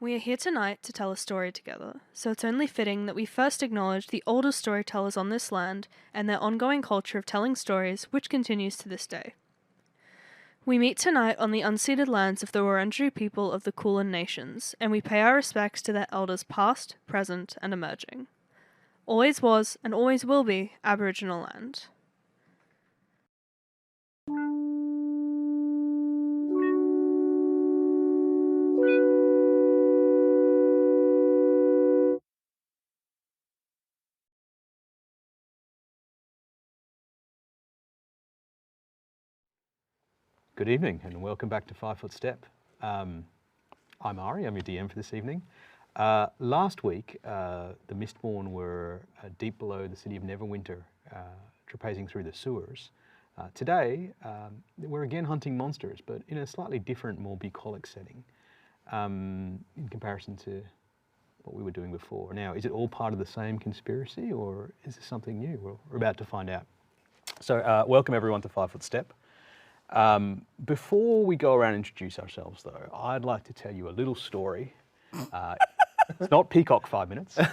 We are here tonight to tell a story together, so it's only fitting that we first acknowledge the oldest storytellers on this land and their ongoing culture of telling stories, which continues to this day. We meet tonight on the unceded lands of the Wurundjeri people of the Kulin Nations, and we pay our respects to their elders past, present, and emerging. Always was and always will be Aboriginal land. Good evening and welcome back to 5 Foot Step. I'm Ari, I'm your DM for this evening. Last week, the Mistborn were deep below the city of Neverwinter, trapezing through the sewers. Today, we're again hunting monsters, but in a slightly different, more bucolic setting in comparison to what we were doing before. Now, is it all part of the same conspiracy or is this something new? We're about to find out. So welcome everyone to 5 Foot Step. Before we go around and introduce ourselves though, I'd like to tell you a little story. It's not Peacock 5 minutes, it's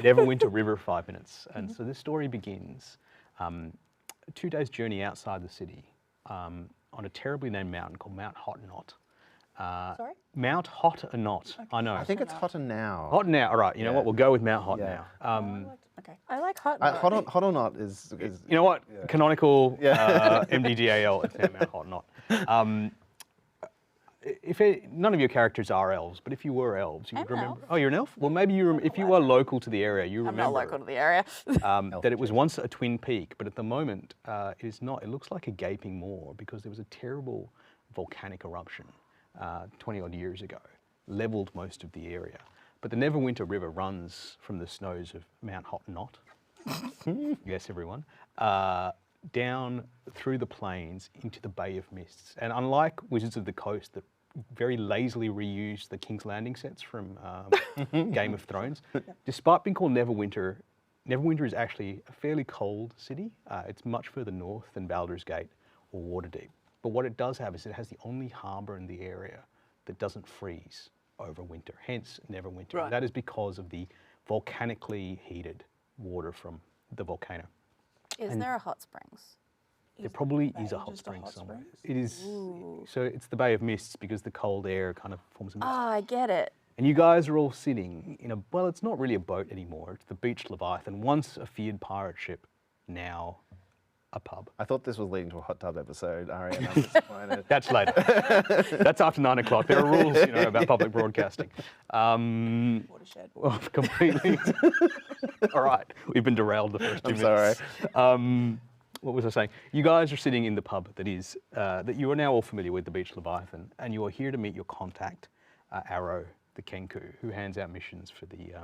Neverwinter River 5 minutes. And so this story begins 2 days journey outside the city on a terribly named mountain called Mount Hottenot. Sorry? Mount Hottenot, okay. I know. I think it's Hottenau. Hottenau, all right, you know what, we'll go with Mount Hottenau. Okay. I like hot. Hottenot is. You know what? Yeah. Canonical MDGAL. It's now Mount Hottenot. None of your characters are elves, but if you were elves, you would remember. Elf. Oh, you're an elf. Well, maybe if you are local to the area, you remember. I'm not local to the area. That it was once a twin peak, but at the moment it is not. It looks like a gaping maw because there was a terrible volcanic eruption 20 odd years ago, leveled most of the area. But the Neverwinter River runs from the snows of Mount Hottenot, yes everyone, down through the plains into the Bay of Mists. And unlike Wizards of the Coast that very lazily reused the King's Landing sets from Game of Thrones, despite being called Neverwinter, Neverwinter is actually a fairly cold city. It's much further north than Baldur's Gate or Waterdeep. But what it does have is it has the only harbour in the area that doesn't freeze over winter, hence Neverwinter. Right. And that is because of the volcanically heated water from the volcano. Is there a hot springs? There probably is a hot spring somewhere. It is, so it's the Bay of Mists because the cold air kind of forms a mist. Ah, I get it. And you guys are all sitting in well, it's not really a boat anymore, it's the Beached Leviathan, once a feared pirate ship, now a pub. I thought this was leading to a hot tub episode, Ari, and I'm disappointed. That's later. That's after 9 o'clock. There are rules, about public broadcasting. Watershed. Well, completely. All right, we've been derailed the first 2 minutes. Sorry. What was I saying? You guys are sitting in the pub that you are now all familiar with, the Beached Leviathan, and you are here to meet your contact, Arrow, the Kenku, who hands out missions for the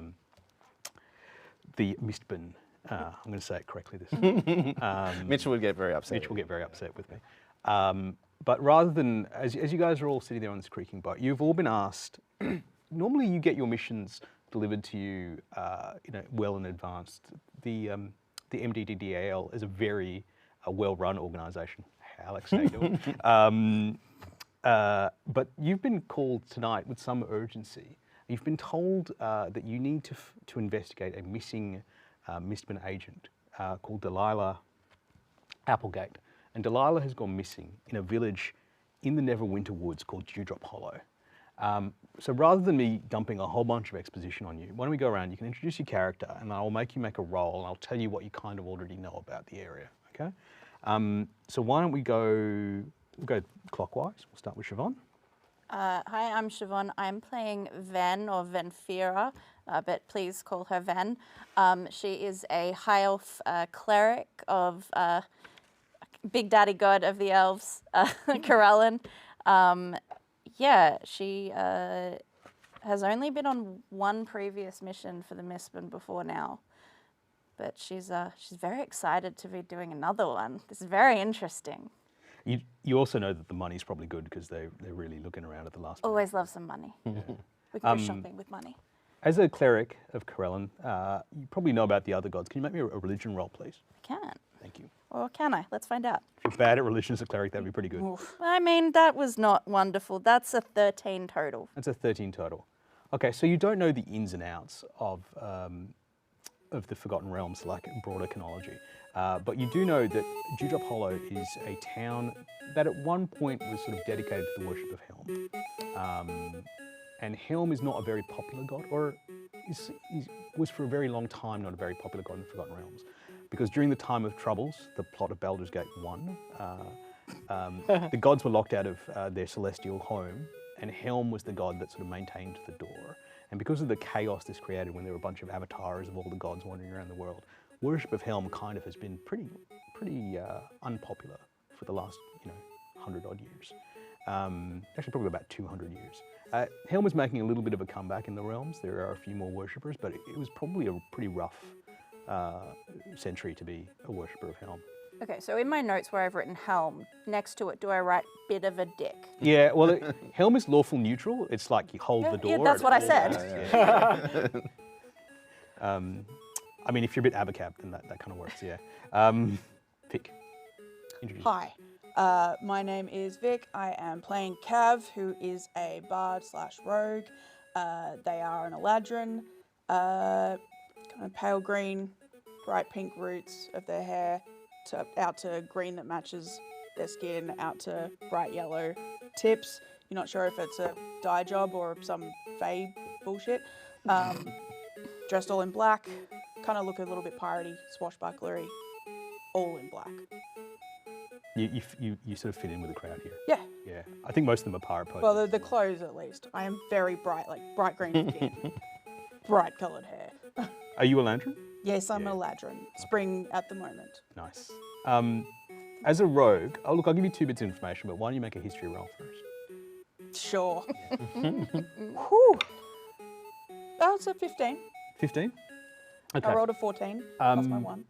Mistborn. I'm going to say it correctly this time. Mitchell would get very upset. Mitch will get very upset with me. But rather than, as you guys are all sitting there on this creaking boat, you've all been asked, normally you get your missions delivered to you, well in advance. The MDDDAL is a very well-run organisation. Alex, how you doing? But you've been called tonight with some urgency. You've been told that you need to investigate a missing Mistborn agent called Delilah Applegate. And Delilah has gone missing in a village in the Neverwinter Woods called Dewdrop Hollow. So rather than me dumping a whole bunch of exposition on you, why don't we go around, you can introduce your character and I'll make you make a roll and I'll tell you what you kind of already know about the area, okay? So why don't we'll go clockwise. We'll start with Siobhan. Hi, I'm Siobhan. I'm playing Ven or Venfira, but please call her Ven. She is a high elf cleric of Big Daddy God of the elves, Corellin. She has only been on one previous mission for the Mistborn before now, but she's very excited to be doing another one. This is very interesting. You also know that the money's probably good because they're really looking around at the last minute. Always love some money. We can go shopping with money. As a cleric of Corellin, you probably know about the other gods. Can you make me a religion roll, please? I can. Thank you. Or can I? Let's find out. If you're bad at religion as a cleric, that'd be pretty good. I mean, that was not wonderful. That's a 13 total. That's a 13 total. Okay, so you don't know the ins and outs of the Forgotten Realms, like broader chronology, but you do know that Dewdrop Hollow is a town that at one point was sort of dedicated to the worship of Helm. And Helm is not a very popular god, or was for a very long time not a very popular god in the Forgotten Realms. Because during the time of troubles, the plot of Baldur's Gate 1, the gods were locked out of their celestial home, and Helm was the god that sort of maintained the door. And because of the chaos this created when there were a bunch of avatars of all the gods wandering around the world, worship of Helm kind of has been pretty unpopular for the last 100 odd years. Actually, probably about 200 years. Helm is making a little bit of a comeback in the realms. There are a few more worshippers, but it was probably a pretty rough century to be a worshipper of Helm. Okay, so in my notes where I've written Helm, next to it, do I write bit of a dick? Yeah, well, Helm is lawful neutral. It's like you hold the door. Yeah, that's what I said. I mean, if you're a bit abacab, then that kind of works, yeah. Vic, introduce. Hi, my name is Vic. I am playing Cav, who is a bard / rogue. They are an Eladrin, kind of pale green, bright pink roots of their hair, out to green that matches their skin, out to bright yellow tips. You're not sure if it's a dye job or some fae bullshit. Dressed all in black, kind of look a little bit piratey, swashbucklery, all in black. You sort of fit in with the crowd here. Yeah. Yeah, I think most of them are pirate posers. Well, the clothes at least. I am very bright, like bright green skin, bright coloured hair. Are you a lantern? Yes, I'm an Eladrin. Spring at the moment. Nice. As a rogue, look, I'll give you 2 bits of information, but why don't you make a history roll first? Sure. Whew. That was a 15. 15? Okay. I rolled a 14, plus my 1.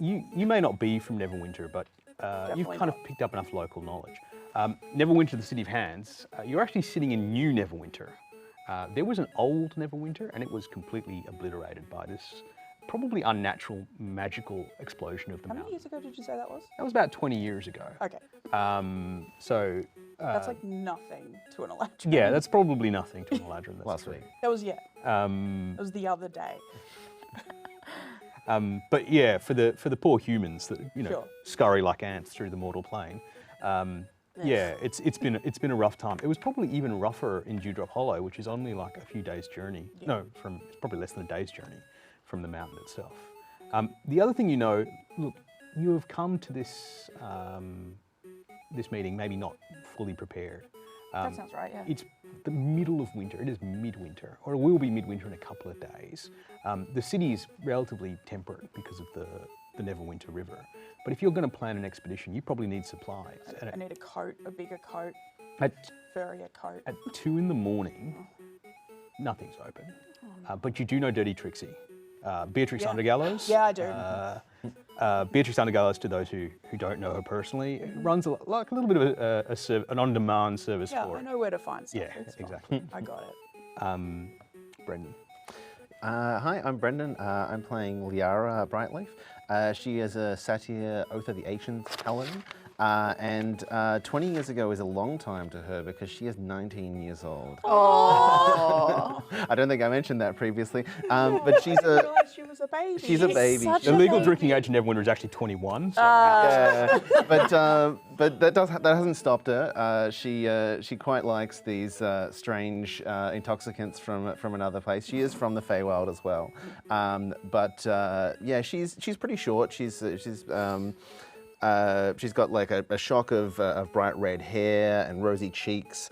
You may not be from Neverwinter, but you've Definitely kind of picked up enough local knowledge. Neverwinter, the City of Hands, you're actually sitting in New Neverwinter. There was an old Neverwinter, and it was completely obliterated by this probably unnatural, magical explosion of the How many mountain. years ago did you say that was? That was about 20 years ago. Okay. So, That's like nothing to an Eladrin. yeah, that's probably nothing to an Eladrin. That's Last true. week. That was, Um, that was the other day. But yeah, for the poor humans that Sure. scurry like ants through the mortal plane, yeah, it's been a rough time. It was probably even rougher in Dewdrop Hollow, which is only like a few days' journey. Yeah. No, it's probably less than a day's journey from the mountain itself. The other thing look, you have come to this this meeting maybe not fully prepared. That sounds right, yeah. It's the middle of winter. It is midwinter, or it will be midwinter in a couple of days. The city is relatively temperate because of the Neverwinter River. But if you're going to plan an expedition, you probably need supplies. And I need a coat, a bigger coat, at furrier coat. 2 in the morning, nothing's open. But you do know Dirty Trixie. Beatrix Yeah. Undergallows. Yeah, I do. Beatrix Undergallows, to those who don't know her personally, runs a little bit of an on-demand service Yeah, for I it. know where to find stuff. Yeah, It's fine. exactly. I got it. Brendan. Hi, I'm Brendan. I'm playing Liara Brightleaf. She is a satyr, Oath of the Ancients paladin. And 20 years ago is a long time to her because she is 19 years old. Oh, I don't think I mentioned that previously, but she's a she was a baby. she's a baby. such The a legal baby. drinking age in Neverwinter is actually 21. So Yeah, but that hasn't stopped her. She quite likes these strange intoxicants from another place. She is from the Feywild as well, but yeah, she's pretty short. She's got like a shock of bright red hair and rosy cheeks,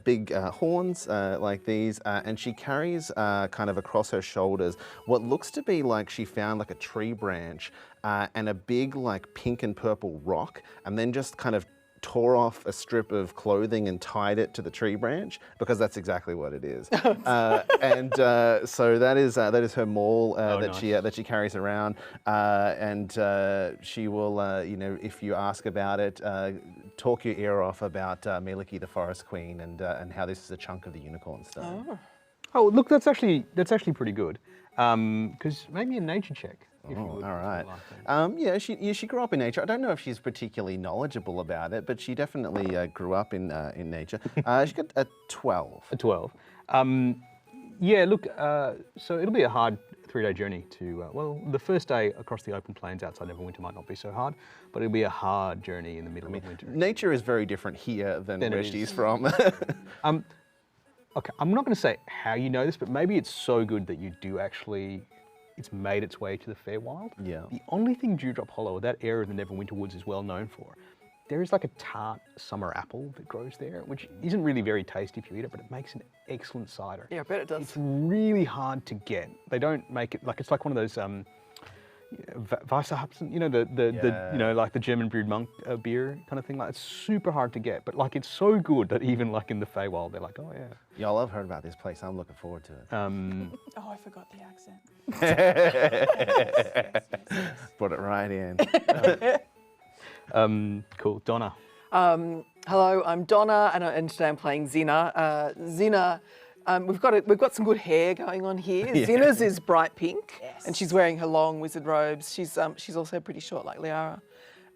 big horns like these, and she carries kind of across her shoulders what looks to be like she found like a tree branch and a big like pink and purple rock, and then just kind of tore off a strip of clothing and tied it to the tree branch because that's exactly what it is. So that is her maul that she carries around, and she will, if you ask about it, talk your ear off about Miliki the Forest Queen and how this is a chunk of the unicorn stone. Oh, look, that's actually pretty good. Because maybe a nature check. If you Oh, would, all right. like that. Yeah, she grew up in nature. I don't know if she's particularly knowledgeable about it, but she definitely grew up in nature. She got a 12. A 12. Yeah, look, so it'll be a hard 3-day journey to, well, the first day across the open plains outside Neverwinter might not be so hard, but it'll be a hard journey in the middle of winter. Nature is very different here than Than it where is. she's from. Okay, I'm not going to say how you know this, but maybe it's so good that you do actually, it's made its way to the Feywild. Yeah. The only thing Dewdrop Hollow, that area of the Neverwinter Woods, is well known for, there is like a tart summer apple that grows there, which isn't really very tasty if you eat it, but it makes an excellent cider. Yeah, I bet it does. It's really hard to get. They don't make it, like, it's like one of those, Weissahapsen, you know, the you know, like the German brewed monk beer kind of thing. Like, it's super hard to get, but like it's so good that even like in the Feywild, they're like, oh yeah. Y'all have heard about this place. I'm looking forward to it. Oh, I forgot the accent. Brought it right in. Cool, Donna. Hello, I'm Donna, and today I'm playing Zina. Zina, we've got some good hair going on here. Zina's is bright pink, and she's wearing her long wizard robes. She's also pretty short like Liara.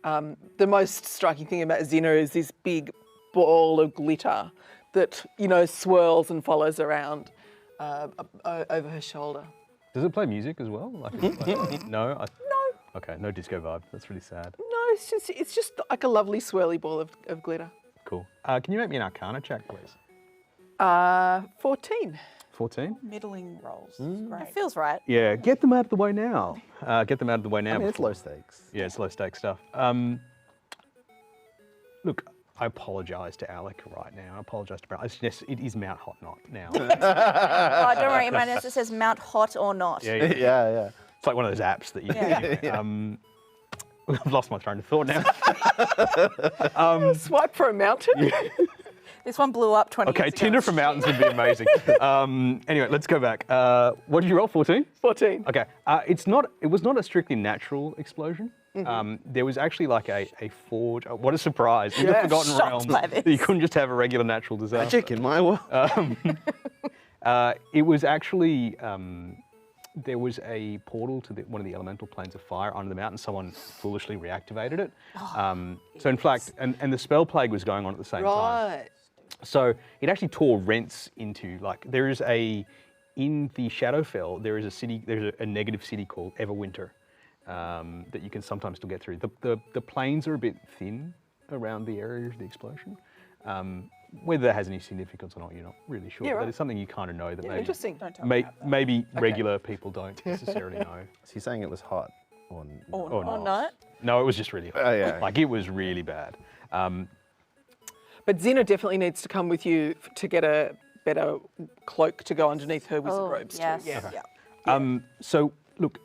The most striking thing about Zina is this big ball of glitter that swirls and follows around over her shoulder. Does it play music as well? Like, no. No. Okay, no disco vibe. That's really sad. No, it's just like a lovely swirly ball of glitter. Cool. Can you make me an Arcana check, please? 14. 14. Middling rolls. It Great. feels right. Yeah, get them out of the way now. Get them out of the way now. I mean, it's before- low stakes. Yeah, it's low stakes stuff. Look, I apologise to Alec right now. I apologise to Brown. Yes, it is Mount Hot Knot now. Oh, don't worry, mine just says Mount Hot or Not. Yeah, yeah. Yeah. It's like one of those apps that you. Yeah. I've lost my train of thought now. Swipe for a mountain? This one blew up 20 Okay, years ago. Tinder for mountains would be amazing. Anyway, let's go back. What did you roll? 14. 14. Okay. It was not a strictly natural explosion. There was actually like a forge. Oh, what a surprise! In the Yeah, Forgotten shocked Realms, by this. you couldn't just have a regular natural disaster. Magic in my world. It was actually there was a portal to one of the elemental planes of fire under the mountain. Someone foolishly reactivated it. So in fact, and the spell plague was going on at the same time. Right. So it actually tore rents into, like, there is in the Shadowfell, there is a city, there's a negative city called Everwinter that you can sometimes still get through. The plains are a bit thin around the area of the explosion. Whether that has any significance or not, you're not really sure. Yeah, But right. it's something you kind of know that maybe, Interesting. Don't tell me about that. maybe regular people don't necessarily know. So you're saying it was hot? Or Or Or Or not. not. No, it was just really hot. Oh, yeah. Like, it was really bad. But Zina definitely needs to come with you to get a better cloak to go underneath her wizard Oh, robes yes. too. Okay. Yeah. So, look,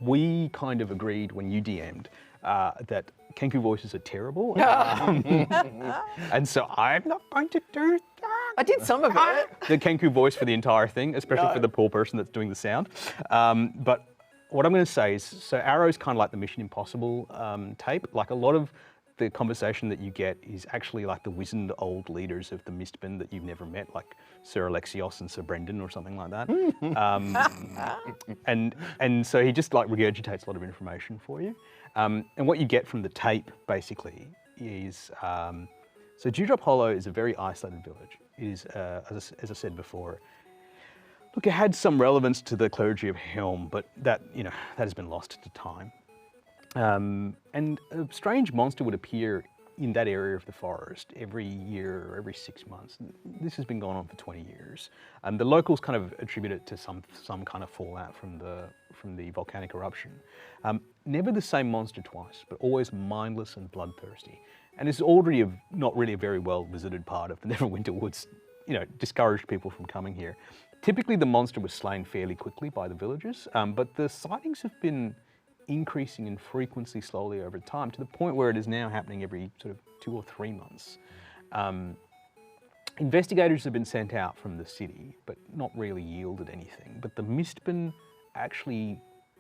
we kind of agreed when you DM'd that Kenku voices are terrible. And so I'm not going to do that. I did some of it. The Kenku voice for the entire thing, especially for the poor person that's doing the sound. But what I'm going to say is, so Arrow's kind of like the Mission Impossible tape. Like, a lot of the conversation that you get is actually like the wizened old leaders of the Mistmen that you've never met, like Sir Alexios and Sir Brendan or something like that. And so he just like regurgitates a lot of information for you. And what you get from the tape basically is, so Dewdrop Hollow is a very isolated village. It is, as I said before, look, it had some relevance to the clergy of Helm, but that has been lost to time. And a strange monster would appear in that area of the forest every year or every 6 months. This has been going on for 20 years. The locals kind of attribute it to some kind of fallout from the volcanic eruption. Never the same monster twice, but always mindless and bloodthirsty. And it's already not really a very well visited part of the Neverwinter Woods. Discouraged people from coming here. Typically, the monster was slain fairly quickly by the villagers, but the sightings have been increasing in frequency slowly over time to the point where it is now happening every sort of 2 or 3 months. Investigators have been sent out from the city, but not really yielded anything. But the Mistmen actually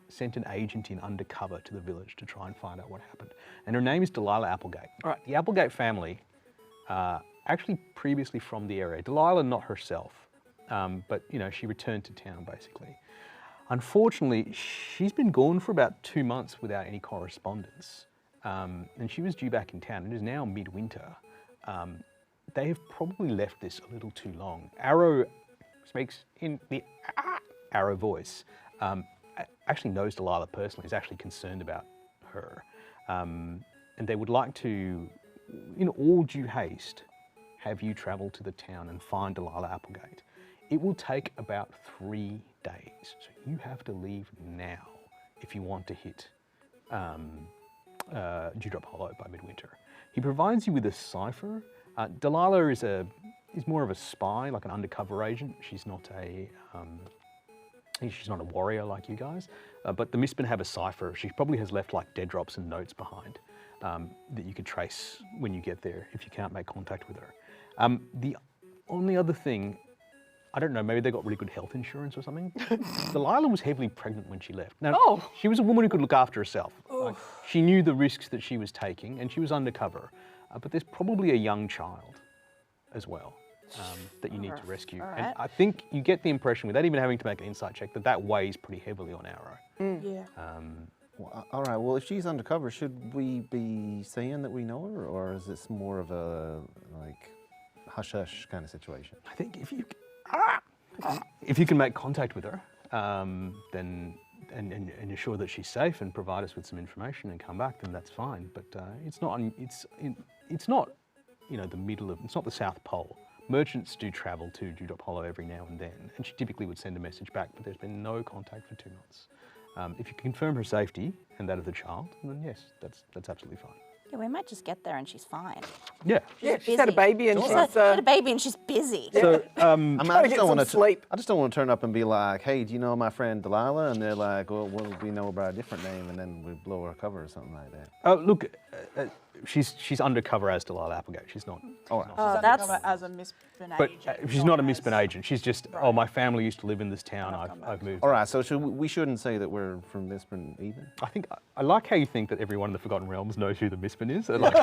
sent an agent in undercover to the village to try and find out what happened. And her name is Delilah Applegate. Right. The Applegate family, actually previously from the area. Delilah, not herself, but she returned to town basically. Unfortunately, she's been gone for about 2 months without any correspondence, and she was due back in town. It is now midwinter. They have probably left this a little too long. Arrow speaks in the Arrow voice. Actually knows Delilah personally, is actually concerned about her. And they would like to, in all due haste, have you travel to the town and find Delilah Applegate. It will take about 3 days. So you have to leave now if you want to hit Dewdrop Hollow by midwinter. He provides you with a cipher. Delilah is more of a spy, like an undercover agent. She's not a warrior like you guys, but the Mistborn have a cipher. She probably has left like dead drops and notes behind that you could trace when you get there if you can't make contact with her. The only other thing, I don't know, maybe they got really good health insurance or something. Delilah was heavily pregnant when she left. Now, she was a woman who could look after herself. Like, she knew the risks that she was taking and she was undercover, but there's probably a young child as well. That you need to rescue. All And right. I think you get the impression, without even having to make an insight check, that weighs pretty heavily on Arrow. Yeah. Well, all right. Well, if she's undercover, should we be saying that we know her, or is this more of a hush hush kind of situation? I think if you can make contact with her, then and you're sure that she's safe and provide us with some information and come back, then that's fine. But it's not the middle of, it's not the South Pole. Merchants do travel to Dewdrop Hollow every now and then, and she typically would send a message back, but there's been no contact for 2 months. If you can confirm her safety and that of the child, then yes, that's absolutely fine. Yeah, we might just get there and she's fine. Yeah. Yeah, she's had a busy. baby and She's she's had a baby and she's busy. So I mean, I Trying to just get don't some want to. sleep. I just don't want to turn up and be like, "Hey, do you know my friend Delilah?" And they're like, "Well, we know about a different name," and then we blow her cover or something like that. look, she's undercover as Delilah Applegate. She's not. All right. Oh, That's that's as a Mistborn But agent. she's not a as- Mistborn agent. She's just, oh, my family used to live in this town. I've moved. All right. So we shouldn't say that we're from Mistborn either. I think I like how you think that everyone in the Forgotten Realms knows who the Mistborn is. Like,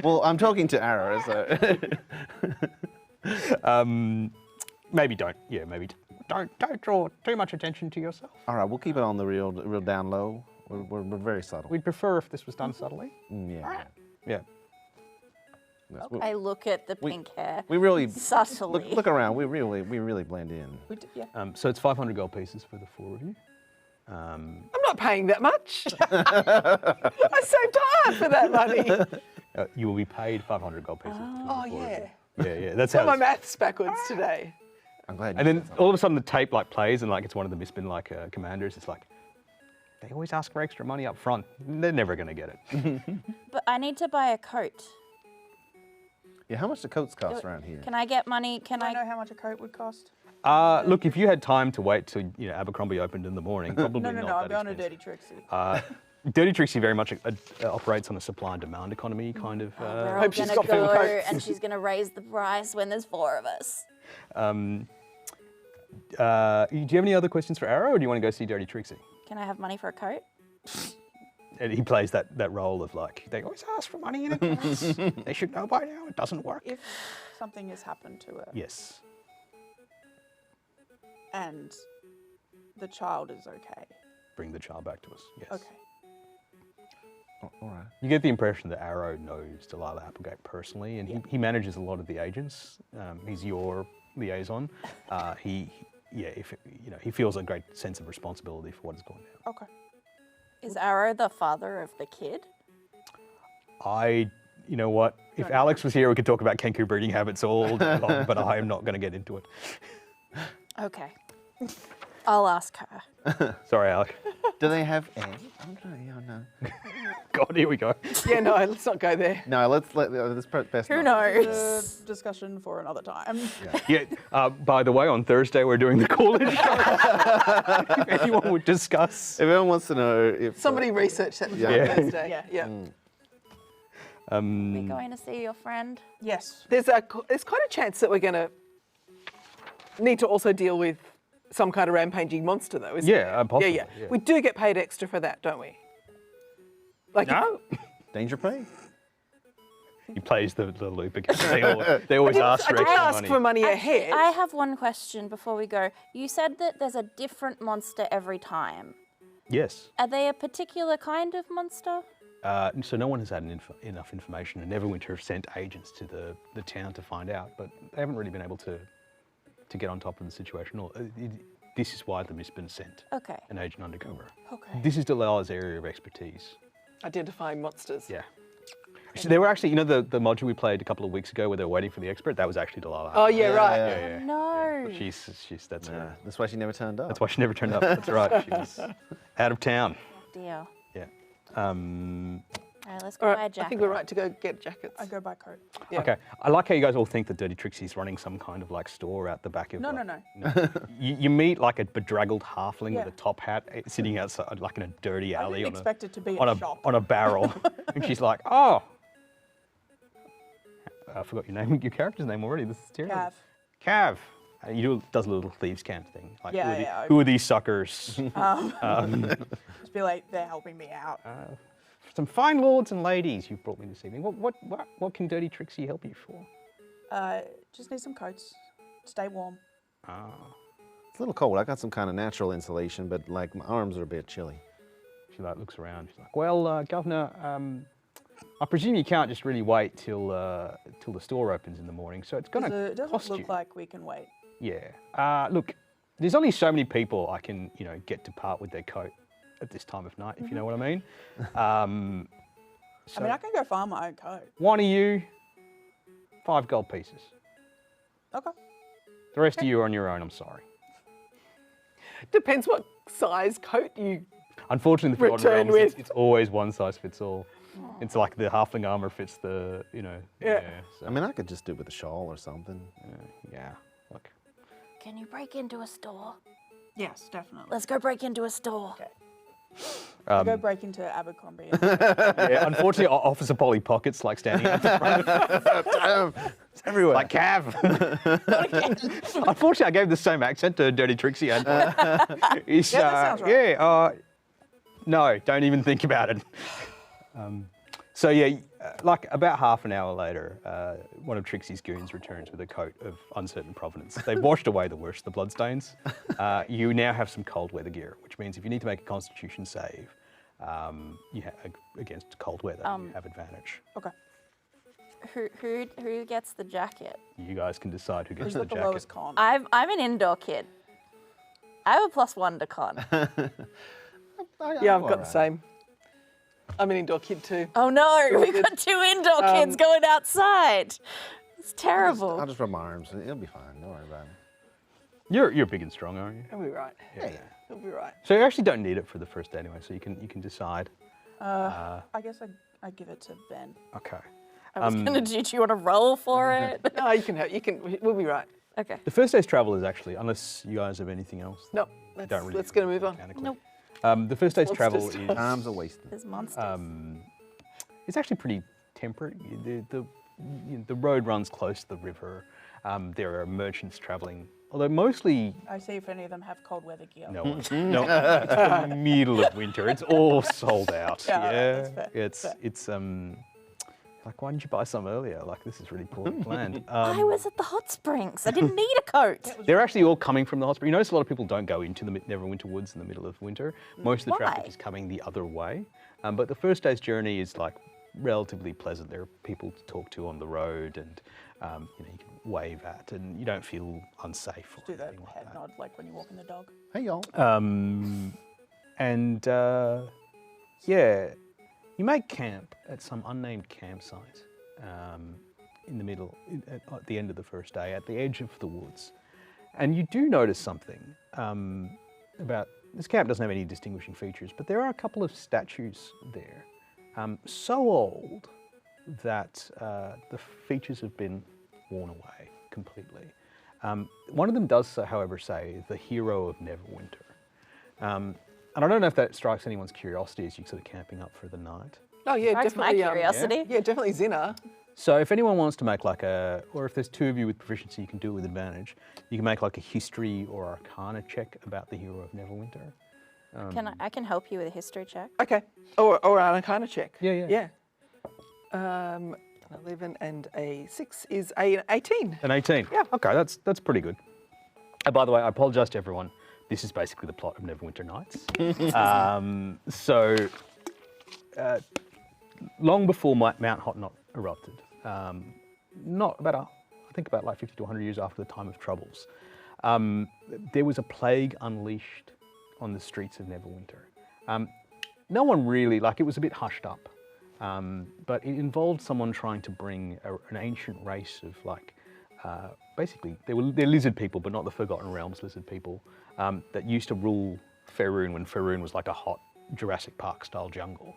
Well, I'm talking to Arrow, so. maybe don't. Yeah, maybe don't draw too much attention to yourself. All right. We'll keep it on the real down low. We're very subtle. We'd prefer if this was done subtly. Yeah. Yeah. Yes, I look at the pink hair we really subtly. look around. We really blend in. Yeah. So it's 500 gold pieces for the 4 of you. I'm not paying that much. I saved hard for that money. You will be paid 500 gold pieces. Oh, yeah. Yeah. That's Got how. my it's- maths backwards today. I'm glad. And you then said something. all of a sudden the tape plays and it's one of the Mistborn commanders. It's like they always ask for extra money up front. They're never going to get it. But I need to buy a coat. Yeah. How much do coats cost around here? Can I get money? Can Do I I? know how much a coat would cost? Look, if you had time to wait till Abercrombie opened in the morning, probably No, not I'll that be on a expensive. Dirty Trixie. Dirty Trixie very much operates on a supply and demand economy kind of. We're all Hope she's gonna got full go coats. and she's gonna raise the price when there's 4 of us. Do you have any other questions for Arrow, or do you want to go see Dirty Trixie? Can I have money for a coat? And he plays that role of they always ask for money in advance. They should know by now. It doesn't work. If something has happened to her Yes. and the child is okay. Bring the child back to us. Yes. Okay. Oh, all right. You get the impression that Arrow knows Delilah Applegate personally, and he manages a lot of the agents. He's your liaison. He feels a great sense of responsibility for what is going down. Okay. Is Arrow the father of the kid? You know what? If Alex was here, we could talk about Kenku breeding habits all day long, but I am not going to get into it. Okay. I'll ask her. Sorry, Alec. Do they have eggs? I'm trying. Yeah, no. God, here we go. Yeah, no, let's not go there. No, let's best. Who not. knows? Discussion for another time. Yeah. By the way, on Thursday we're doing the call-in show. If anyone would discuss. If anyone wants to know if Somebody research that before Yeah. Thursday. Yeah. Are we going to see your friend? Yes. There's quite a chance that we're going to need to also deal with some kind of rampaging monster, though, isn't Yeah, there? possibly, Yeah. yeah. We do get paid extra for that, don't we? Like, No. danger pay. He plays the loop again. They always ask I for didn't extra ask money. for money Actually, ahead. I have one question before we go. You said that there's a different monster every time. Yes. Are they a particular kind of monster? So no one has had enough information, and Neverwinter have sent agents to the town to find out, but they haven't really been able to get on top of the situation. This is why the Mistborn sent Okay. an agent undercover. Okay. This is Delilah's area of expertise. Identifying monsters. Yeah. So they were actually, you know, the module we played a couple of weeks ago where they were waiting for the expert. That was actually Delilah. Oh yeah, right. yeah. No. She's that's Yeah, her. that's why she never turned up. That's why she never turned up. That's right. She was out of town. Dear. Yeah. All right, let's go All buy a right, jacket. I think we're right to go get jackets. I go by coat. Yeah. Okay. I like how you guys all think that Dirty Trixie's running some kind of like store out the back of. No, like, no. You meet like a bedraggled halfling Yeah. with a top hat sitting outside, like in a dirty I alley didn't on expect it to be on a a shop. on a barrel, and she's like, "Oh, I forgot your name, your character's name already. This is terrible." Cav. Cav. Does a little thieves' camp thing. Like, Yeah, who, yeah, who are these suckers? Just be like, they're helping me out. Some fine lords and ladies you've brought me this evening. What can Dirty Trixie help you for? Just need some coats. Stay warm. It's a little cold. I got some kind of natural insulation, but like my arms are a bit chilly. She like looks around. She's like, "Well, Governor, I presume you can't just really wait till the store opens in the morning. So it's going It to doesn't cost look you." like we can wait. Yeah. Look, there's only so many people I can, get to part with their coat at this time of night, if you know what I mean. So I mean, I can go farm my own coat. one of you, 5 gold pieces. Okay. The rest of you are on your own. I'm sorry. Depends what size coat you. Unfortunately, for Forgotten Return Realms, with. it's always one size fits all. It's like the halfling armor fits the, Yeah. so, I mean, I could just do it with a shawl or something. yeah. Look, Can you break into a store? Yes, definitely. Let's go break into a store. Okay. I go break into Abercrombie. yeah. Unfortunately, Officer Polly Pockets like standing at the front. Damn, it's everywhere. Like Cav. Unfortunately, I gave the same accent to Dirty Trixie. And, that sounds right. No, don't even think about it. So yeah, like about half an hour later, one of Trixie's goons returns with a coat of uncertain provenance. They've washed away the worst of the bloodstains. You now have some cold weather gear, which means if you need to make a Constitution save against cold weather, you have advantage. Okay. Who gets the jacket? You guys can decide who gets Who's the got the jacket. lowest con? I'm an indoor kid. I have a +1 to con. Yeah, I've got the same. I'm an indoor kid too. Oh no, we've got 2 indoor kids going outside. It's terrible. I'll just rub my arms. It'll be fine. Don't worry about it. You're big and strong, aren't you? It'll be right. Yeah. It'll be right. So you actually don't need it for the first day anyway. So you can decide. I guess I give it to Ben. Okay. I was gonna do you want to roll for it? No, you can help. We'll be right. Okay. The first day's travel is actually, unless you guys have anything else. No, don't really let's get a move on. mechanically. Nope. The first day's travel Monsters. is Arms are wasted. There's monsters. it's actually pretty temperate. The road runs close to the river. There are merchants traveling, although mostly I see if any of them have cold weather gear. no. It's the middle of winter. It's all sold out. Yeah, Yeah, that's fair, it's like, why didn't you buy some earlier? Like, this is really poorly planned. I was at the hot springs. I didn't need a coat. They're actually all coming from the hospital. You notice a lot of people don't go into the Neverwinter Woods in the middle of winter. Most of the traffic Why? is coming the other way. But the first day's journey is like relatively pleasant. There are people to talk to on the road, and you can wave at, and you don't feel unsafe or Do that anything like head that. nod like when you're walking the dog. Hey, y'all. Yeah, you make camp at some unnamed campsite in the middle, at the end of the first day, at the edge of the woods. And you do notice something about this camp doesn't have any distinguishing features, but there are a couple of statues there, so old that the features have been worn away completely. One of them does, however, say the hero of Neverwinter. And I don't know if that strikes anyone's curiosity as you're sort of camping up for the night. Oh yeah, Strikes my definitely. curiosity. Yeah, definitely Zina. So if anyone wants to make like or if there's 2 of you with proficiency, you can do it with advantage. You can make like a history or arcana check about the hero of Neverwinter. I can help you with a history check. Okay. Or an arcana check. Yeah. Yeah. 11 and a 6 is a 18. An 18? Yeah. Okay, that's pretty good. And by the way, I apologise to everyone. This is basically the plot of Neverwinter Nights. Long before Mount Hottentot erupted, not about, I think about like 50 to 100 years after the time of Troubles, there was a plague unleashed on the streets of Neverwinter. No one really, like it was a bit hushed up, but it involved someone trying to bring an ancient race of like, basically they're lizard people, but not the Forgotten Realms lizard people, that used to rule Faerun when Faerun was like a hot Jurassic Park style jungle,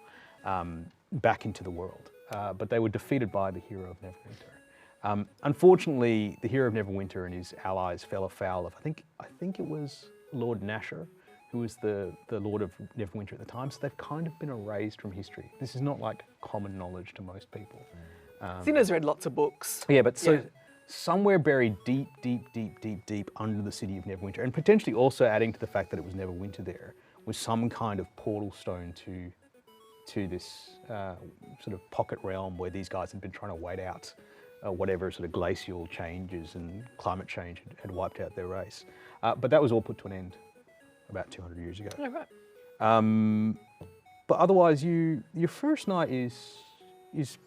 back into the world. But they were defeated by the hero of Neverwinter. Unfortunately, the hero of Neverwinter and his allies fell afoul of, I think it was Lord Nasher, who was the Lord of Neverwinter at the time. So they've kind of been erased from history. This is not like common knowledge to most people. Zina's read lots of books. Yeah, but so somewhere buried deep, deep, deep, deep, deep under the city of Neverwinter, and potentially also adding to the fact that it was Neverwinter there, was some kind of portal stone to this sort of pocket realm where these guys had been trying to wait out whatever sort of glacial changes and climate change had wiped out their race. But that was all put to an end about 200 years ago. Oh, right. But otherwise, your first night is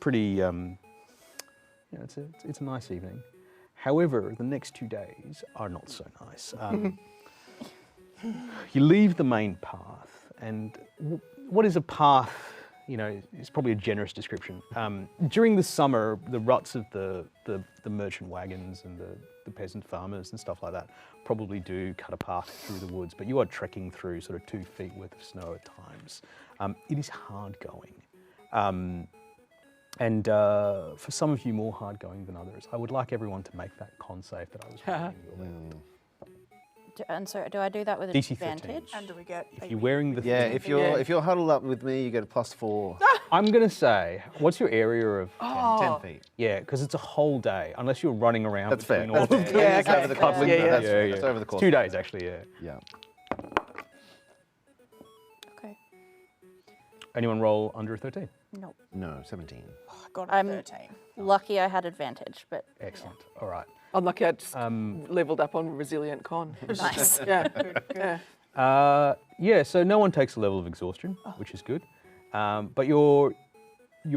pretty, it's a nice evening. However, the next 2 days are not so nice. You leave the main path, and what is a path? You know, it's probably a generous description. During the summer, the ruts of the merchant wagons and the peasant farmers and stuff like that probably do cut a path through the woods, but you are trekking through sort of 2 feet worth of snow at times. It is hard going. And for some of you more hard going than others, I would like everyone to make that con save that I was recommending. And so, do I do that with DC 13. advantage? And do we get? If you're wearing the Yeah, thing, if you're huddled up with me, you get a +4. I'm gonna say, what's your area of? 10 feet. Yeah, because it's a whole day, unless you're running around. That's fair. between all That's the- Yeah, It's okay. over the course. Yeah, yeah. That's over the course. 2 days actually. Yeah. Yeah. Okay. Anyone roll under a 13? Nope. No, 17. I got a I'm 13. lucky I had advantage, but Excellent. All right. I'm lucky I just leveled up on Resilient Con. nice. Yeah. Yeah. Yeah. So no one takes a level of exhaustion, which is good. But your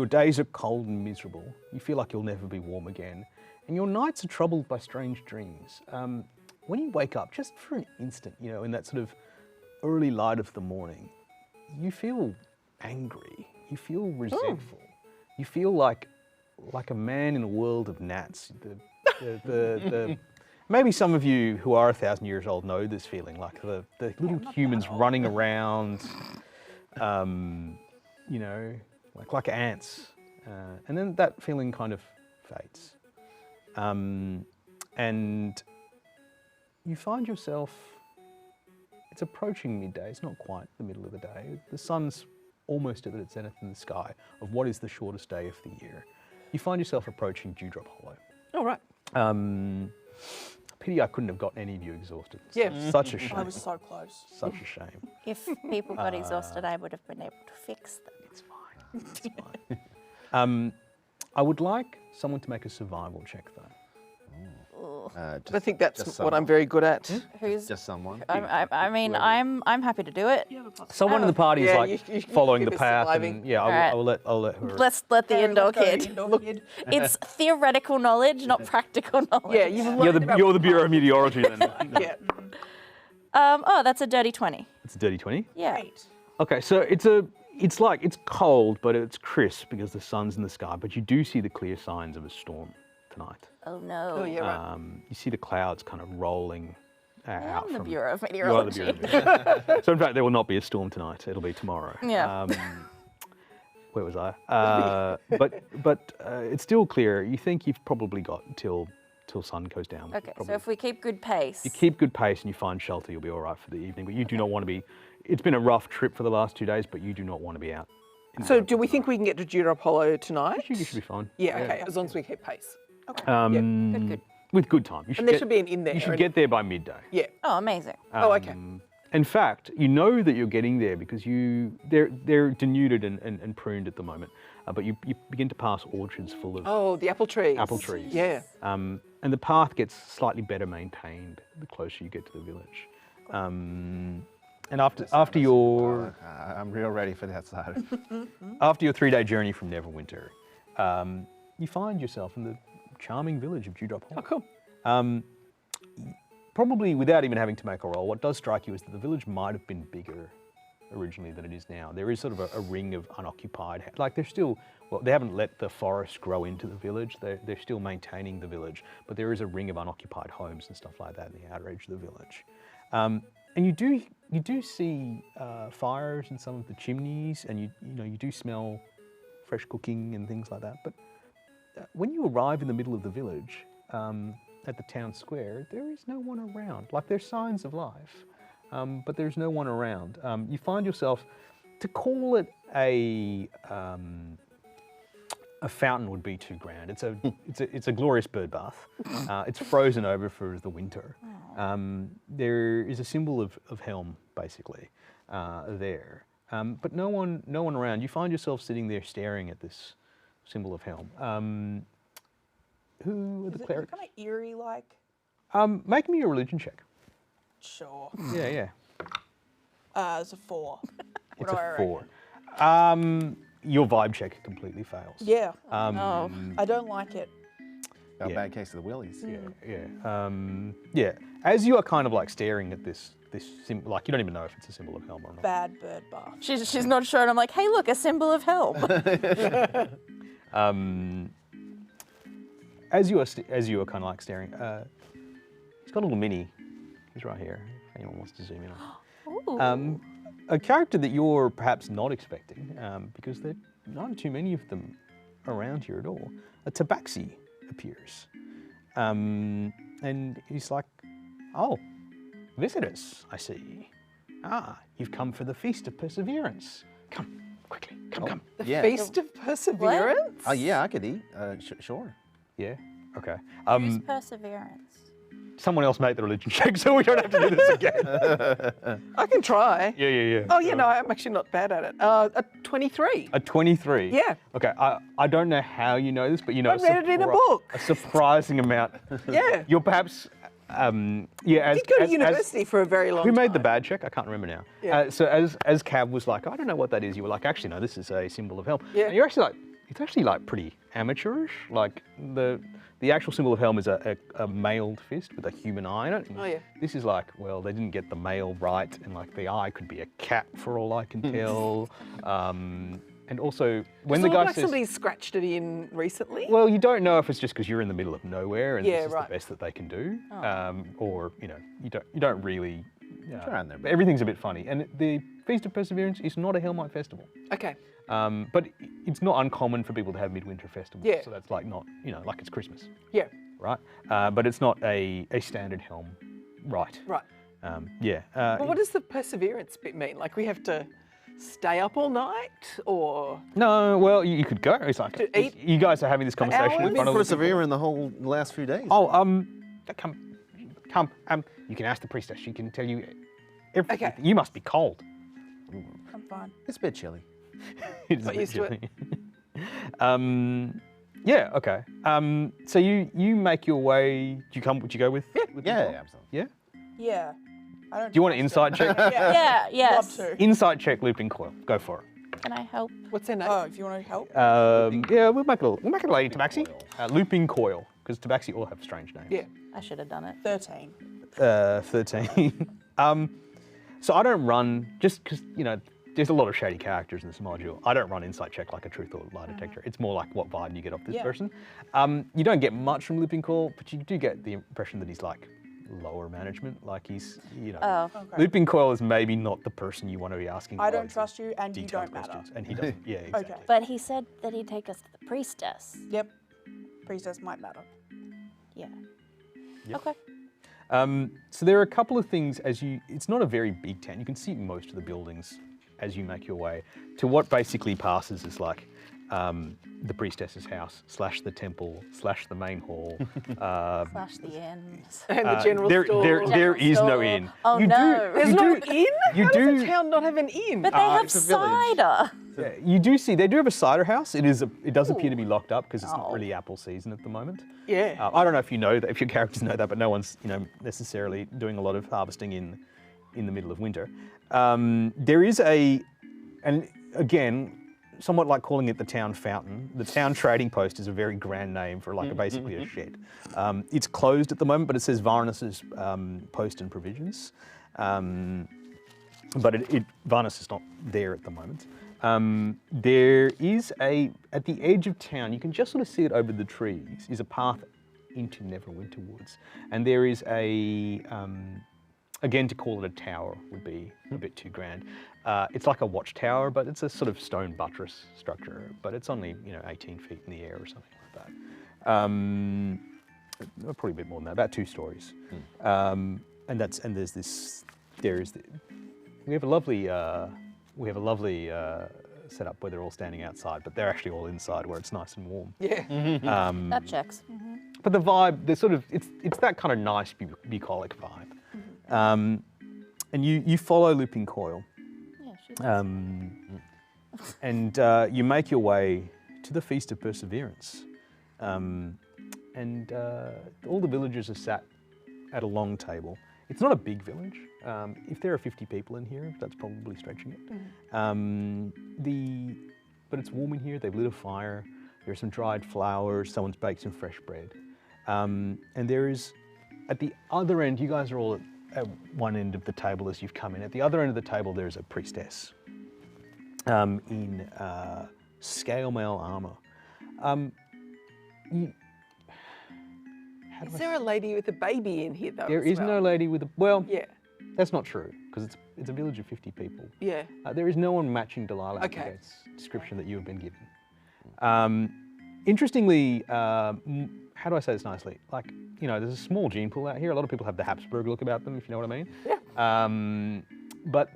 days are cold and miserable. You feel like you'll never be warm again, and your nights are troubled by strange dreams. When you wake up, just for an instant, you know, in that sort of early light of the morning, you feel angry. You feel resentful. You feel like a man in a world of gnats. The maybe some of you who are 1,000 years old know this feeling, like the little humans running around, you know, like ants, and then that feeling kind of fades, and you find yourself. It's approaching midday. It's not quite the middle of the day. The sun's almost at its zenith in the sky of what is the shortest day of the year. You find yourself approaching Dewdrop Hollow. All right. Pity I couldn't have gotten any of you exhausted. Yeah. Such a shame. I was so close. Such a shame. If people got exhausted, I would have been able to fix them. It's fine. It's fine. I would like someone to make a survival check though. Just, I think that's just what I'm someone. very good at. Who's? Just someone. I mean, I'm happy to do it. Someone in the party is Yeah, like you following the keep us path, surviving. and yeah, Alright. I'll let her. Let's let the indoor Let's go, kid. indoor kid. It's theoretical knowledge, not practical knowledge. Yeah, you've learned about You're the Bureau of Meteorology then. Yeah. Oh, that's a dirty 20. It's a dirty 20. Yeah. Great. Okay, so it's cold, but it's crisp because the sun's in the sky. But you do see the clear signs of a storm tonight. Oh no. Oh, yeah, right. You see the clouds kind of rolling out I'm the from. Bureau of You are the Meteorology. Bureau of Meteorology. So in fact, there will not be a storm tonight. It'll be tomorrow. Yeah. Where was I? But it's still clear. You think you've probably got till sun goes down. which is Okay, so probably- if we keep good pace. you keep good pace and you find shelter, you'll be all right for the evening. But you do not want to be. It's been a rough trip for the last 2 days, but you do not want to be out. in the So open do we think tonight. we can get to Dewdrop Hollow tonight? You should be fine. Yeah, okay, as long as we keep pace. Good. With good time. You should And there get, should be an inn there. You should and- get there by midday. Yeah. Oh, amazing. Oh, okay. In fact, you know that you're getting there because they're denuded and pruned at the moment. but you begin to pass orchards full of Oh, the apple trees. apple trees. Yeah. And the path gets slightly better maintained the closer you get to the village. And after your I'm real ready for that side. after your 3-day journey from Neverwinter, you find yourself in the charming village of Dewdrop Hall. Oh, cool. Probably without even having to make a roll, what does strike you is that the village might have been bigger originally than it is now. There is sort of a ring of unoccupied, like they're still, well, they haven't let the forest grow into the village. They're still maintaining the village, but there is a ring of unoccupied homes and stuff like that in the outer edge of the village. And you do see fires in some of the chimneys, and you do smell fresh cooking and things like that. But when you arrive in the middle of the village, at the town square, there is no one around. Like, there's signs of life, but there's no one around. You find yourself, to call it a fountain would be too grand. It's a glorious bird bath. It's frozen over for the winter. There is a symbol of Helm, basically, there, but no one around. You find yourself sitting there staring at this symbol of Helm. Who are the Is it clerics? kind of eerie like? Make me a religion check. Sure. Yeah. It's a 4. It's do I a reckon? 4. Your vibe check completely fails. Yeah. Oh. I don't like it. Got a Yeah. bad case of the willies. Yeah. As you are kind of like staring at this symbol, like you don't even know if it's a symbol of Helm or not. Bad bird bath. She's not sure, and I'm like, hey, look, a symbol of help. As you are kind of like staring, he's got a little mini. He's right here. If anyone wants to zoom in on. Ooh. A character that you're perhaps not expecting, because there aren't too many of them around here at all. A Tabaxi appears, and he's like, "Oh, visitors, I see. Ah, you've come for the Feast of Perseverance. Come quickly, come." The Yeah. Feast of Perseverance? Oh yeah, I could eat. Sure. Yeah. Okay. Who's perseverance? Someone else make the religion check, so we don't have to do this again. I can try. Yeah. Oh, yeah, no, I'm actually not bad at it. A 23. A 23. Yeah. Okay. I don't know how you know this, but you know. I read it in a book. A surprising amount. Yeah. You're perhaps. Yeah. I did go to university for a very long Who time. made the bad check? I can't remember now. Yeah. So as Cav was like, I don't know what that is. You were like, actually, no, this is a symbol of Helm. Yeah. And you're actually like, it's actually like pretty amateurish. Like the actual symbol of Helm is a mailed fist with a human eye in it. And Oh, yeah. This is like, well, they didn't get the mail right, and like the eye could be a cat for all I can tell. And also, when Does the it look guy like says, somebody's scratched it in recently? well, you don't know if it's just because you're in the middle of nowhere and Yeah, this is right. the best that they can do, or you don't really. Trying their best. Everything's a bit funny, and the Feast of Perseverance is not a Hellmite festival, Okay. but it's not uncommon for people to have midwinter festivals. Yeah. So that's like not like it's Christmas, Yeah. right? But it's not a standard Helm, right? Right. Yeah. But what does the perseverance bit mean? Like we have to stay up all night, or No, well, you could go. It's like To eat you guys are having this conversation hours? in We've front been of the people. persevering the whole last few days. Oh, come. You can ask the priestess. She can tell you everything. Okay. You must be cold. I'm fine. It's a bit chilly. It's a Not bit used to it. chilly. Yeah. Okay. So you make your way. Would you go with? with Yeah, Nicole? absolutely. Yeah. Yeah. I don't Do you want an trust insight check? it. Yeah. Yeah, yes. Love to. Insight check, looping coil. Go for it. Can I help? what's their name? Oh, if you want to help. Yeah, we'll make it a lady Tabaxi. Looping coil, because Tabaxi all have strange names. Yeah. I should have done it. 13. 13. So I don't run, just because, there's a lot of shady characters in this module. I don't run insight check like a truth or lie detector. It's more like what vibe you get off this Yeah. person. You don't get much from Looping Coil, but you do get the impression that he's like lower management. Like he's, Oh. Okay. Looping Coil is maybe not the person you want to be asking. I don't loads of trust you, and you detailed don't matter. questions. And he doesn't. Yeah, exactly. Okay. But he said that he'd take us to the priestess. Yep. Priestess might matter. Yeah. Yep. Okay. So there are a couple of things it's not a very big town. You can see most of the buildings as you make your way to what basically passes as like the priestess's house / the temple / the main hall. Slash the ends. And the general store. There General is no store. inn. Oh, You no. There's you no do- inn? You How do. does a town not have an inn? But they have it's a village. cider. Yeah, you do see they do have a cider house. It does appear to be locked up because it's not really apple season at the moment. Yeah. I don't know if you know that, if your characters know that, but no one's necessarily doing a lot of harvesting in the middle of winter. There is and again, somewhat like calling it the town fountain. The town trading post is a very grand name for basically a shed. It's closed at the moment, but it says Varnus's post and provisions. But Varnus is not there at the moment. There is at the edge of town, you can just sort of see it over the trees, is a path into Neverwinter Woods. And there is again, to call it a tower would be a bit too grand. It's like a watchtower, but it's a sort of stone buttress structure, but it's only 18 feet in the air or something like that. Probably a bit more than that, about 2 stories. We have a lovely setup where they're all standing outside, but they're actually all inside where it's nice and warm. Yeah. That checks. But the vibe, it's that kind of nice bucolic vibe. And you follow Looping Coil, Yeah, she's and you make your way to the Feast of Perseverance. And all the villagers are sat at a long table. It's not a big village. If there are 50 people in here, that's probably stretching it. But it's warm in here. They've lit a fire. There's some dried flowers. Someone's baked some fresh bread. And there is, at the other end, you guys are all at one end of the table as you've come in. At the other end of the table, there's a priestess in scale mail armor. Is there a lady with a baby in here though? There as is well? no lady with a, well, Yeah. that's not true, because it's a village of 50 people. Yeah. There is no one matching Delilah Okay. Applegate's description that you have been given. Interestingly, how do I say this nicely? There's a small gene pool out here. A lot of people have the Habsburg look about them, if you know what I mean. Yeah. But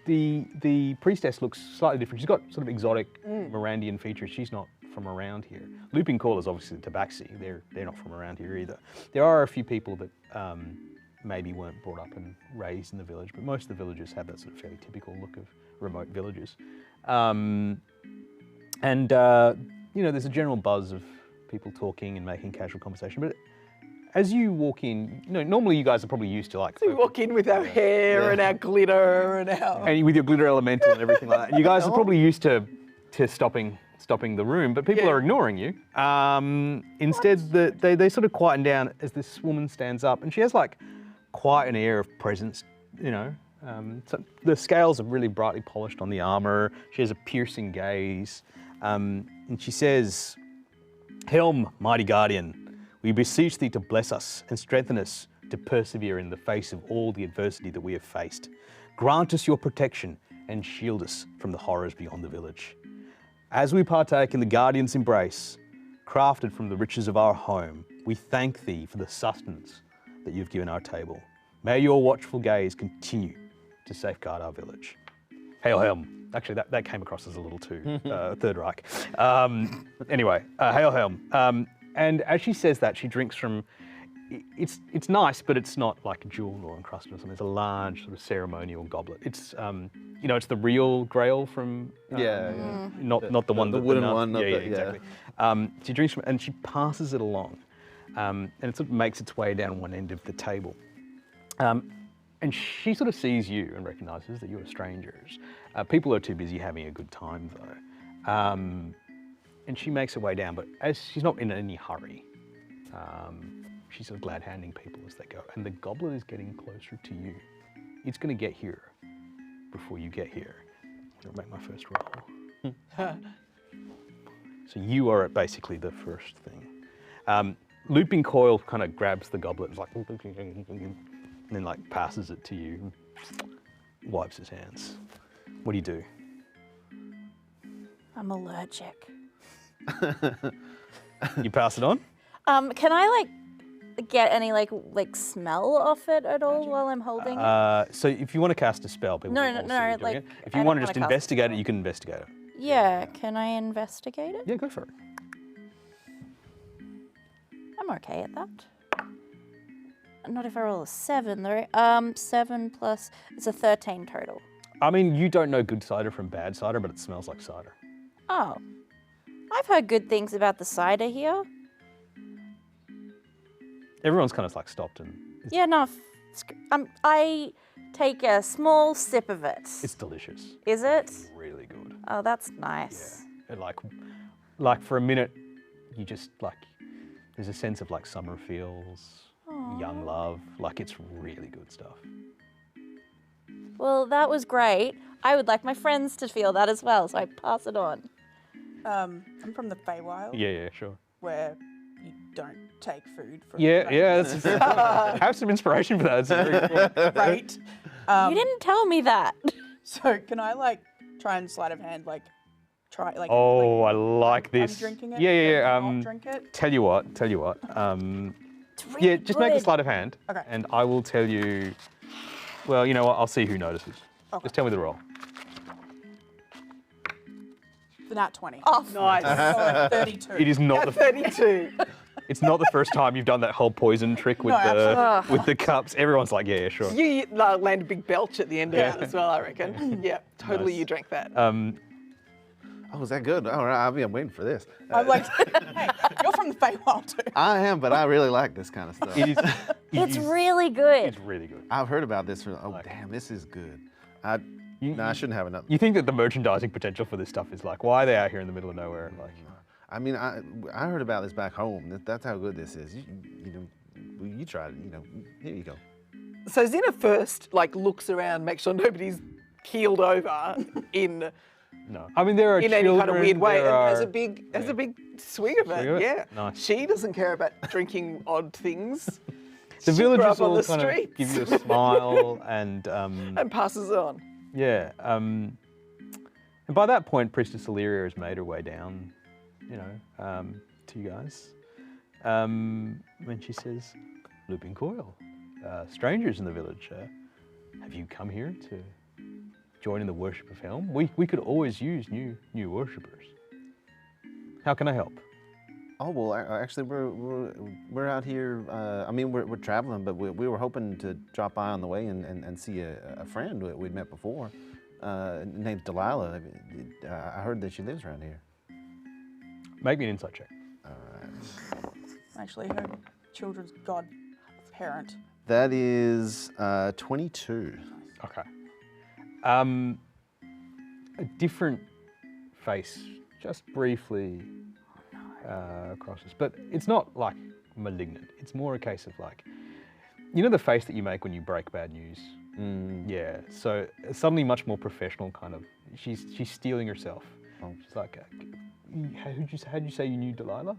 the priestess looks slightly different. She's got sort of exotic Mirandian features. She's not from around here. Looping Coil is obviously the Tabaxi. They're not from around here either. There are a few people that maybe weren't brought up and raised in the village, but most of the villagers have that sort of fairly typical look of remote villages. There's a general buzz of people talking and making casual conversation. But as you walk in, normally you guys are probably used to We walk in with our hair and our glitter and our... and with your glitter elemental and everything like that. You guys are probably used to stopping the room, but people are ignoring you. Instead, they sort of quieten down as this woman stands up, and she has quite an air of presence, So the scales are really brightly polished on the armor. She has a piercing gaze, and she says, "Helm, mighty guardian, we beseech thee to bless us and strengthen us to persevere in the face of all the adversity that we have faced. Grant us your protection and shield us from the horrors beyond the village. As we partake in the Guardian's embrace, crafted from the riches of our home, we thank thee for the sustenance that you've given our table. May your watchful gaze continue to safeguard our village. Hail Helm." Actually, that came across as a little too Third Reich. Anyway, Hail Helm. And as she says that, she drinks from, it's nice, but it's not like jeweled or encrusted or something. It's a large sort of ceremonial goblet. It's, it's the real Grail from, not the one the that wooden nun- one, not yeah, the- exactly. She drinks from, and she passes it along, and it sort of makes its way down one end of the table. And she sort of sees you and recognises that you're strangers. People are too busy having a good time though. And she makes her way down, but as she's not in any hurry, she's sort of glad-handing people as they go. And the goblet is getting closer to you. It's going to get here before you get here. I'm going to make my first roll. So you are at basically the first thing. Looping Coil kind of grabs the goblet, it's like, and then passes it to you, wipes his hands. What do you do? I'm allergic. You pass it on? Can I get any smell off it at all while I'm holding it? So if you want to cast a spell, people No, will no, all no, see you doing like, it. If I you don't want to wanna just cast a investigate it, spell. you can investigate it. Yeah, can I investigate it? Yeah, go for it. I'm okay at that. Not if I roll a 7 though. 7 plus, it's a 13 total. I mean, you don't know good cider from bad cider, but it smells like cider. Oh. I've heard good things about the cider here. Everyone's kind of like stopped and Yeah, no. I take a small sip of it. it's delicious. Is it? Really good. Oh, that's nice. And like for a minute, you just like, there's a sense of like summer feels, young love. Like it's really good stuff. Well, that was great. I would like my friends to feel that as well, so I pass it on. I'm from the Feywild, Yeah, sure. where you don't take food from Yeah, that's have some inspiration for that. It's very cool. right. You didn't tell me that. So can I like try and sleight of hand try like? Oh, I like, like I'm this. drinking it. Yeah. Not drink it. Tell you what. It's really Yeah, just make a good. sleight of hand, Okay. and I will tell you. Well, you know what? I'll see who notices. Okay. Just tell me the roll. The nat 20. Oh, Nice. So 32. It is not At the. 32. It's not the first time you've done that whole poison trick with No, with the cups. Everyone's like, yeah, sure. You land a big belch at the end of it as well, I reckon. Yeah, totally Nice. you drank that. Oh, is that good? All right, I'm waiting for this. I'm like, hey, you're from the Feywild too. I am, but I really like this kind of stuff. It is. it's really good. It's really good. I've heard about this. Damn, this is good. No, I shouldn't have enough. You think that the merchandising potential for this stuff is like, why are they out here in the middle of nowhere? And like, I mean, I heard about this back home. That's how good this is. You tried it. Here you go. So Zina first looks around, makes sure nobody's keeled over in no. I mean, there are any children. kind of weird way, there and has are- a big swing of Swing it. of it? Yeah, Nice. she doesn't care about drinking odd things. The She grew villagers up on all the kind of streets. give you a smile and and passes it on. yeah. And by that point, Priestess Illyria has made her way down, to you guys. When she says, "Looping Coil, strangers in the village, have you come here to join in the worship of Helm? We could always use new worshippers. How can I help?" Oh well, actually, we're out here. I mean, we're traveling, but we were hoping to drop by on the way and see a friend we'd met before, named Delilah. I heard that she lives around here. Make me an insight check. All right. Actually, her children's godparent. That is 22. Okay. A different face, just briefly across this, but it's not like malignant. It's more a case of like, the face that you make when you break bad news. Yeah. So suddenly much more professional kind of. She's stealing herself. She's like, how'd you say you knew Delilah?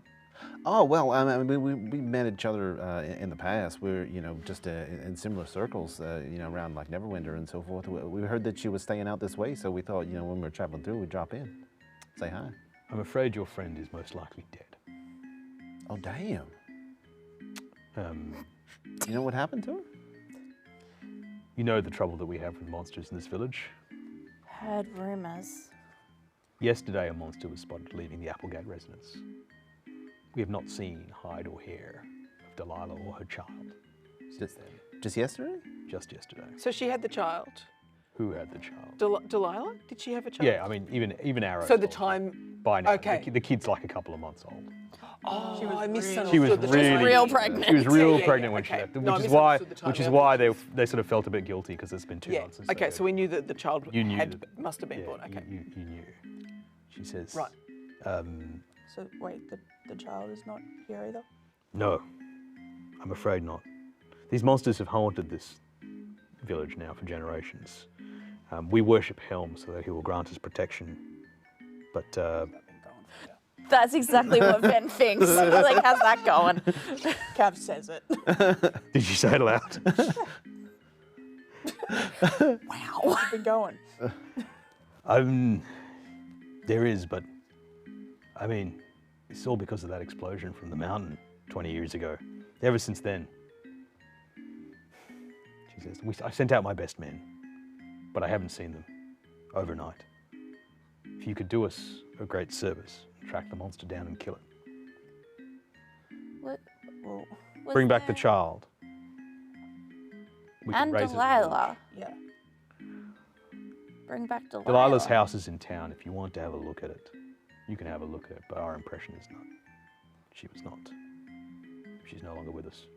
Oh well, I mean, we met each other in the past. We're just in similar circles, around like Neverwinter and so forth. We heard that she was staying out this way, so we thought, when we were traveling through, we'd drop in, say hi. I'm afraid your friend is most likely dead. Oh damn! Um, You know what happened to her? you know the trouble that we have with monsters in this village. Heard rumors. Yesterday, a monster was spotted leaving the Applegate residence. We have not seen hide or hair of Delilah or her child since then. Just yesterday? Just yesterday. So she had the child. Who had the child? Delilah? Did she have a child? Yeah, I mean, even Arrow. So the told me. time. By now, Okay. the kid's like a couple of months old. Oh, She was I really- misunderstood. She was the really time. real pregnant. She was real Yeah, pregnant when okay. she left, No, I which is why misunderstood the they sort of felt a bit guilty because it's been 2 Yeah. months. since Okay, they- so we knew that the child You knew that- must have been yeah, born. Okay. you knew. She says. Right. So wait, the child is not here either? No, I'm afraid not. These monsters have haunted this village now for generations. We worship Helm so that he will grant us protection. But I've been going for that. That's exactly what Ben thinks. Like, how's that going? Cav says it. did you say it aloud? Wow. I've been going. There is, but I mean, it's all because of that explosion from the mountain 20 years ago. Ever since then, she says, I sent out my best men, but I haven't seen them overnight. If you could do us a great service, track the monster down and kill it. What? Well, Was Bring back the there- child. We can And raise it in the village. Delilah. yeah. Bring back Delilah. Delilah's house is in town. If you want to have a look at it, you can have a look at it. But our impression is not. She was not. She's no longer with us.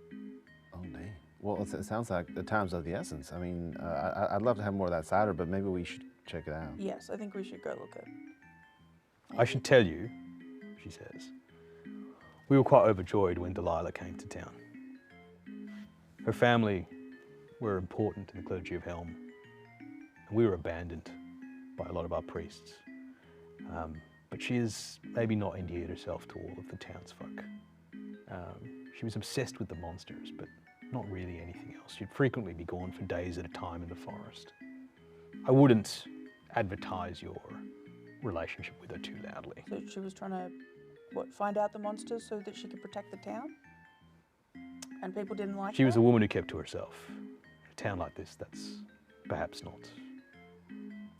Oh, dang. Well, it sounds like the time's of the essence. I mean, I'd love to have more of that cider, but maybe we should check it out. Yes, I think we should go look at. I should tell you, she says, we were quite overjoyed when Delilah came to town. Her family were important in the clergy of Helm, and we were abandoned by a lot of our priests. But she has maybe not endeared herself to all of the townsfolk. She was obsessed with the monsters, but not really anything else. She'd frequently be gone for days at a time in the forest. I wouldn't advertise your relationship with her too loudly. So she was trying to, find out the monsters so that she could protect the town? And people didn't like She her? was a woman who kept to herself. In a town like this, that's perhaps not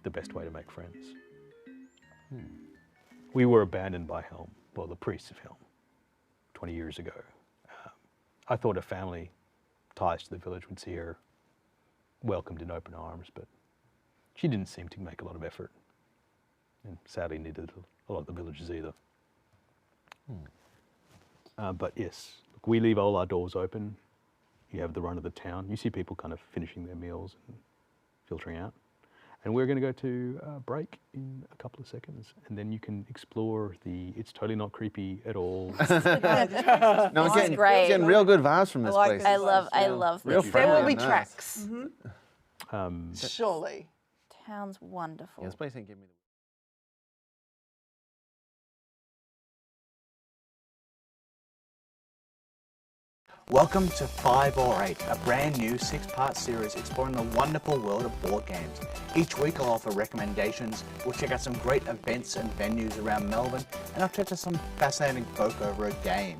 the best way to make friends. We were abandoned by Helm, well, the priests of Helm, 20 years ago. I thought her family ties to the village would see her welcomed in open arms, but she didn't seem to make a lot of effort. And sadly, neither did a lot of the villagers either. But yes, look, we leave all our doors open. You have the run of the town. You see people kind of finishing their meals and filtering out. And we're going to go to break in a couple of seconds, and then you can explore the. It's totally not creepy at all. No, This is I'm great. getting real good vibes from this like place. this. I love Real this. There will friendly be and nice. tracks. Um, Surely. Town's wonderful. Yeah, this place ain't giving me the. Welcome to 5 or 8, a brand new 6-part series exploring the wonderful world of board games. Each week I'll offer recommendations, we'll check out some great events and venues around Melbourne, and I'll chat to some fascinating folk over a game.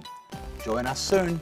Join us soon.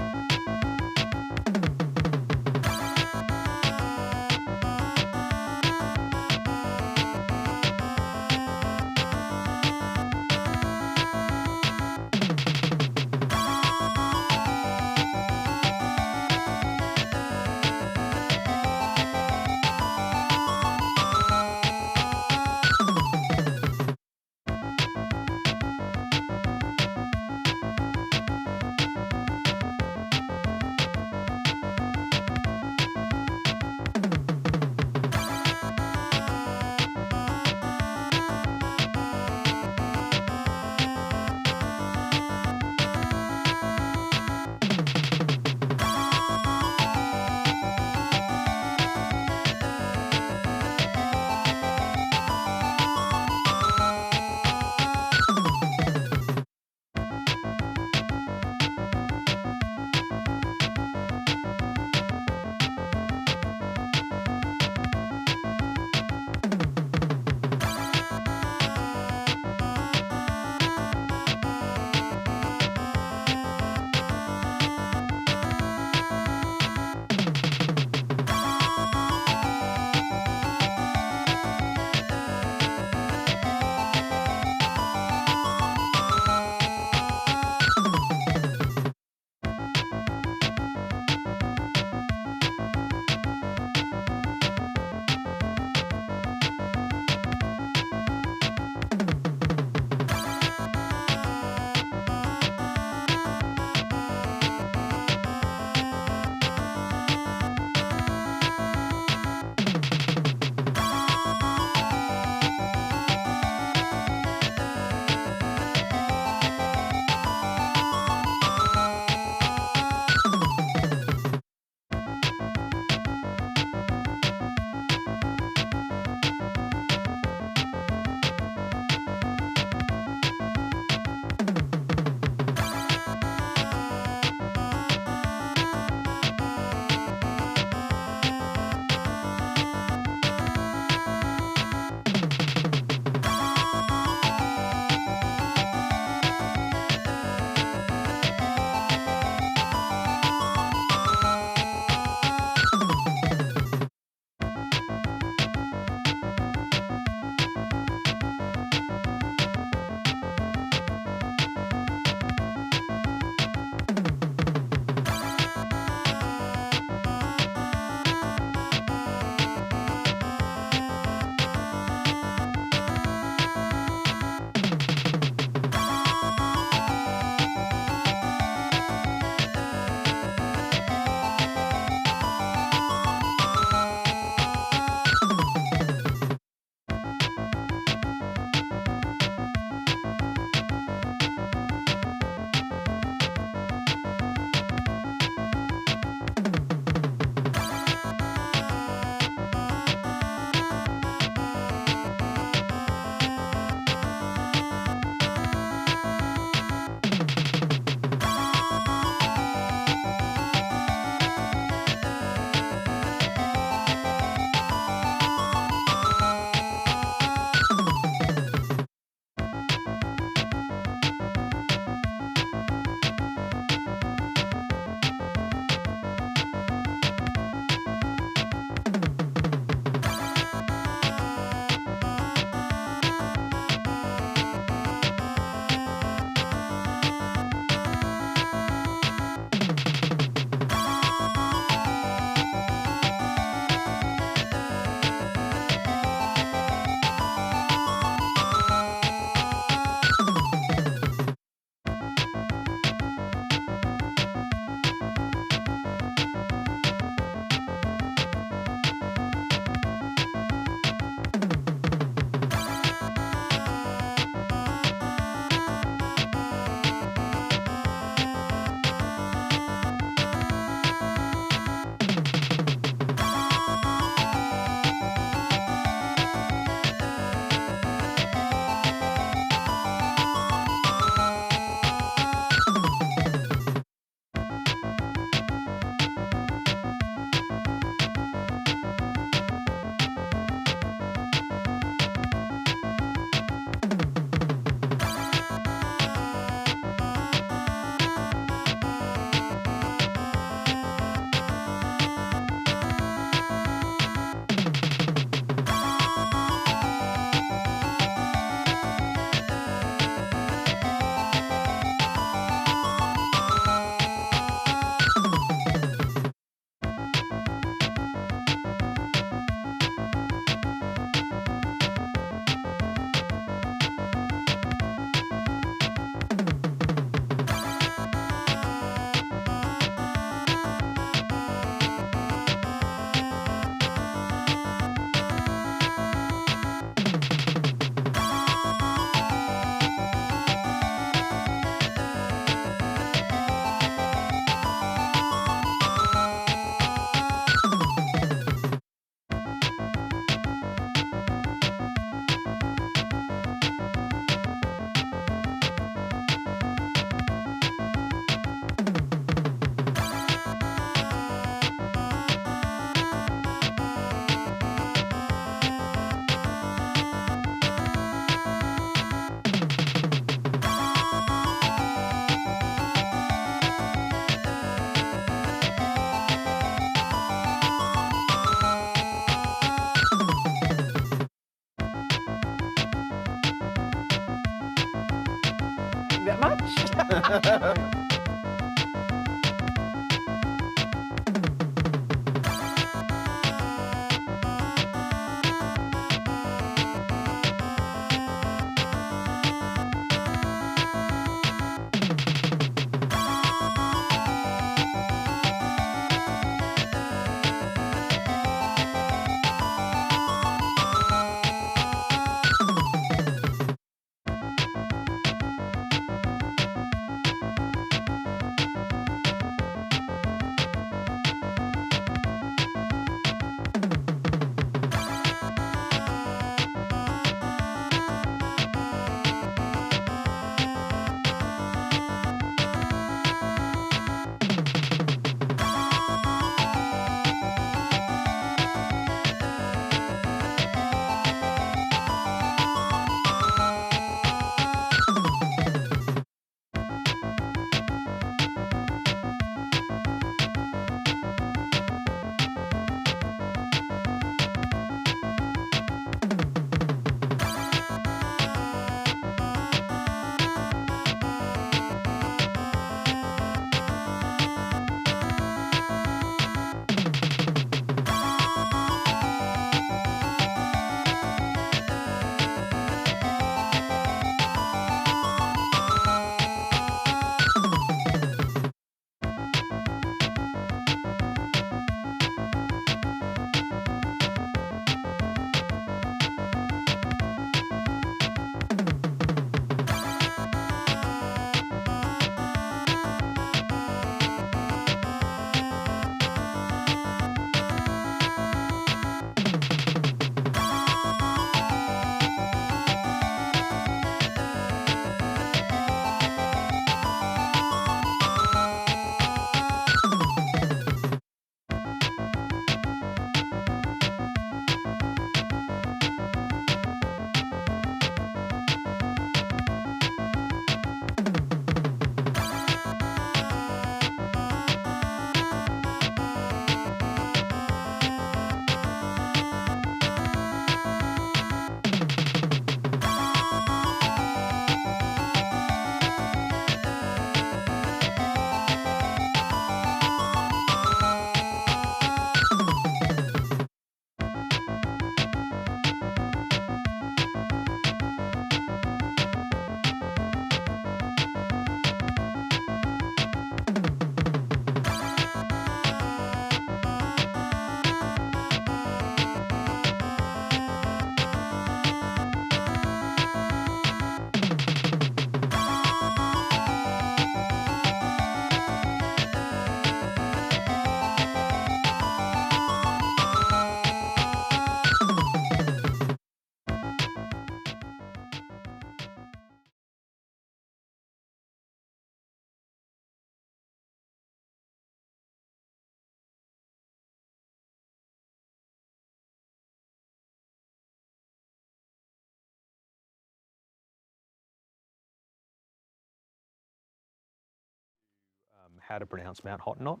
How to pronounce Mount Hottentot,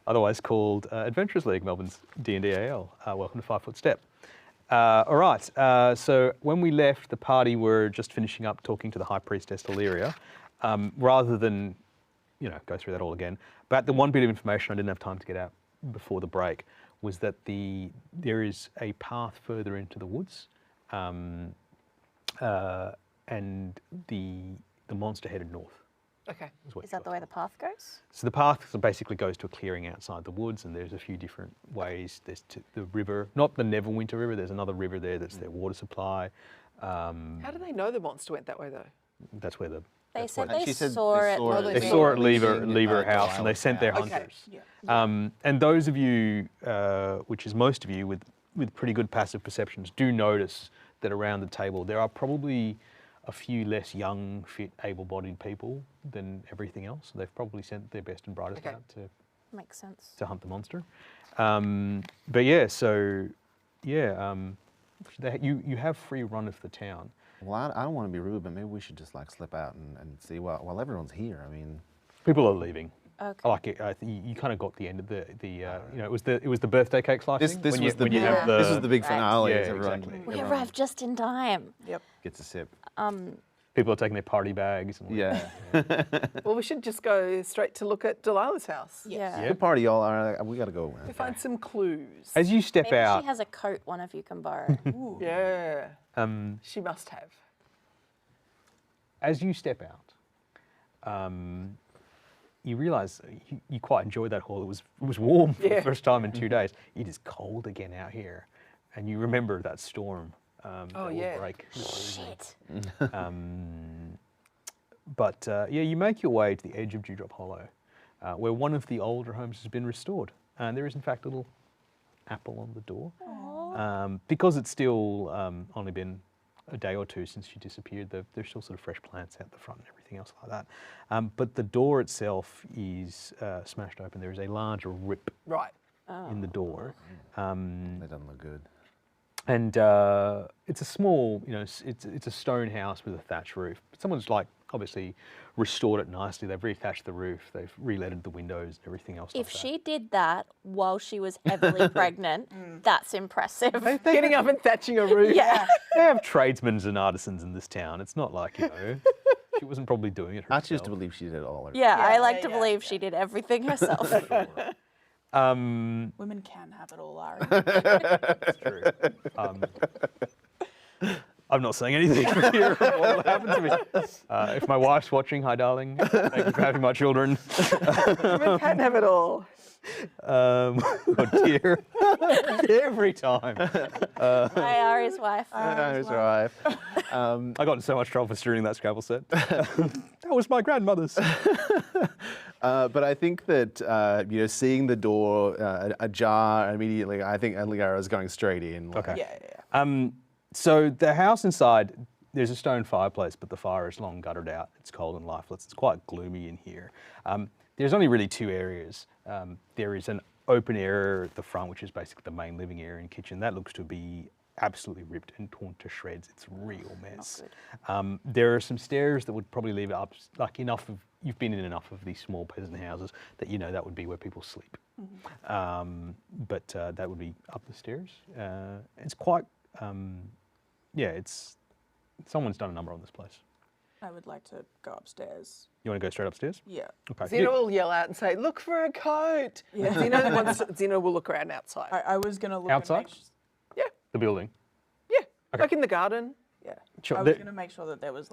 otherwise called Adventurers League, Melbourne's D&D AL. Welcome to 5 Foot Step. All right, so when we left, the party were just finishing up talking to the High Priestess Illyria. Rather than, go through that all again, but the one bit of information I didn't have time to get out before the break was that there is a path further into the woods, and the monster headed north. Okay. Is that the way the path goes? So the path basically goes to a clearing outside the woods, and there's a few different ways. There's the river, not the Neverwinter River, there's another river there that's their water supply. How do they know the monster went that way though? That's where the... They said And they she said saw it. They saw it leave her leaving, house, and they sent their Delilah hunters. Yeah. And those of you, which is most of you, with pretty good passive perceptions, do notice that around the table there are probably a few less young, fit, able-bodied people than everything else. They've probably sent their best and brightest out Makes sense. to hunt the monster. But yeah, so yeah, you have free run of the town. Well, I don't want to be rude, but maybe we should just like slip out and see while everyone's here. I mean, People are leaving. Okay. Like you kind of got the end of it was the birthday cake slicing. this was the when you big, have the this was the big Right. finale. Yeah, as everyone exactly. We arrived just in time. Yep. gets a sip. People are taking their party bags. And Yeah. Well, we should just go straight to look at Delilah's house. Yeah. Good party, y'all. All right, we got to go. We find some clues. As you step Maybe out, she has a coat one of you can borrow. Yeah, um, she must have. as you step out, you realise you quite enjoyed that hall. It was warm for Yeah. the first time in 2 days. It is cold again out here, and you remember that storm. That will yeah. break this evening. Shit. But yeah, you make your way to the edge of Dewdrop Hollow, where one of the older homes has been restored, and there is in fact a little apple on the door. Because it's still only been a day or two since you disappeared, there's still sort of fresh plants out the front and everything else like that. But the door itself is smashed open. There is a large rip Right. in the door. That doesn't look good. And it's a small, it's a stone house with a thatch roof. But someone's obviously restored it nicely. They've rethatched the roof. They've re-leaded the windows and everything else. If like she did that while she was heavily pregnant, that's impressive. that. Getting up and thatching a roof. Yeah. They have tradesmen and artisans in this town. It's not like she wasn't probably doing it I herself. choose to believe she did it all. Yeah, I like yeah, to yeah, believe she did everything herself. Women can have it all, Ari. That's true. I'm not saying anything here. What will happen to me? If my wife's watching, hi darling. Thank you for having my children. Women can have it all. Oh dear. Every time. Hi, Ari's wife. That's right. I got in so much trouble for steering that Scrabble set. That was my grandmother's. But I think that seeing the door ajar immediately, I think Ligara's going straight in. Okay. Yeah. So the house inside, there's a stone fireplace, but the fire is long guttered out. It's cold and lifeless. It's quite gloomy in here. There's only really two areas. There is an open area at the front, which is basically the main living area and kitchen. That looks to be absolutely ripped and torn to shreds. It's a real mess. There are some stairs that would probably leave it up, you've been in enough of these small peasant houses that you know that would be where people sleep. But that would be up the stairs. It's quite, someone's done a number on this place. I would like to go upstairs. You want to go straight upstairs? Yeah. Okay. Zena will yell out and say, "Look for a coat." Yeah. Zena will look around outside. I was going to look Outside? and make Yeah, The building. yeah. Okay. Like in the garden. yeah. Sure, I was there- going to make sure that there was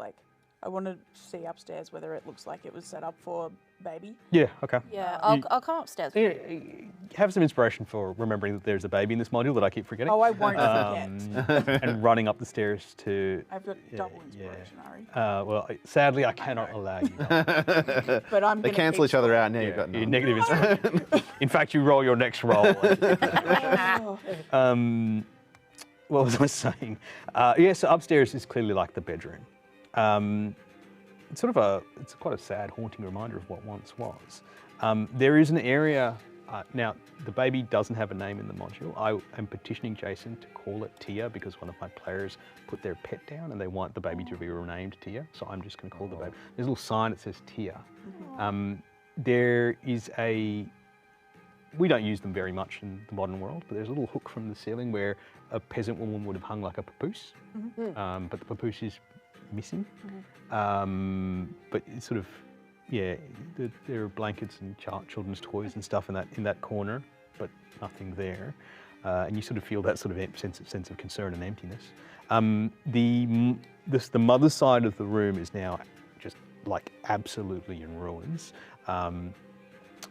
I want to see upstairs whether it looks like it was set up for baby. Yeah, okay. Yeah, You- I'll come upstairs. with you. Yeah, have some inspiration for remembering that there's a baby in this module that I keep forgetting. Oh, I won't forget. And running up the stairs to. I've got yeah, double yeah. inspiration, Ari. Well, sadly, I cannot allow you. But I'm They going to cancel each other out. Now you've got You're none. negative inspiration. In fact, you roll your next roll. What was I saying? So upstairs is clearly like the bedroom. It's quite a sad, haunting reminder of what once was. There is an area, now the baby doesn't have a name in the module. I am petitioning Jason to call it Tia because one of my players put their pet down and they want the baby to be renamed Tia, so I'm just going to call the baby. There's a little sign that says Tia. There is we don't use them very much in the modern world, but there's a little hook from the ceiling where a peasant woman would have hung like a papoose, but the papoose is missing. But it's sort of, there are blankets and children's toys and stuff in that corner, but nothing there. And you sort of feel that sort of sense of concern and emptiness. The mother's side of the room is now just absolutely in ruins.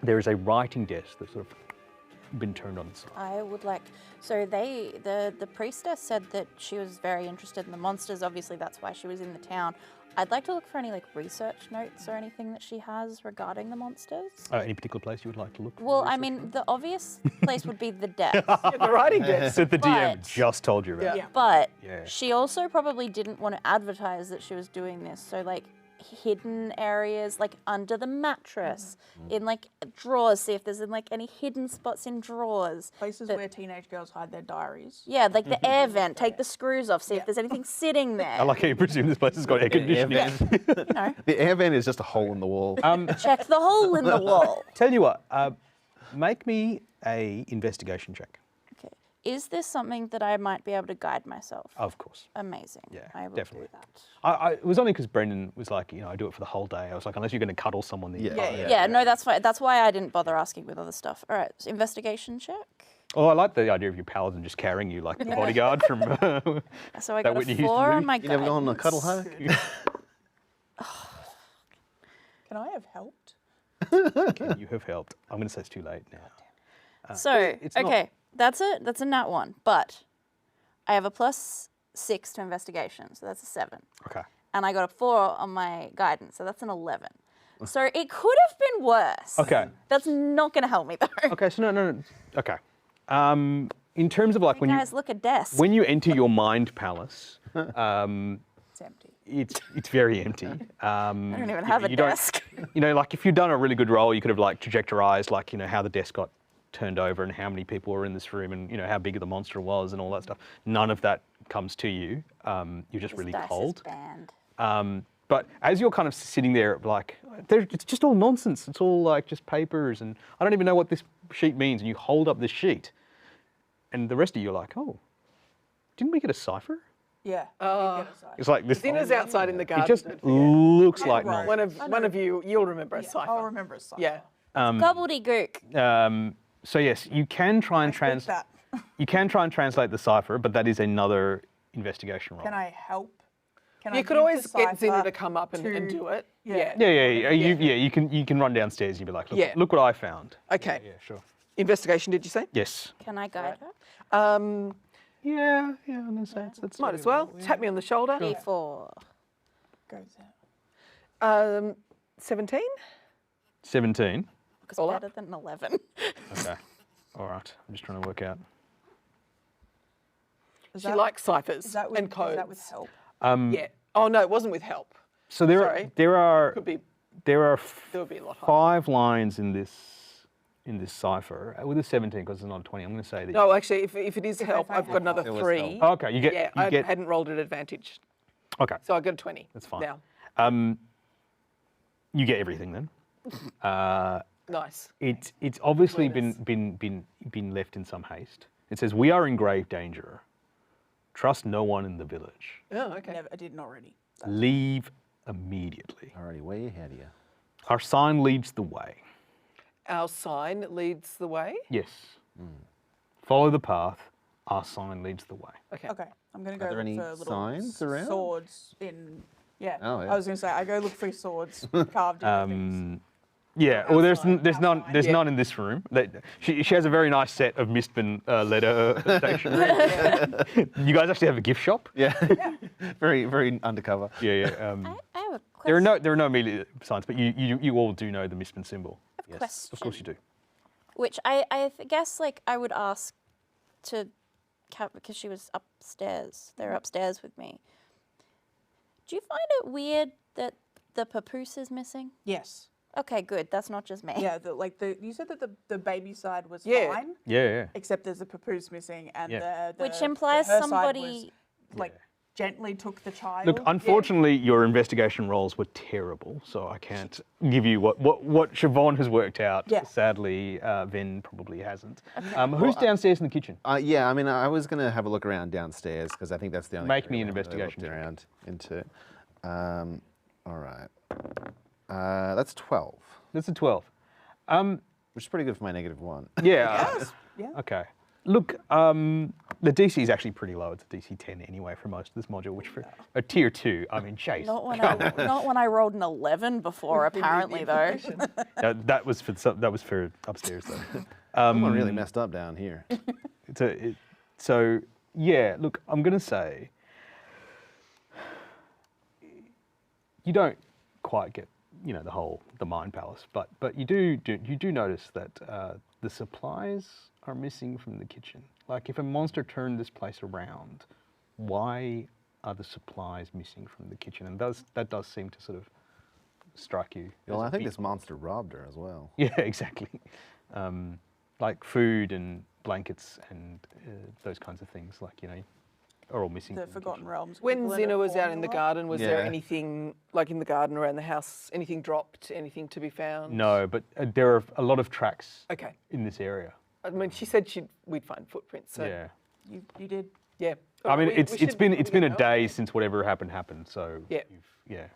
There is a writing desk that's sort of been turned on its side. I would like. So the priestess said that she was very interested in the monsters. Obviously, that's why she was in the town. I'd like to look for any research notes or anything that she has regarding the monsters. Any particular place you would like to look? for Well, I research mean, on? the obvious place would be the desk. The writing desk. So the DM but- just told you about. Yeah. But Yeah. she also probably didn't want to advertise that she was doing this. So hidden areas, under the mattress, in drawers, see if there's any hidden spots in drawers. Places where teenage girls hide their diaries. Yeah, the air vent, take the screws off, see if there's anything sitting there. I like how you presume this place has got air conditioning. You know, The air vent is just a hole in the wall. check the hole in the wall. Tell you what, make me a investigation check. Okay. is this something that I might be able to guide myself? Of course. Amazing. Yeah, I will definitely. do that. It was only because Brendan was like, I do it for the whole day. I was like, unless you're going to cuddle someone, then Yeah, no, that's fine. That's why I didn't bother asking with other stuff. All right, so investigation check. Oh, I like the idea of your paladin just carrying you like the bodyguard from. So I That got Whitney a Houston 4 on movie? my You never gone on a cuddle guidance. hug? Can I have helped? You have helped. I'm going to say it's too late now. So it's not- okay, that's a nat 1, but I have a +6 to investigation, so that's a 7, Okay. and I got a 4 on my guidance, so that's an 11. So it could have been worse. Okay. That's not going to help me though. Okay. So no. Okay. In terms of like You guys look at desk. when you enter your mind palace, It's empty. it's very empty. I don't even have a desk. Like if you'd done a really good roll, you could have like trajectorized like how the desk got turned over and how many people were in this room and how big the monster was and all that stuff. None of that comes to you. You're just This really dice is cold. banned. But as you're kind of sitting there, like, it's just all nonsense. It's all like just papers, and I don't even know what this sheet means. And you hold up this sheet, and the rest of you are like, oh, didn't we get a cipher? Yeah. It's like this. Zina's outside in the garden. It just don't forget. looks like Right. nonsense. One of you'll remember a cipher. I'll remember a cipher. Yeah. Gobbledygook. So yes, you can try and Pick that. translate the cipher, but that is another investigation roll. Can I help? Can I You could use always the get Zina cipher to come up and do it. Yeah. Yeah. You can run downstairs and you'll be like, look, Yeah. look what I found. Okay. Yeah, sure. Investigation, did you say? Yes. Can I guide her? Yeah. I'm gonna say it's Might as well. Tap me on the shoulder. D4. Goes out. 17? 17. It's All up. better than 11. Okay. All right. I'm just trying to work out. Is She that- likes ciphers is that with, and codes. Is that with help? Yeah. Oh, no, it wasn't with help. So there Sorry. Could be, there are there would be a lot higher. 5 lines in this cipher with a 17 because it's not a 20. I'm going to say that. No, actually, if it is If help, I I've had got another help. It was 3. Oh, okay. You get. Yeah, you I get. hadn't rolled at advantage. Okay. So I got a 20. That's fine. Now. You get everything then. Nice. It's obviously Bonus. been left in some haste. It says we are in grave danger. Trust no one in the village. Oh, okay. Never, I didn't already. Leave immediately. Already way ahead of you. Our sign leads the way. Our sign leads the way. Yes. Follow the path. Our sign leads the way. Okay. Okay, I'm gonna Are go there look any for little signs around? swords in. Yeah. Oh, yeah. I was gonna say I go look for swords carved in things. Yeah. Well, there's Outside, there's none outside. there's Yeah. none in this room. She has a very nice set of Mistman letter stationery. You guys actually have a gift shop. Yeah. very, very undercover. Yeah. I have a There question. are no immediate signs, but you all do know the Mistman symbol. Question. Of course you do. Which I guess like I would ask to Kat because she was upstairs. They're upstairs with me. Do you find it weird that the papoose is missing? Yes. Okay, good. That's not just me. Yeah. You said that the baby side was Yeah. fine, Yeah. except there's a papoose missing, and Yeah. Which the implies her side somebody. was, like gently took the child. Look, unfortunately, your investigation rolls were terrible, so I can't give you what Siobhan has worked out. Yeah. Sadly, Ven probably hasn't. Who's downstairs in the kitchen? Yeah, I mean, I was going to have a look around downstairs because I think that's the only. Make me area an that I investigation looked check. around into. All right. That's 12, That's a 12. which is pretty good for my -1. Yeah. Yeah. Okay. Look, the DC is actually pretty low. It's a DC 10 anyway for most of this module, which for a tier 2, I mean, chase. Not when I rolled an 11 before. Apparently, though. That was for upstairs though. Someone really messed up down here. So yeah, look, I'm gonna say you don't quite get the Mind Palace, but you do notice that the supplies are missing from the kitchen. Like if a monster turned this place around, why are the supplies missing from the kitchen? And that does seem to sort of strike you. Well, as a I think bit- this monster robbed her as well. Yeah, exactly. Like food and blankets and those kinds of things, like are all missing. The from Forgotten kitchen. Realms. When equivalent Zina of was out in the formula. garden, was there Yeah. anything, like in the garden around the house, anything dropped, anything to be found? No, but there are a lot of tracks Okay. in this area. I mean, she said we'd find footprints. So. Yeah. You did. Yeah. I mean, We it's should been probably a go. day since whatever happened. So Yeah. yeah.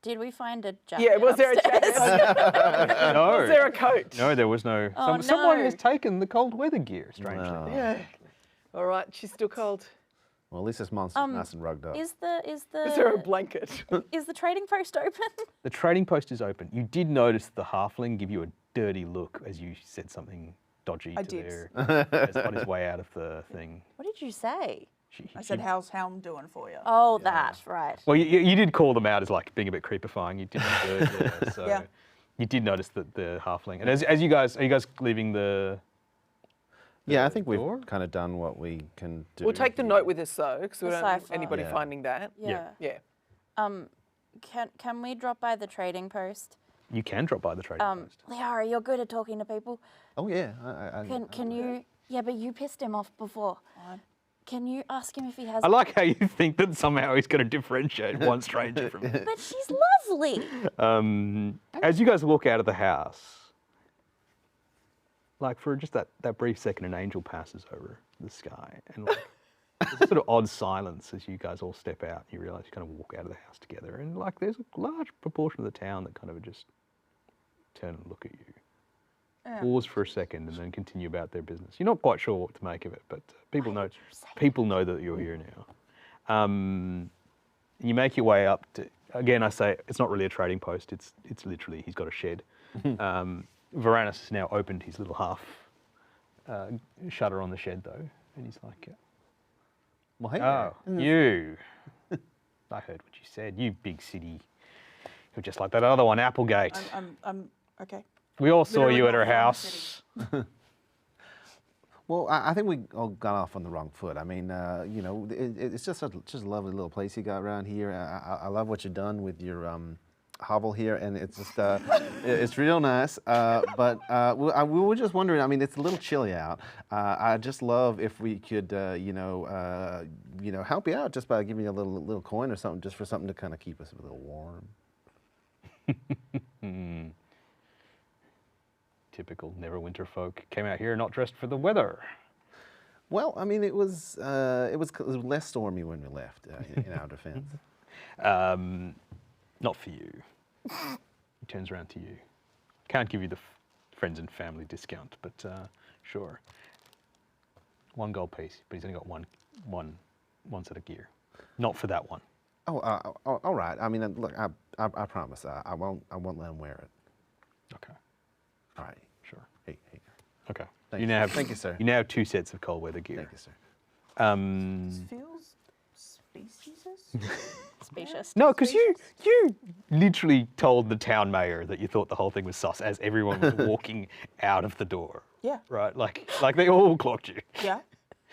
Did we find a jacket? Yeah, was there a upstairs? jacket? No. Was there a coat? No, there was no. Oh, Someone no. has taken the cold weather gear. Strangely. No. Yeah. All right, she's still cold. Well, at least this monster's nice and rugged up. Is Is there a blanket? the trading post open? The trading post is open. You did notice the halfling give you a dirty look as you said something dodgy I to did. their as on his way out of the thing. What did you say? I said, how's Helm doing for you? Oh, that, right. Well, you did call them out as like being a bit creepifying. You didn't do it, yeah, so Yeah. you did notice that the halfling. And as you guys, are you guys leaving the? Yeah, I think we've door? kind of done what we can do. We'll take the note with us though, because we The don't want cipher. anybody Yeah. finding that. Yeah. Yeah. Can we drop by the trading post? You can drop by the trading post. Liara, you're good at talking to people. Oh yeah. Can you? Yeah, but you pissed him off before. Can you ask him if he has? I like how you think that somehow he's going to differentiate one stranger from. But she's lovely. As you guys walk out of the house, like for just that brief second, an angel passes over the sky, and like there's a sort of odd silence as you guys all step out. You realise you kind of walk out of the house together, and like there's a large proportion of the town that kind of just turn and look at you, pause for a second, and then continue about their business. You're not quite sure what to make of it, but people know that you're here now. You make your way up to. Again, I say it's not really a trading post. It's literally he's got a shed. Varanus has now opened his little half shutter on the shed though, and he's like, Well, hey. "Oh, you! I heard what you said. You big city. You're just like that other one, Applegate. I'm okay. We all saw literally you at not her from the house. Well, I think we all got off on the wrong foot. I mean, you know, it's just a lovely little place you got around here. I love what you've done with your hovel here, and it's just it's real nice. But we were just wondering. I mean, it's a little chilly out. I just love if we could, you know, help you out just by giving you a little coin or something, just for something to kind of keep us a little warm. Typical Neverwinter folk came out here not dressed for the weather. Well, I mean, it was less stormy when we left. In our defense. Not for you. He turns around to you. Can't give you the friends and family discount, but sure. 1 gold piece, but he's only got one set of gear. Not for that one. Oh, all right. I mean, look, I promise I won't let him wear it. Okay, All right. sure. Hey. Okay. Thank you. Thank you, sir. You now have 2 sets of cold weather gear. Thank you, sir. Feels speciesist. Specious. No, because you literally told the town mayor that you thought the whole thing was sus as everyone was walking out of the door. Yeah. Right? Like they all clocked you. Yeah.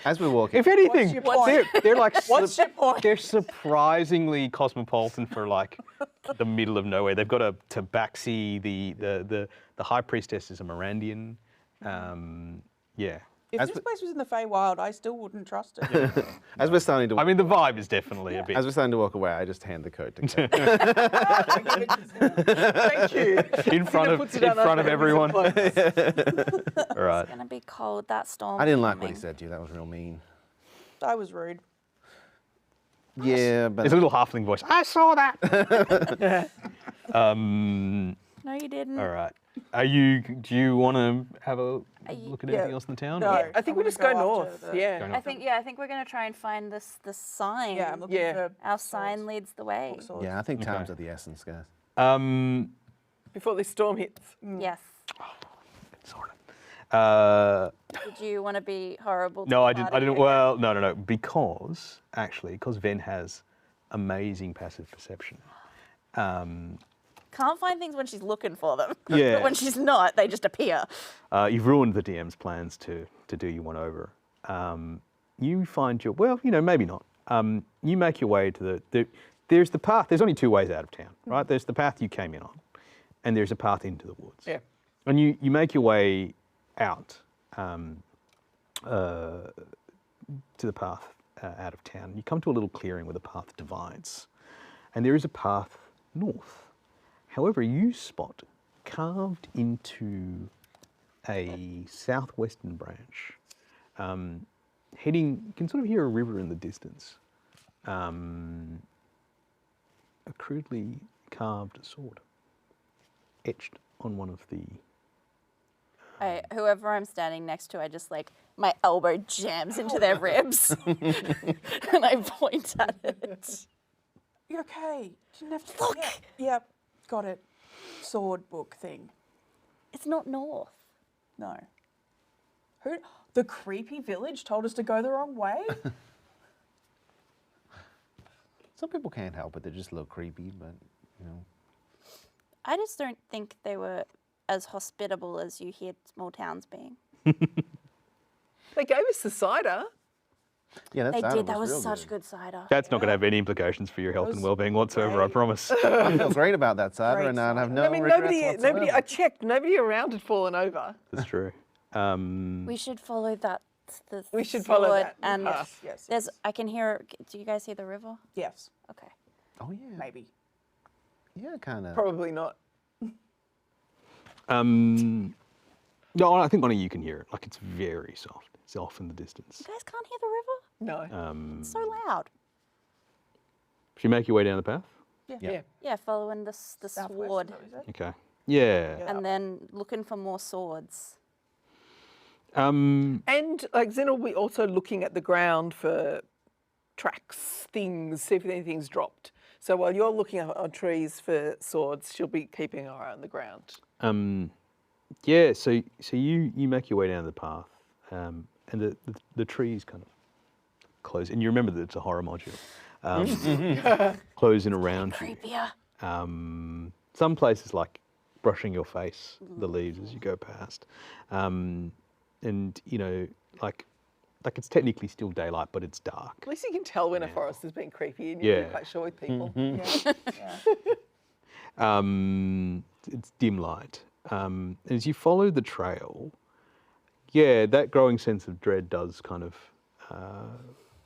As we walk, If anything, your point? they're like What's your point? they're surprisingly cosmopolitan for like the middle of nowhere. They've got a tabaxi. The high priestess is a Mirandian. Yeah. If As this we- place was in the Feywild, I still wouldn't trust it. as we're starting to, I mean, the vibe is definitely a bit. as we're starting to walk away, I just hand the coat to Kate. Thank you. in front puts of it on us everyone. All right. It's gonna be cold. That storm. I didn't like what coming. he said to you. That was real mean. I was rude. Yeah, but There's a little halfling voice. I saw that. No, you didn't. All right. Do you want to have a look at anything else in the town? No. or- I think we wanna just go go north. after the- Yeah. Go I think we're gonna try and find the sign. Yeah, I'm looking Yeah. for Our sign leads the way. swords. yeah, I think time's of the essence, guys. Before this storm hits. Yes. Sort of. Did you want to be horrible? To No, the I didn't. party again? Well, no. Because Ven has amazing passive perception. Can't find things when she's looking for them. Yeah. But when she's not, they just appear. You've ruined the DM's plans to do you one over. You find maybe not. You make your way to there's the path. There's only 2 ways out of town, right? There's the path you came in on, and there's a path into the woods. Yeah. And you make your way out to the path out of town. You come to a little clearing where the path divides, and there is a path north. However, you spot carved into a southwestern branch heading, you can sort of hear a river in the distance. A crudely carved sword etched on one of the. Whoever I'm standing next to, I just like my elbow jams into their ribs, and I point at it. You're okay. You didn't have to Look. Yep. Got it. Sword book thing. It's not north. No. Who? The creepy village told us to go the wrong way? Some people can't help it; they're just a little creepy, but you know. I just don't think they were as hospitable as you hear small towns being. They gave us the cider. Yeah, that's They did. That was such good cider. That's not going to have any implications for your health and well-being whatsoever, I promise. I feel great about that cider, Great and I have cider. no I mean, regrets nobody. whatsoever. I checked. Nobody around had fallen over. That's true. We should follow that. The We should follow sword that And path. Yes. there's. I can hear. Do you guys see the river? Yes. Okay. Oh yeah, Maybe. yeah, kind of. Probably not. No, I think one of you can hear it. Like it's very soft. It's off in the distance. You guys can't hear the river? No. It's so loud. Should you make your way down the path? Yeah. Yeah, following the Southwest, sword, is that what you said? Okay. Yeah. and then looking for more swords. Um, And like Zen will be also looking at the ground for tracks, things, see if anything's dropped. So while you're looking on trees for swords, she'll be keeping her eye on the ground. yeah. So you make your way down the path, and the trees kind of close, and you remember that it's a horror module. Close in around you. Creepier. Some places like brushing your face, the leaves as you go past, and you know, like it's technically still daylight, but it's dark. At least you can tell when a forest has been creepy and you're Yeah. quite sure with people. It's dim light. As you follow the trail, yeah, that growing sense of dread does kind of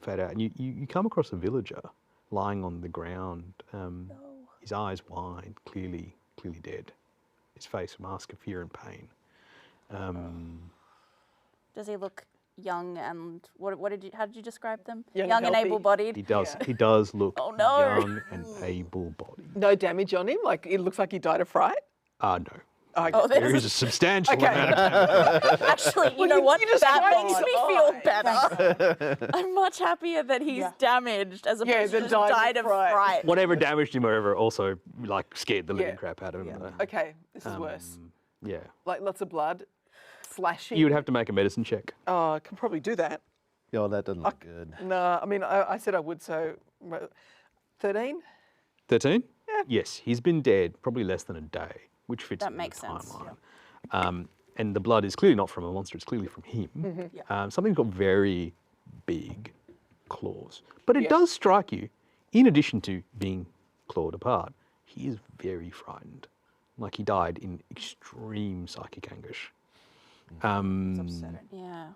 fade out. And you come across a villager lying on the ground, his eyes wide, clearly dead. His face a mask of fear and pain. Does he look young and what did you? How did you describe them? Young and and healthy. able-bodied. He does. He does look Oh, no. young and able-bodied. No damage on him. Like it looks like he died of fright. No. Oh, There there's is a substantial Okay. amount of actually, you know what? you just That wait makes to me feel better. I'm much happier that he's Yeah. damaged as opposed to than just died of died of fright. fright. whatever damaged him, whatever also like scared the living Yeah. crap out of him. Okay, this is worse. Yeah. Like lots of blood, slashing. You would have to make a medicine check. Oh, I can probably do that. Yo, that doesn't look good. No, I mean, I said I would, so 13? 13? Yeah. Yes, he's been dead probably less than a day, which fits That in makes the sense. timeline. And the blood is clearly not from a monster, it's clearly from him. Something's got very big claws. But it does strike you, in addition to being clawed apart, he is very frightened. Like he died in extreme psychic anguish. Yeah.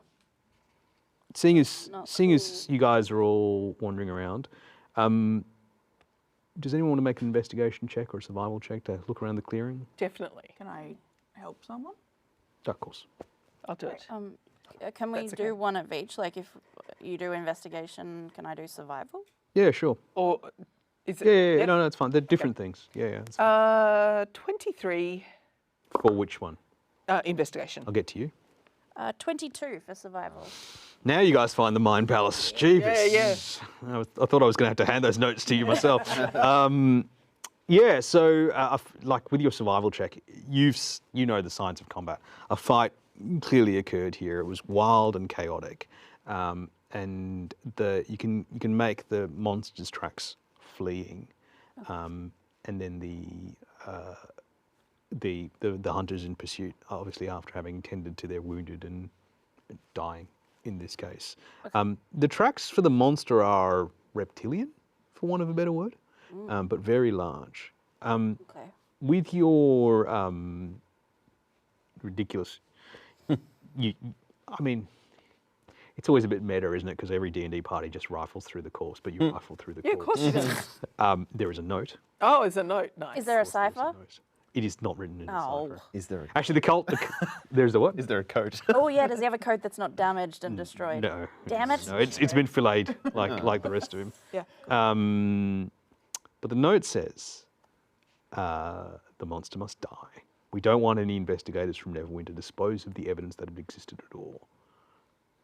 Seeing as Not you guys are all wandering around, does anyone want to make an investigation check or a survival check to look around the clearing? Definitely. Can I help someone? Of course. I'll do it. Can we That's do okay. one of each? Like if you do investigation, can I do survival? Yeah, sure. Or is it? Yeah, no, it's fine. They're different things. Yeah, it's fine. 23 For which one? investigation. I'll get to you. 22 for survival. Now you guys find the Mind Palace. Jeebus. I thought I was going to have to hand those notes to you myself. Yeah, so like with your survival check, you know the signs of combat. A fight clearly occurred here. It was wild and chaotic, and you can make the monsters' tracks fleeing, and then the hunters in pursuit, obviously after having tended to their wounded and dying in this case. The tracks for the monster are reptilian, for want of a better word, but very large. Okay. With your ridiculous, I mean, it's always a bit meta, isn't it? Because every D&D party just rifles through the course, but you rifle through the Yeah, of course. course it is. There is a note. Oh, it's a note. Nice. Is there a Of course there's cipher? note. It is not written in Oh. Decipher. Is there Actually, the cult. There's a what? is there a coat? Oh yeah, does he have a coat that's not damaged and destroyed? No. Damn it. No, it's been filleted like the rest of him. Yeah. But the note says, the monster must die. We don't want any investigators from Neverwinter to dispose of the evidence that it existed at all.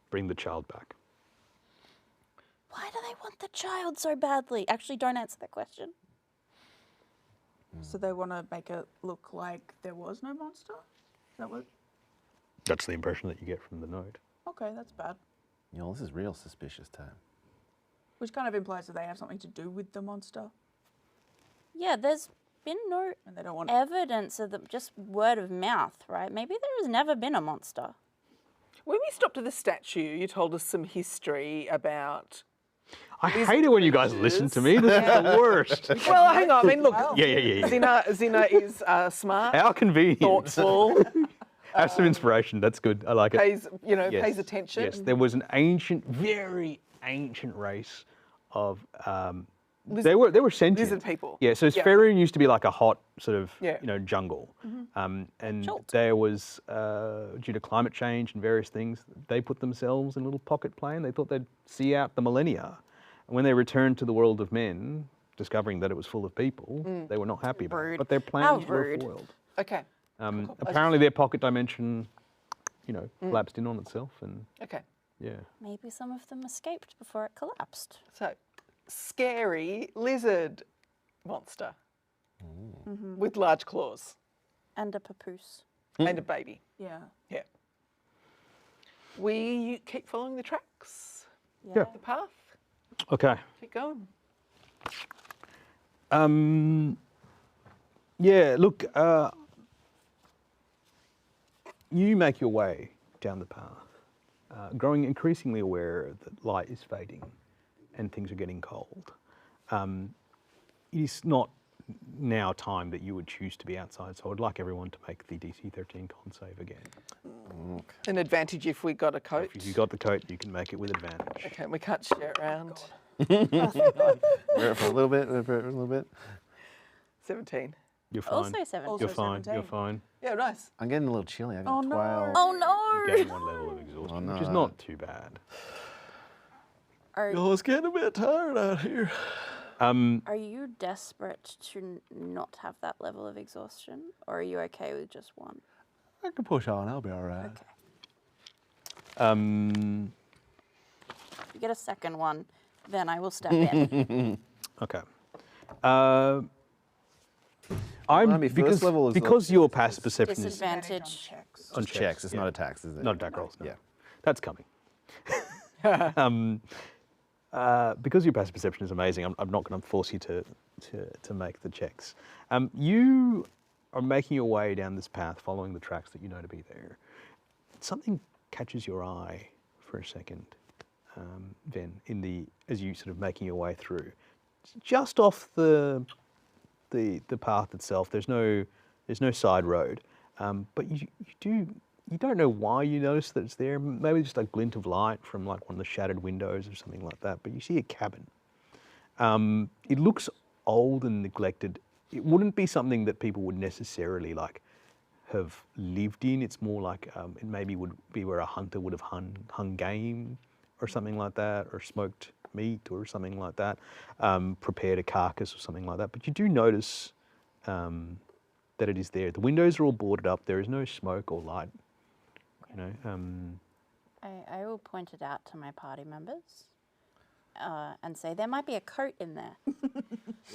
Bring the child back. Why do they want the child so badly? Actually, don't answer that question. So they want to make it look like there was no monster? Is that what? That's the impression that you get from the note. Okay, that's bad. You know, this is real suspicious time. Which kind of implies that they have something to do with the monster, Yeah, there's been no and they don't want. evidence of them, just word of mouth, right? Maybe there has never been a monster. When we stopped at the statue, you told us some history about. I hate it when you guys listen to me. This is the worst. Well, hang on. I mean, look. Yeah. Zina is smart, How convenient. thoughtful, Have some inspiration. That's good. I like it. pays Yes, pays attention. Yes, there was an ancient, very ancient race of. They were sentient. lizard people. Yeah, so Yeah. Faerun used to be like a hot sort of Yeah. jungle, and Jolt. there was due to climate change and various things, they put themselves in a little pocket plane. They thought they'd see out the millennia, and when they returned to the world of men, discovering that it was full of people, they were not happy about it. Rude. But their How plans were rude. foiled. Okay. Apparently, their pocket dimension, collapsed in on itself, and Okay. yeah. Maybe some of them escaped before it collapsed. So, scary lizard monster with large claws And a papoose. and a baby. Yeah. Yeah. We keep following the tracks, Yeah. the path. Okay. Keep going. Yeah, look, you make your way down the path, growing increasingly aware that light is fading and things are getting cold. It is not now time that you would choose to be outside, so I'd like everyone to make the DC 13 con save again. An advantage if we got a coat. If you got the coat, you can make it with advantage. Okay, we can't share it around. Wear it for a little bit, wear it for a little bit. 17. You're fine. Also 7. Also You're fine. 17. You're fine. Yeah, nice. I'm getting a little chilly. I got Oh, no. 12. Oh You no! gain one level of exhaustion, which is no. not too bad. Are, it's getting a bit tired out here. are you desperate to not have that level of exhaustion? Or are you okay with just one? I can push on. I'll be all right. Okay. If you get a second one, then I will step in. Okay. I'm Remind me, first because level is because your passive perception is Disadvantage. Checks. on Checks. It's yeah. not attacks, is it? Not attack rolls. No. Yeah. That's coming. Because your passive perception is amazing, I'm not going to force you to make the checks. You are making your way down this path, following the tracks that you know to be there. Something catches your eye for a second, Ven, as you sort of making your way through. Just off the path itself, there's no side road, but you don't know why you notice that it's there. Maybe just a glint of light from like one of the shattered windows or something like that. But you see a cabin. It looks old and neglected. It wouldn't be something that people would necessarily like have lived in. It's more like it maybe would be where a hunter would have hung game or something like that, or smoked meat or something like that, prepared a carcass or something like that. But you do notice that it is there. The windows are all boarded up. There is no smoke or light. I will point it out to my party members and say there might be a coat in there.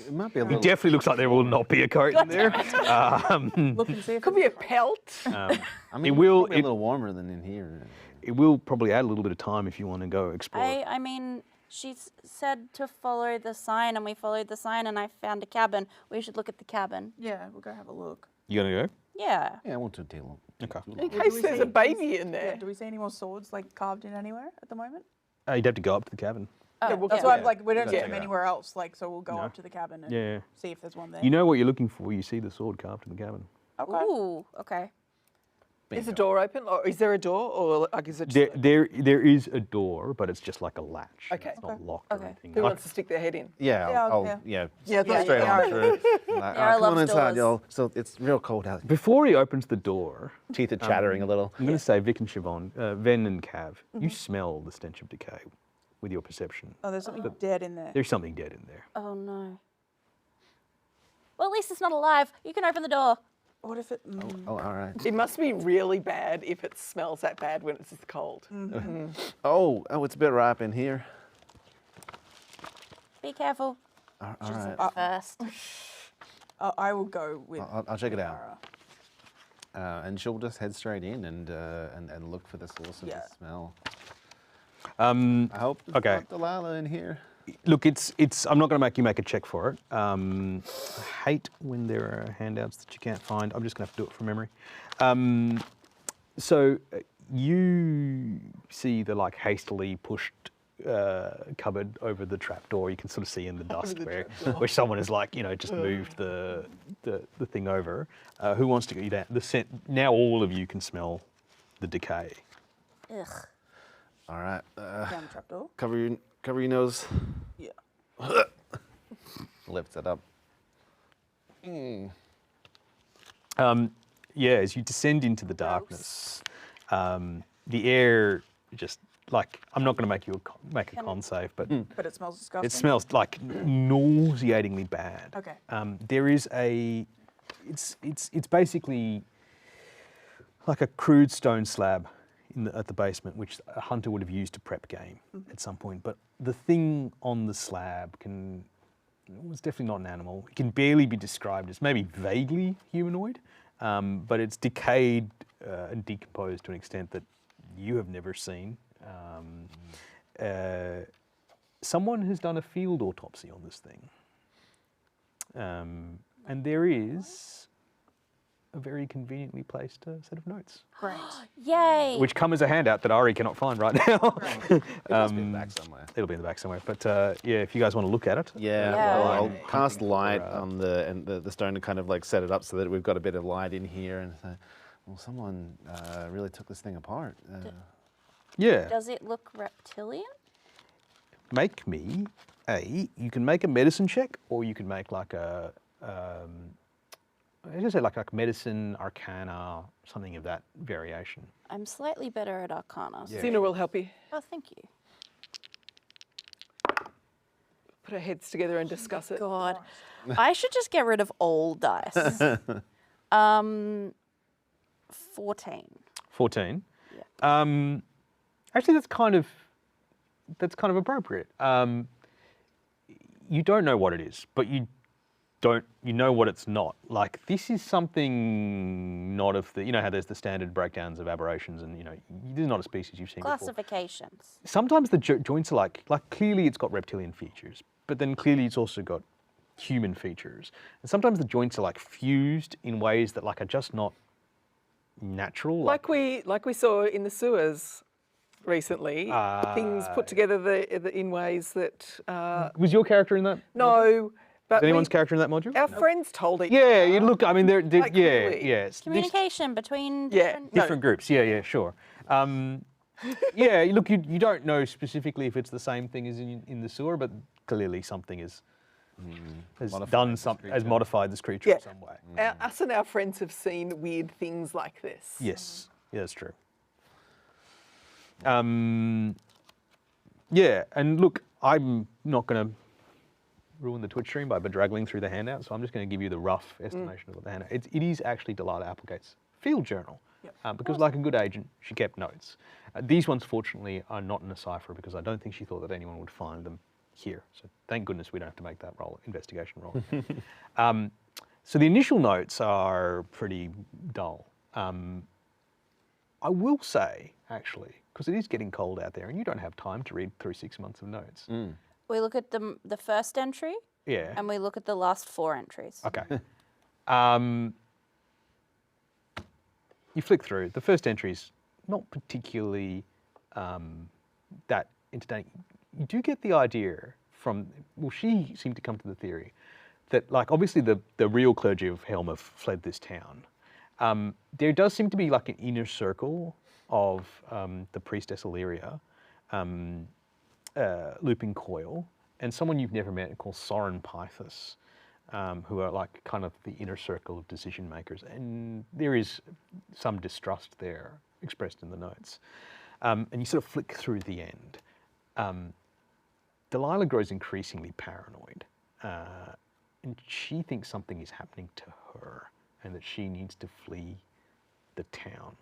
It might be a It little. definitely looks like there will not be a coat in there. Look and see if Could be a pelt. I mean, it will- Probably a it- little warmer than in here. It will probably add a little bit of time if you want to go explore. I mean, she said to follow the sign, and we followed the sign, and I found a cabin. We should look at the cabin. Yeah, we'll go have a look. You gonna go? Yeah. Yeah, I want to deal. Okay. In Do case we there's see- a baby in Yeah, there. do we see any more swords like carved in anywhere at the moment? You'd have to go up to the cabin. Yeah, we'll that's go- why I'm like, we don't Yeah. see Yeah. them anywhere else. Like, so we'll go No. up to the cabin and Yeah. see if there's one there. You know what you're looking for. You see the sword carved in the cabin. Okay. Ooh, okay. Is the door open, or is there a door, or like is it just There is a door, but it's just like a latch. Okay. It's not locked or Okay. anything. who Like- wants to stick their head in? Yeah, Yeah, I'll, yeah. yeah, Yeah, Yeah, straight yeah. on through. Like, I come love on inside, doors. y'all. So it's real cold out. Before he opens the door, Teeth are chattering a little. I'm going to say Vic and Siobhan, Ven and Cav, you smell the stench of decay with your perception. Oh, there's something dead in there. There's something dead in there. Oh no. Well, at least it's not alive. You can open the door. What if it? Oh, all right. It must be really bad if it smells that bad when it's this cold. Oh, it's a bit ripe in here. Be careful. All Just right. first. I will go with. I'll check it out. And she'll just head straight in and look for the source of Yeah. the smell. Um, I hope it's Okay. not Delilah in here. Look, it's. I'm not going to make you make a check for it. I hate when there are handouts that you can't find. I'm just going to have to do it from memory. So you see the like hastily pushed cupboard over the trapdoor. You can sort of see in the dust where someone has like just moved the thing over. Who wants to get you down? The scent. Now all of you can smell the decay. Ugh. All right. Down the trapdoor. Cover your nose. Yeah. Lifts it up. Yeah, as you descend into the darkness, the air just like I'm not going to make you make a con save, but But it smells disgusting. it smells like nauseatingly bad. Okay. There is it's basically like a crude stone slab at the basement, which a hunter would have used to prep game at some point. But the thing on the slab was definitely not an animal. It can barely be described as maybe vaguely humanoid, but it's decayed and decomposed to an extent that you have never seen. Someone has done a field autopsy on this thing. And there is a very conveniently placed set of notes, Great. Yay. which come as a handout that Ari cannot find right now. It must be in the back somewhere. It'll be in the back somewhere. But yeah, if you guys want to look at it. Yeah, Yeah. well, I'll I'm cast hunting light for, on the stone to kind of like set it up so that we've got a bit of light in here and say, well, someone really took this thing apart. Yeah. Does it look reptilian? Make me you can make a medicine check, or you can make like a, I just say like medicine, arcana, something of that variation. I'm slightly better at Arcana. so- Yeah. Zena will help you. Oh, thank you. Put our heads together and discuss it. God. I should just get rid of all dice. 14. 14. Actually, that's kind of appropriate. You don't know what it is, but you know what it's not. Like this is something not of the, how there's the standard breakdowns of aberrations, and this is not a species you've seen before. Classifications. Sometimes the joints are like clearly it's got reptilian features, but then clearly it's also got human features. And sometimes the joints are like fused in ways that like are just not natural. Like we saw in the sewers recently, things put together in ways that Was your character in that? no, but Was anyone's character in that module? our friends told each Yeah, you look. I mean, they're Like, yeah, clearly. yeah. It's Communication between Yeah. different... No. different groups. Yeah, sure. Yeah, look, you don't know specifically if it's the same thing as in the sewer, but clearly something has modified this creature Yeah. in some way. us and our friends have seen weird things like this. Yes, yeah, that's true. Yeah, and look, I'm not going to ruin the Twitch stream by bedraggling through the handout, so I'm just going to give you the rough estimation of what the handout. It is actually Delilah Applegate's field journal, because like a good agent, she kept notes. These ones, fortunately, are not in a cipher because I don't think she thought that anyone would find them here. So thank goodness we don't have to make that investigation roll. So the initial notes are pretty dull. I will say, actually, because it is getting cold out there and you don't have time to read through 6 months of notes. We look at the first entry Yeah. and we look at the last 4 entries. Okay. You flick through. The first entry's not particularly that entertaining. You do get the idea from, well, she seemed to come to the theory that, like, obviously the real clergy of Helm have fled this town. There does seem to be like an inner circle of the priestess Illyria, Looping Coil, and someone you've never met called Soren Pythos, who are like kind of the inner circle of decision makers. And there is some distrust there expressed in the notes. And you sort of flick through the end. Delilah grows increasingly paranoid, and she thinks something is happening to her and that she needs to flee the town.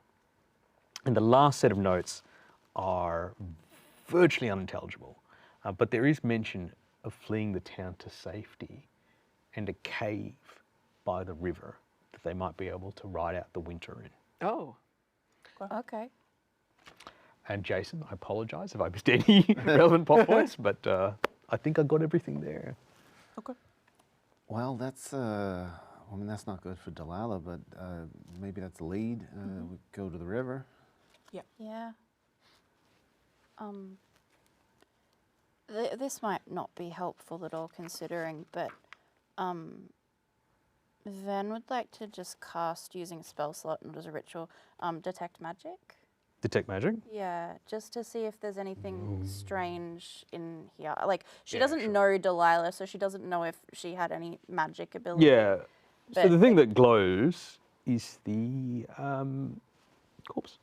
And the last set of notes are virtually unintelligible, but there is mention of fleeing the town to safety and a cave by the river that they might be able to ride out the winter in. Oh. Okay. And Jason, I apologise if I missed any relevant plot points, but I think I got everything there. Okay. Well, that's I mean, that's not good for Delilah, but maybe that's the lead. We go to the river. Yeah. This might not be helpful at all considering, but Ven would like to just cast using a spell slot, not as a ritual, detect magic. Detect magic? Yeah, just to see if there's anything strange in here. Like, she doesn't sure. know Delilah, so she doesn't know if she had any magic ability. Yeah. So But- the thing that glows is the corpse.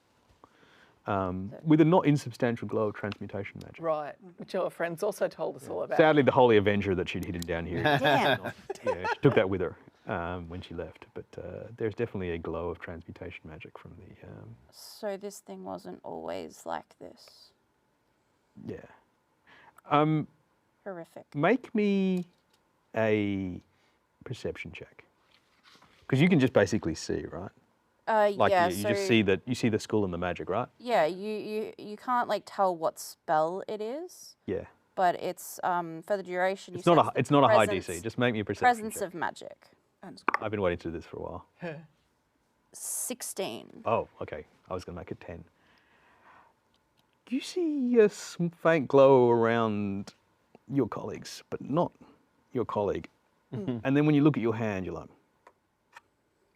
With a not insubstantial glow of transmutation magic. Right, which our friends also told us all about. Sadly, the Holy Avenger that she'd hidden down here, Damn. yeah, she took that with her when she left. But there's definitely a glow of transmutation magic from the, So this thing wasn't always like this. yeah. Horrific. Make me a perception check. Because you can just basically see, right? Like yeah, you so just see that you see the skull and the magic, right? yeah, you can't like tell what spell it is, Yeah. but it's for the duration. It's you not sense a the it's not a high presence- DC. Just make me a perception presence check. of magic. And I've been waiting to do this for a while. 16. Oh, okay. I was going to make it 10. You see a faint glow around your colleagues, but not your colleague. And then when you look at your hand, you're like,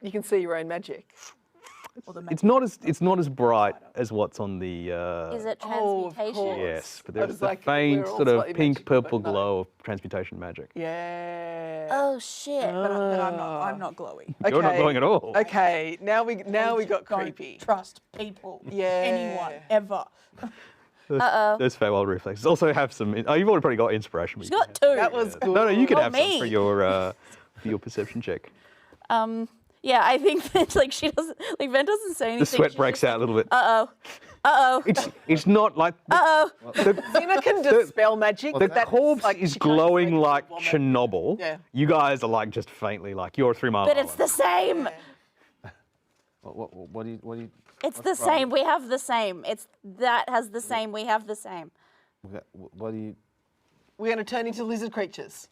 You can see your own magic. or the it's not as bright as what's on the. Is it Oh, of transmutation? course. Yes, but I there's was the like, faint we're all sort of slightly pink magic, but purple no. glow of transmutation magic. Yeah. Oh shit! But I'm not glowy. You're not glowing at all. Okay, now we got Don't creepy. trust people. Yeah. Anyone ever. Those Feywild reflexes also have some. Oh, you've already probably got inspiration. She's got 2. That was good. No, you could Not have some me. for your perception check. Yeah, I think that like she doesn't like Ven doesn't say anything. The sweat she's breaks just out a little bit. Uh oh. It's not like Zena can dispel magic. the That's corpse like is she can't glowing make like vomit. Chernobyl. Yeah. You guys are like just faintly like you're 3 miles. But it's the same. What do you? It's the same. We have the same. It's that has the same. We have the same. What do you? We're going to turn into lizard creatures.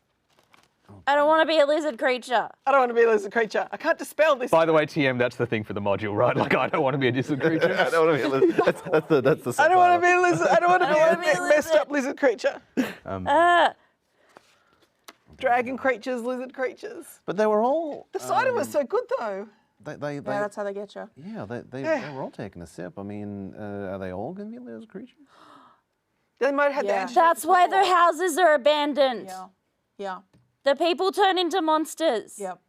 I don't want to be a lizard creature. I don't want to be a lizard creature. I can't dispel this. By the way, TM, that's the thing for the module, right? Like I don't want to be a distant creature. I don't want to be a lizard. That's the. I don't want to be a lizard. I don't want to wanna be be a a messed lizard. up lizard creature. Uh, Dragon creatures, lizard creatures. But they were all. The cider was so good though. They Yeah, that's how they get you. yeah, they were all taking a sip. I mean, are they all going to be lizard creatures? They might have had the Yeah. antidote that's why before. their houses are abandoned. Yeah. Yeah. The people turn into monsters. Yep.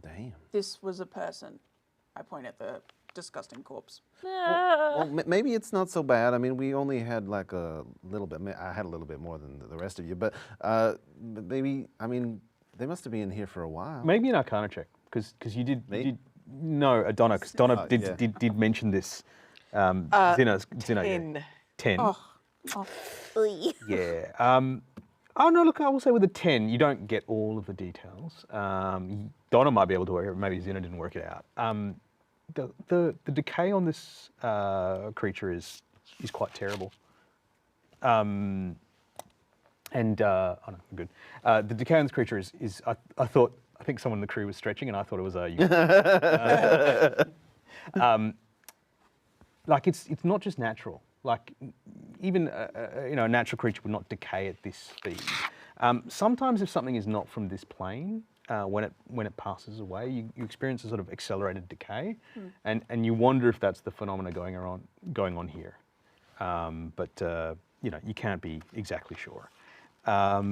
Damn. This was a person. I point at the disgusting corpse. Well, maybe it's not so bad. I mean, we only had like a little bit. I had a little bit more than the rest of you, but maybe. I mean, they must have been here for a while. Maybe an Arcana check, because you did. No, Donna, because Donna yeah. did mention this. Zena, yeah. 10. Oy. Yeah. Oh no! Look, I will say with a 10, you don't get all of the details. Donna might be able to work it. Maybe Zena didn't work it out. The decay on this creature is quite terrible. Oh no, I'm good. The decay on this creature is I think someone in the crew was stretching, and I thought it was you. Like it's not just natural. Like even a natural creature would not decay at this speed. Sometimes if something is not from this plane, when it passes away, you experience a sort of accelerated decay, and you wonder if that's the phenomena going on here. But you can't be exactly sure. Are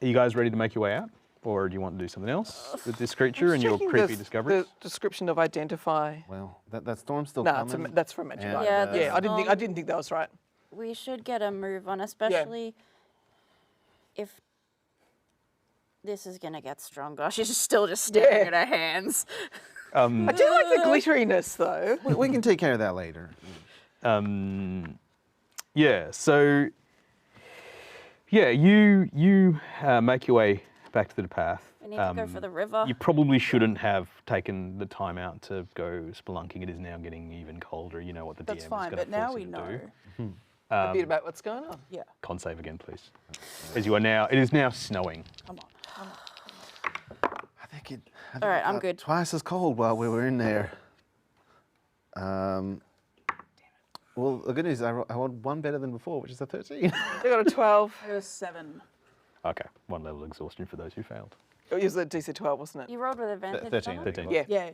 you guys ready to make your way out, or do you want to do something else with this creature and your Checking creepy the discoveries? description of identify. Well, that storm's still No, coming. that's from Magic. And, Right? Yeah, Yeah, the I didn't think that was right. We should get a move on, especially if this is gonna get stronger. She's just still staring at her hands. I do like the glitteriness though. we can take care of that later. Yeah. So you make your way back to the path. We need to go for the river. You probably shouldn't have taken the time out to go spelunking. It is now getting even colder. You know what the That's DM fine, is going but to now force we you to know. do. A bit about what's going on. Yeah. Con save again, please. As you are now, it is now snowing. Come on. I think All right, it I'm got good. Twice as cold while we were in there. Well, the good news is I rolled one better than before, which is a 13. They got a 12. It was 7. Okay, 1 level exhaustion for those who failed. It was a DC 12, wasn't it? You rolled with advantage. 13, Donna? 13. Yeah, Yeah.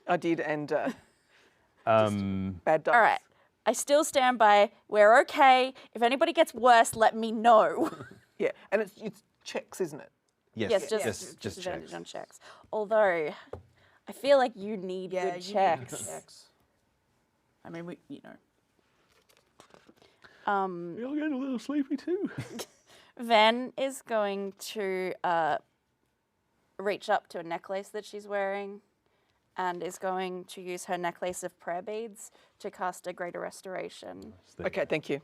I did, and Um, bad dice. All right. I still stand by. We're okay. If anybody gets worse, let me know. Yeah, and it's checks, isn't it? Yes, just advantage on checks. Although, I feel like you need Yeah, good you checks. need checks. I mean, You're getting a little sleepy too. Ven is going to reach up to a necklace that she's wearing and is going to use her necklace of prayer beads to cast a greater restoration. Okay, thank you.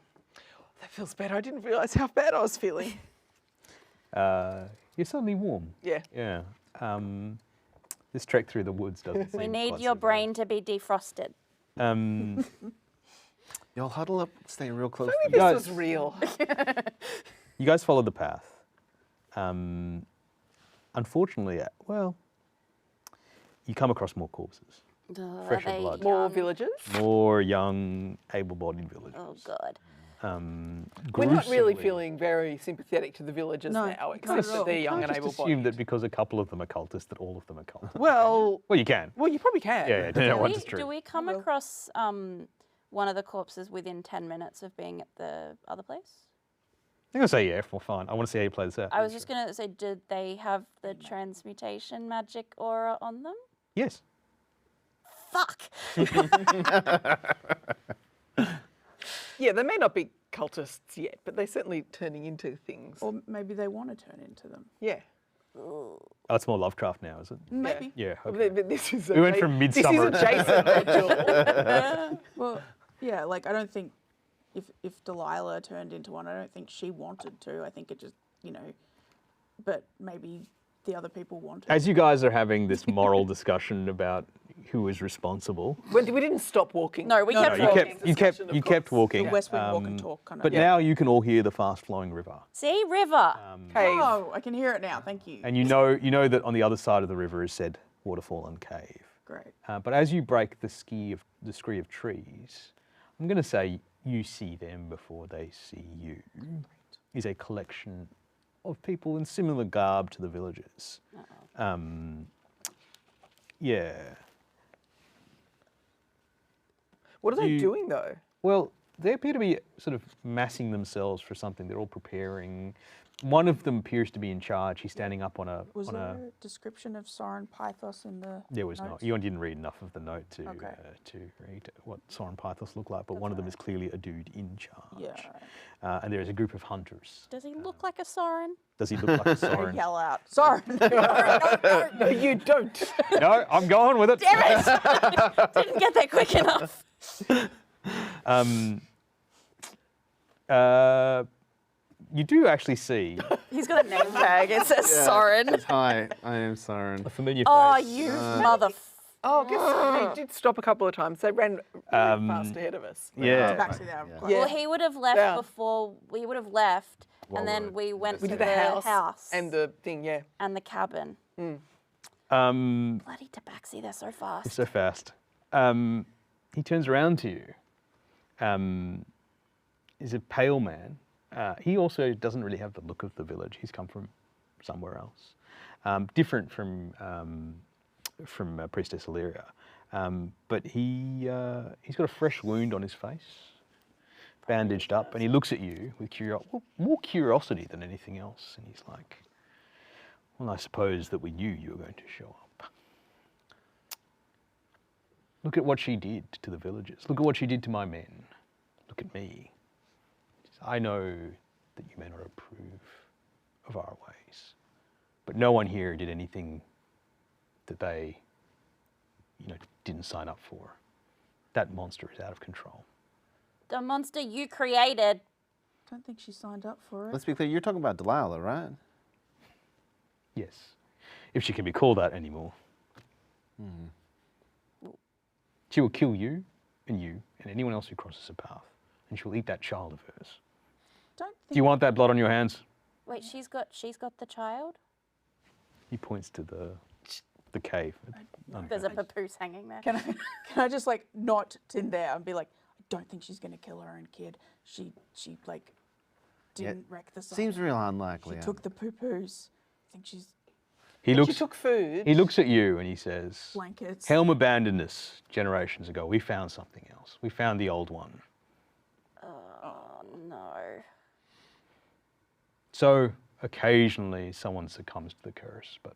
That feels better. I didn't realise how bad I was feeling. You're suddenly warm. Yeah. Yeah. This trek through the woods doesn't seem We need quite your so bad. brain to be defrosted. Y'all huddle up, stay real close. Maybe together. this was real. You guys followed the path. Unfortunately, you come across more corpses, Are Fresher they blood. More young? villagers. more young, able-bodied villagers. Oh, God. We're not really Gruesomely- feeling very sympathetic to the villagers No, now, not except at that all. they're young Can't and just able assume that bodied. because a couple of them are cultists, that all of them are cultists. Well, Well, you can. you probably can. Yeah, depending on what is true. Do we come across one of the corpses within 10 minutes of being at the other place? I'm gonna say yeah, well, fine. I want to see how you play this out. I was just going to say, did they have the transmutation magic aura on them? Yes. Fuck! Yeah, they may not be cultists yet, but they're certainly turning into things. or maybe they want to turn into them. Yeah. Oh, it's more Lovecraft now, is it? Maybe. Yeah. But Okay. this is We went from Midsummer This is adjacent. Rachel. Well, yeah, like I don't think if Delilah turned into one, I don't think she wanted to. I think it just, but maybe the other people wanted. As you guys are having this moral discussion about who is responsible, we didn't stop walking. No, we kept you walking. kept walking. The Westwood walk and talk kind of. But now you can all hear the fast-flowing river, See, river. Cave. Oh, I can hear it now. Thank you. and you know that on the other side of the river is said waterfall and cave. Great. But as you break the scree of trees, I'm going to say you see them before they see you. Is a collection of people in similar garb to the villagers. Yeah. What are they You- doing though? Well, they appear to be sort of massing themselves for something. They're all preparing. One of them appears to be in charge. He's standing up on a. Was on there a a description of Soren Pythos in the? there was not. notes? You didn't read enough of the note to Okay. to read what Soren Pythos looked like, but one of them is clearly a dude in charge. Yeah. And there is a group of hunters. Does he look like a Soren? Does he look like a Soren? Yell out. Soren. No, you don't. No, I'm going with it. Damn it! Didn't get there quick enough. You do actually see He's got a name tag. It says Soren. Hi, I am Soren. a familiar Oh, face. you mother. Oh, I guess they did stop a couple of times. They ran really fast ahead of us. Yeah. Actually, there. Yeah. Well, he would have left Yeah. before. We would have left, Well, and then we went We to did the house, and and the thing, yeah. the cabin. Um, Bloody Tabaxi, they're so fast. so fast. He turns around to you. He's a pale man. He also doesn't really have the look of the village. He's come from somewhere else. Different from Priestess Illyria. But he's got a fresh wound on his face, bandaged up, and he looks at you with more curiosity than anything else. And he's like, well, I suppose that we knew you were going to show up. Look at what she did to the villagers. Look at what she did to my men. Look at me. I know that you may not approve of our ways, but no one here did anything that they, didn't sign up for. That monster is out of control. The monster you created. Don't think she signed up for it. Let's be clear, you're talking about Delilah, right? Yes, if she can be called that anymore. She will kill you and anyone else who crosses her path, and she will eat that child of hers. Don't Do think you want that blood on your hands? Wait, she's got the child? He points to the cave. There's a papoose hanging there. Can I just like not in there and be like, I don't think she's gonna kill her own kid. She like didn't wreck the site. Seems real unlikely. She took the poo-poos. I think she's He She looks. took food. He looks at you and he says, blankets. "Helm abandoned us generations ago. We found something else. We found the old one." Oh no. So occasionally someone succumbs to the curse, but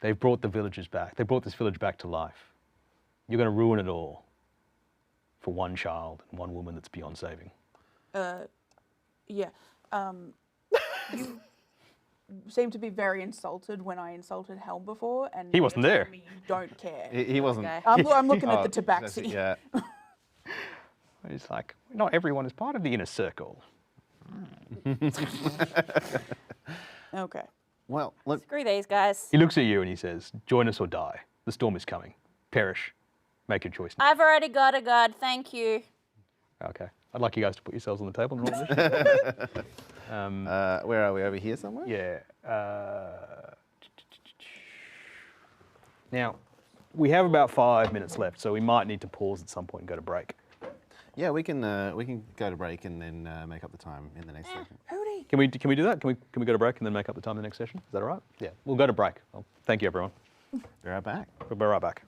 they've brought the villagers back. They brought this village back to life. You're going to ruin it all for one child and one woman that's beyond saving. Yeah. You seemed to be very insulted when I insulted Helm before, and He wasn't you're there. telling me you don't care. He wasn't. Okay. I'm looking at Oh, the that's tabaxi. it, yeah. It's like, not everyone is part of the inner circle. Okay. Well, look, Screw these guys. He looks at you and he says, "Join us or die. The storm is coming. Perish. Make your choice now." I've already got a god, thank you. Okay. I'd like you guys to put yourselves on the table and roll initiative. where are we? Over here somewhere? Yeah. Now, we have about 5 minutes left, so we might need to pause at some point and go to break. Yeah, we can go to break and then make up the time in the next session. Hootie. Can we do that? Can we go to break and then make up the time in the next session? Is that all right? Yeah. We'll go to break. Well, thank you, everyone. Be right back. We'll be right back.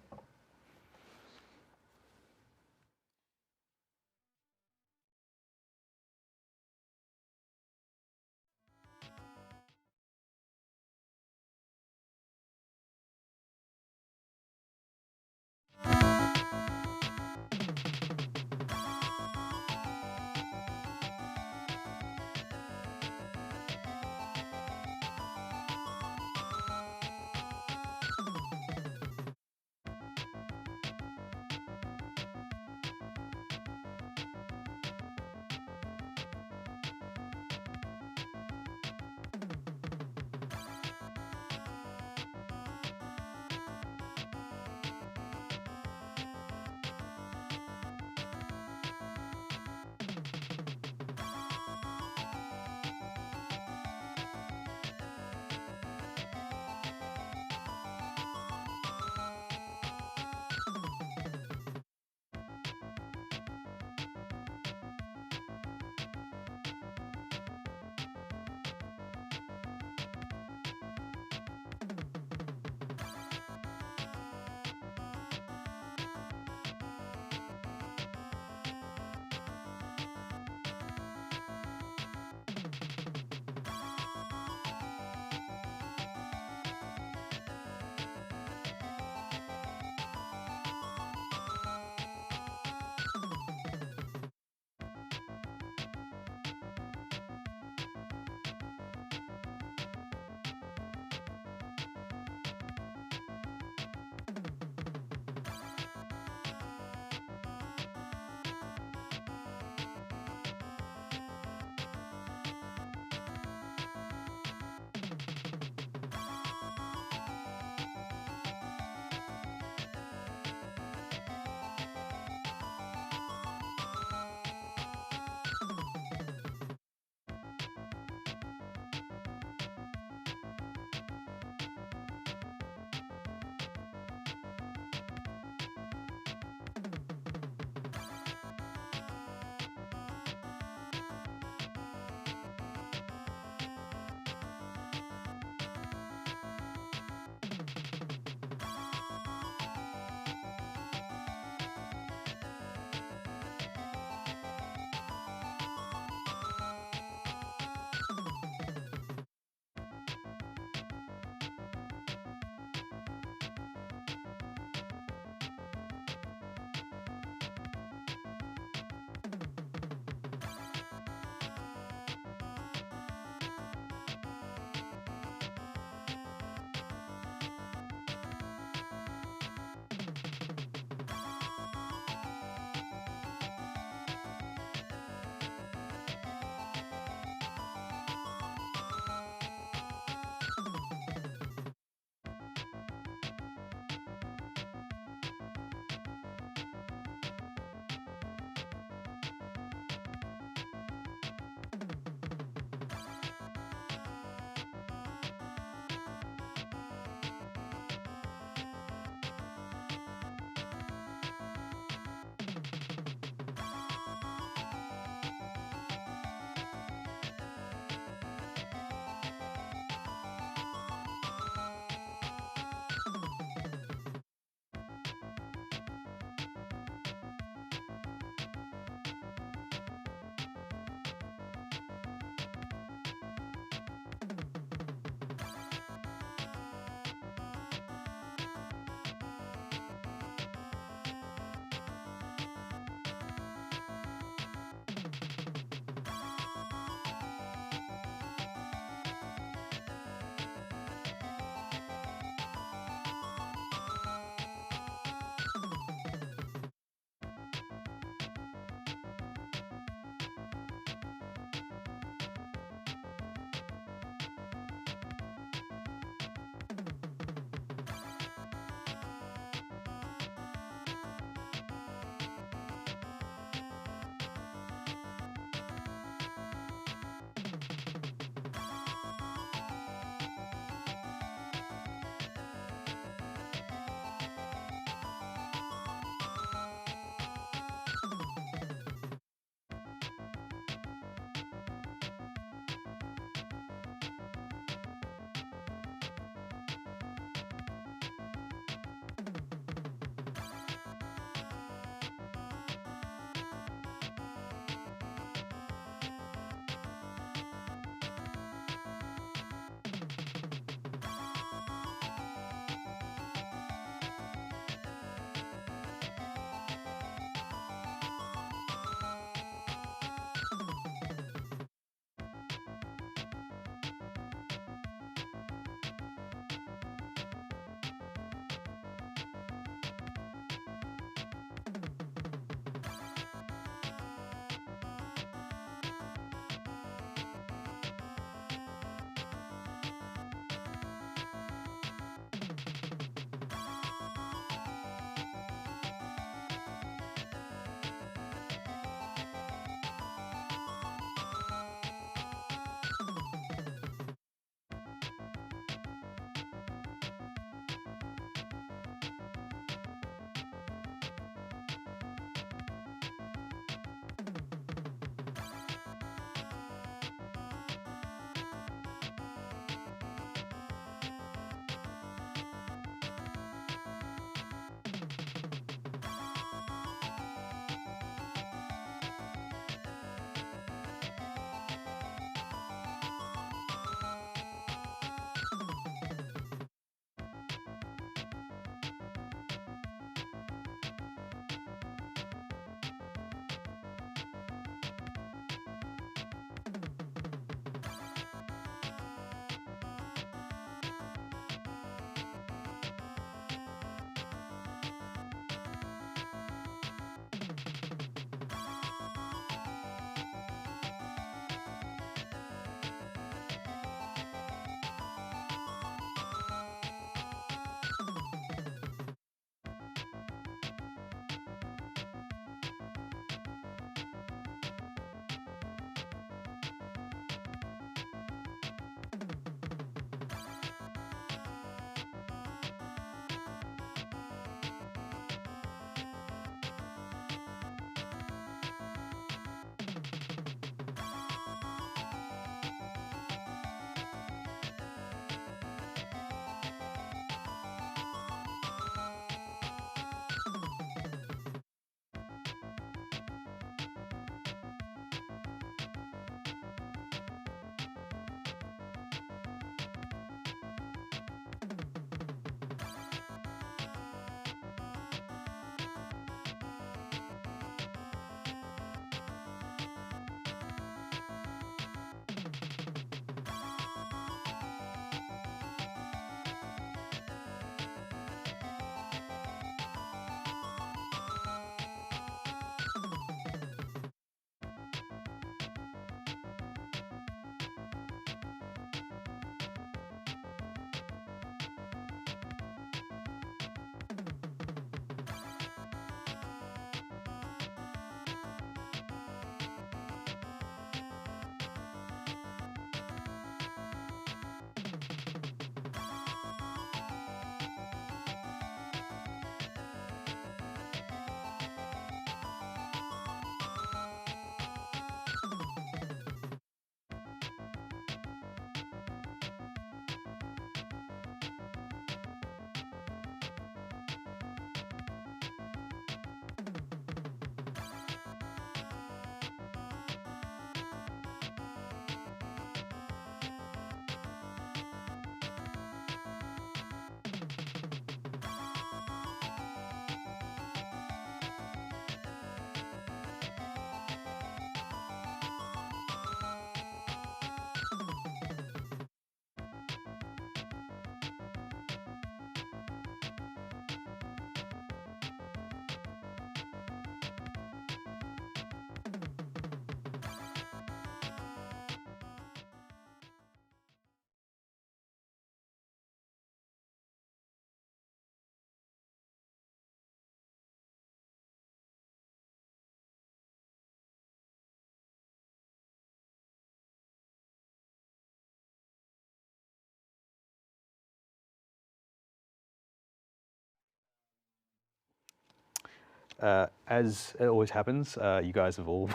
as it always happens, you guys have all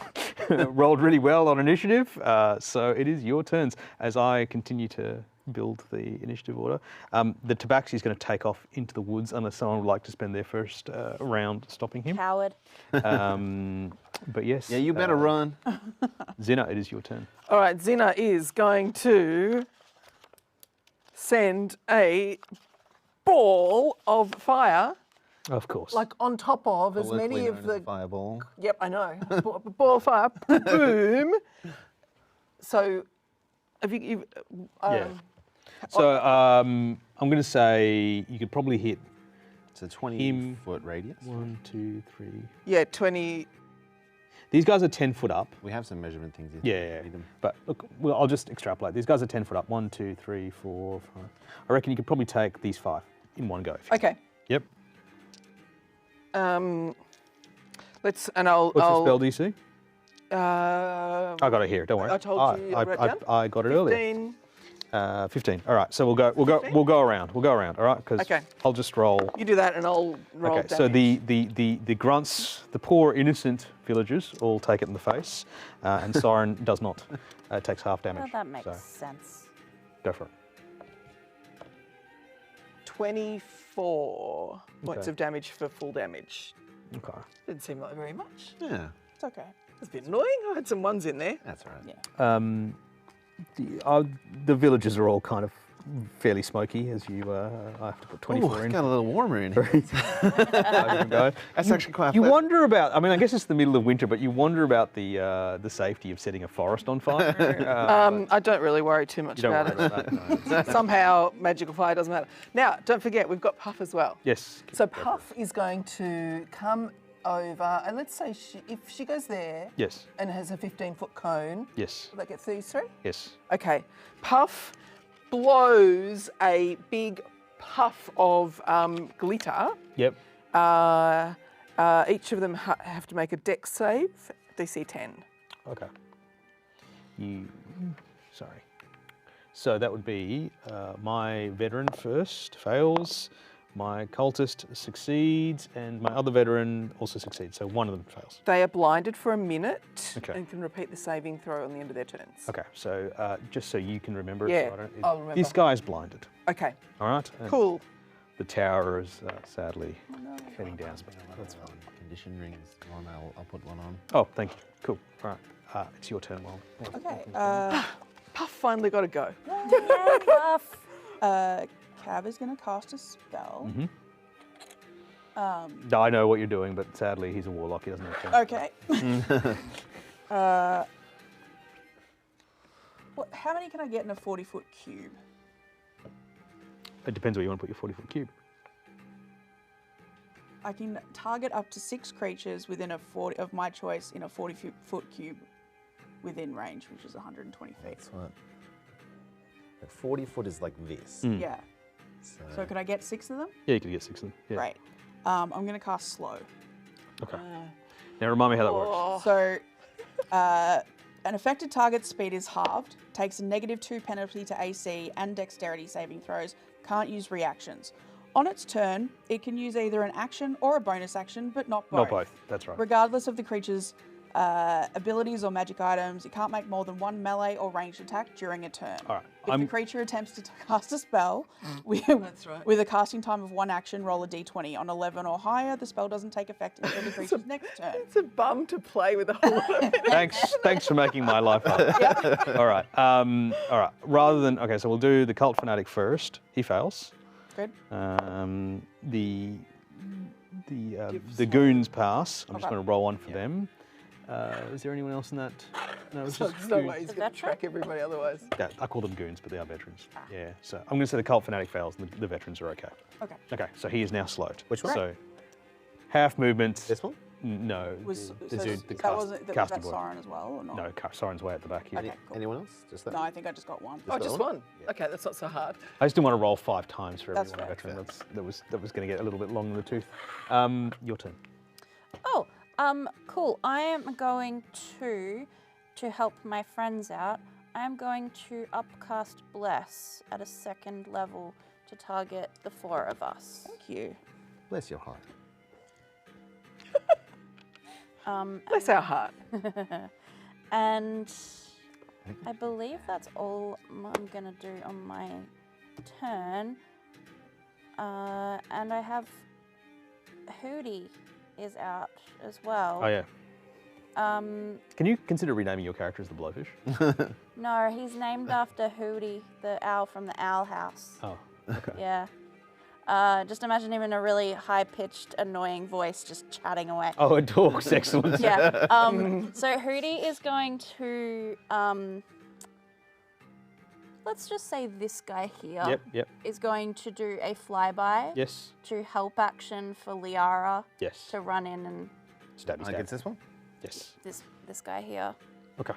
rolled really well on initiative, so it is your turns as I continue to build the initiative order. The Tabaxi is going to take off into the woods unless someone would like to spend their first round stopping him. Coward. But yes. Yeah, you better run. Zina, it is your turn. All right, Zina is going to send a ball of fire, Of course. like on top of as Locally many of known as a the. fireball. Yep, I know. Ball of fire, boom. So, have you? Yeah. So I'm going to say you could probably hit It's a 20 Him. foot radius. 1, 2, 3. Yeah, 20. These guys are 10 foot up. We have some measurement things here. Yeah. Need them. But look, well, I'll just extrapolate. These guys are 10 foot up. 1, 2, 3, 4, 5. I reckon you could probably take these 5 in one go. if you- Okay. Yep. Let's and I'll. What's I'll, your spell DC? Uh, I got it here. Don't worry. I told you, I wrote down. I got it earlier. 15. 15. All right. So we'll go around. We'll go around. All right. Because Okay. I'll just roll. You do that, and I'll roll. Okay. So the grunts, the poor innocent villagers, all take it in the face, and Siren does not. Takes half damage. Well, that makes So sense. go for it. 24 points Okay. of damage for full damage. Okay. Didn't seem like very much. Yeah, It's okay. It's a bit annoying. I had some ones in there. that's all right. Yeah. The villagers are all kind of fairly smoky as you. I have to put 24 Ooh, in. got a little warmer in here. That's actually quite You fun. wonder about. I mean, I guess it's the middle of winter, but you wonder about the safety of setting a forest on fire. I don't really worry too much you don't about worry it. about that. No. Somehow, magical fire doesn't matter. Now, don't forget, we've got Puff as well. Yes. So Puff is going to come over, and let's say if she goes there Yes. and has a 15-foot cone, Yes. will that get 33? Yes. Okay. Puff blows a big puff of glitter. Yep. Each of them have to make a dex save, DC 10. Okay. Sorry. So that would be my veteran first fails, my cultist succeeds, and my other veteran also succeeds. So one of them fails. They are blinded for a minute Okay. and can repeat the saving throw on the end of their turns. Okay. So just so you can remember, Yeah, so I don't, I'll remember. this guy's blinded. Okay, All right. And cool. The tower is sadly heading down. That's fine. Condition rings on. I'll put one on. Oh, thank you. Cool. All right. It's your turn, Will. Okay. Puff finally got to go. Yeah, Puff. Cav is going to cast a spell. I know what you're doing, but sadly he's a warlock. He doesn't have a chance. Okay. How many can I get in a 40-foot cube? It depends where you want to put your 40-foot cube. I can target up to 6 creatures within a 40 of my choice in a 40-foot cube within range, which is 120 feet. That's what. Like 40 foot is like this. Yeah. So could I get 6 of them? Yeah, you could get 6 of them. Yeah. Great. I'm going to cast slow. Okay. Now remind me how that works. Oh. So, an affected target's speed is halved, takes a -2 penalty to AC and dexterity saving throws, can't use reactions. On its turn, it can use either an action or a bonus action, but not both. Not both. That's right. Regardless of the creature's abilities or magic items, it can't make more than 1 melee or ranged attack during a turn. All right. If the creature attempts to cast a spell with a casting time of 1 action, roll a d20. On 11 or higher, the spell doesn't take effect until the creature's next turn. It's a bum to play with a whole lot of it. Thanks for making my life hard. All right. All right. Rather than so we'll do the cult fanatic first. He fails. Good. The goons pass. I'm just Okay. going to roll one for them. Is there anyone else in that? No, it's just There's no goons. way he's Is going that to track everybody otherwise. Yeah, I call them goons, but they are veterans. Yeah. So I'm going to say the cult fanatic fails, and the veterans are okay. Okay. Okay. So he is now slowed. Which one? So half movement. This one? No. Was, the so dude, the that wasn't was casting that boy. Siren as well or not? No, Siren's way at the back here. Okay, cool. Anyone else? Just that? No, I think I just got one. Oh, got just one? one? Okay, that's not so hard. I just didn't want to roll 5 times for every That's one fair. veteran. That was going to get a little bit long in the tooth. Your turn. Oh, cool. I am going to help my friends out, I am going to upcast Bless at a 2nd level to target the 4 of us. Thank you. Bless your heart. Bless our heart. And I believe that's all I'm gonna do on my turn. And I have Hootie is out as well. Oh yeah. Um, Can you consider renaming your character as the Blowfish? no, he's named after Hootie, the owl from the Owl House. Oh, okay. Yeah. Just imagine him in a really high-pitched, annoying voice, just chatting away. Oh, a dog's excellent. Yeah. So Hootie is going to, let's just say this guy here is Yep. going to do a flyby Yes. to help action for Liara Yes. to run in and Stabby stab. Against this one? Yes. this guy here, Okay.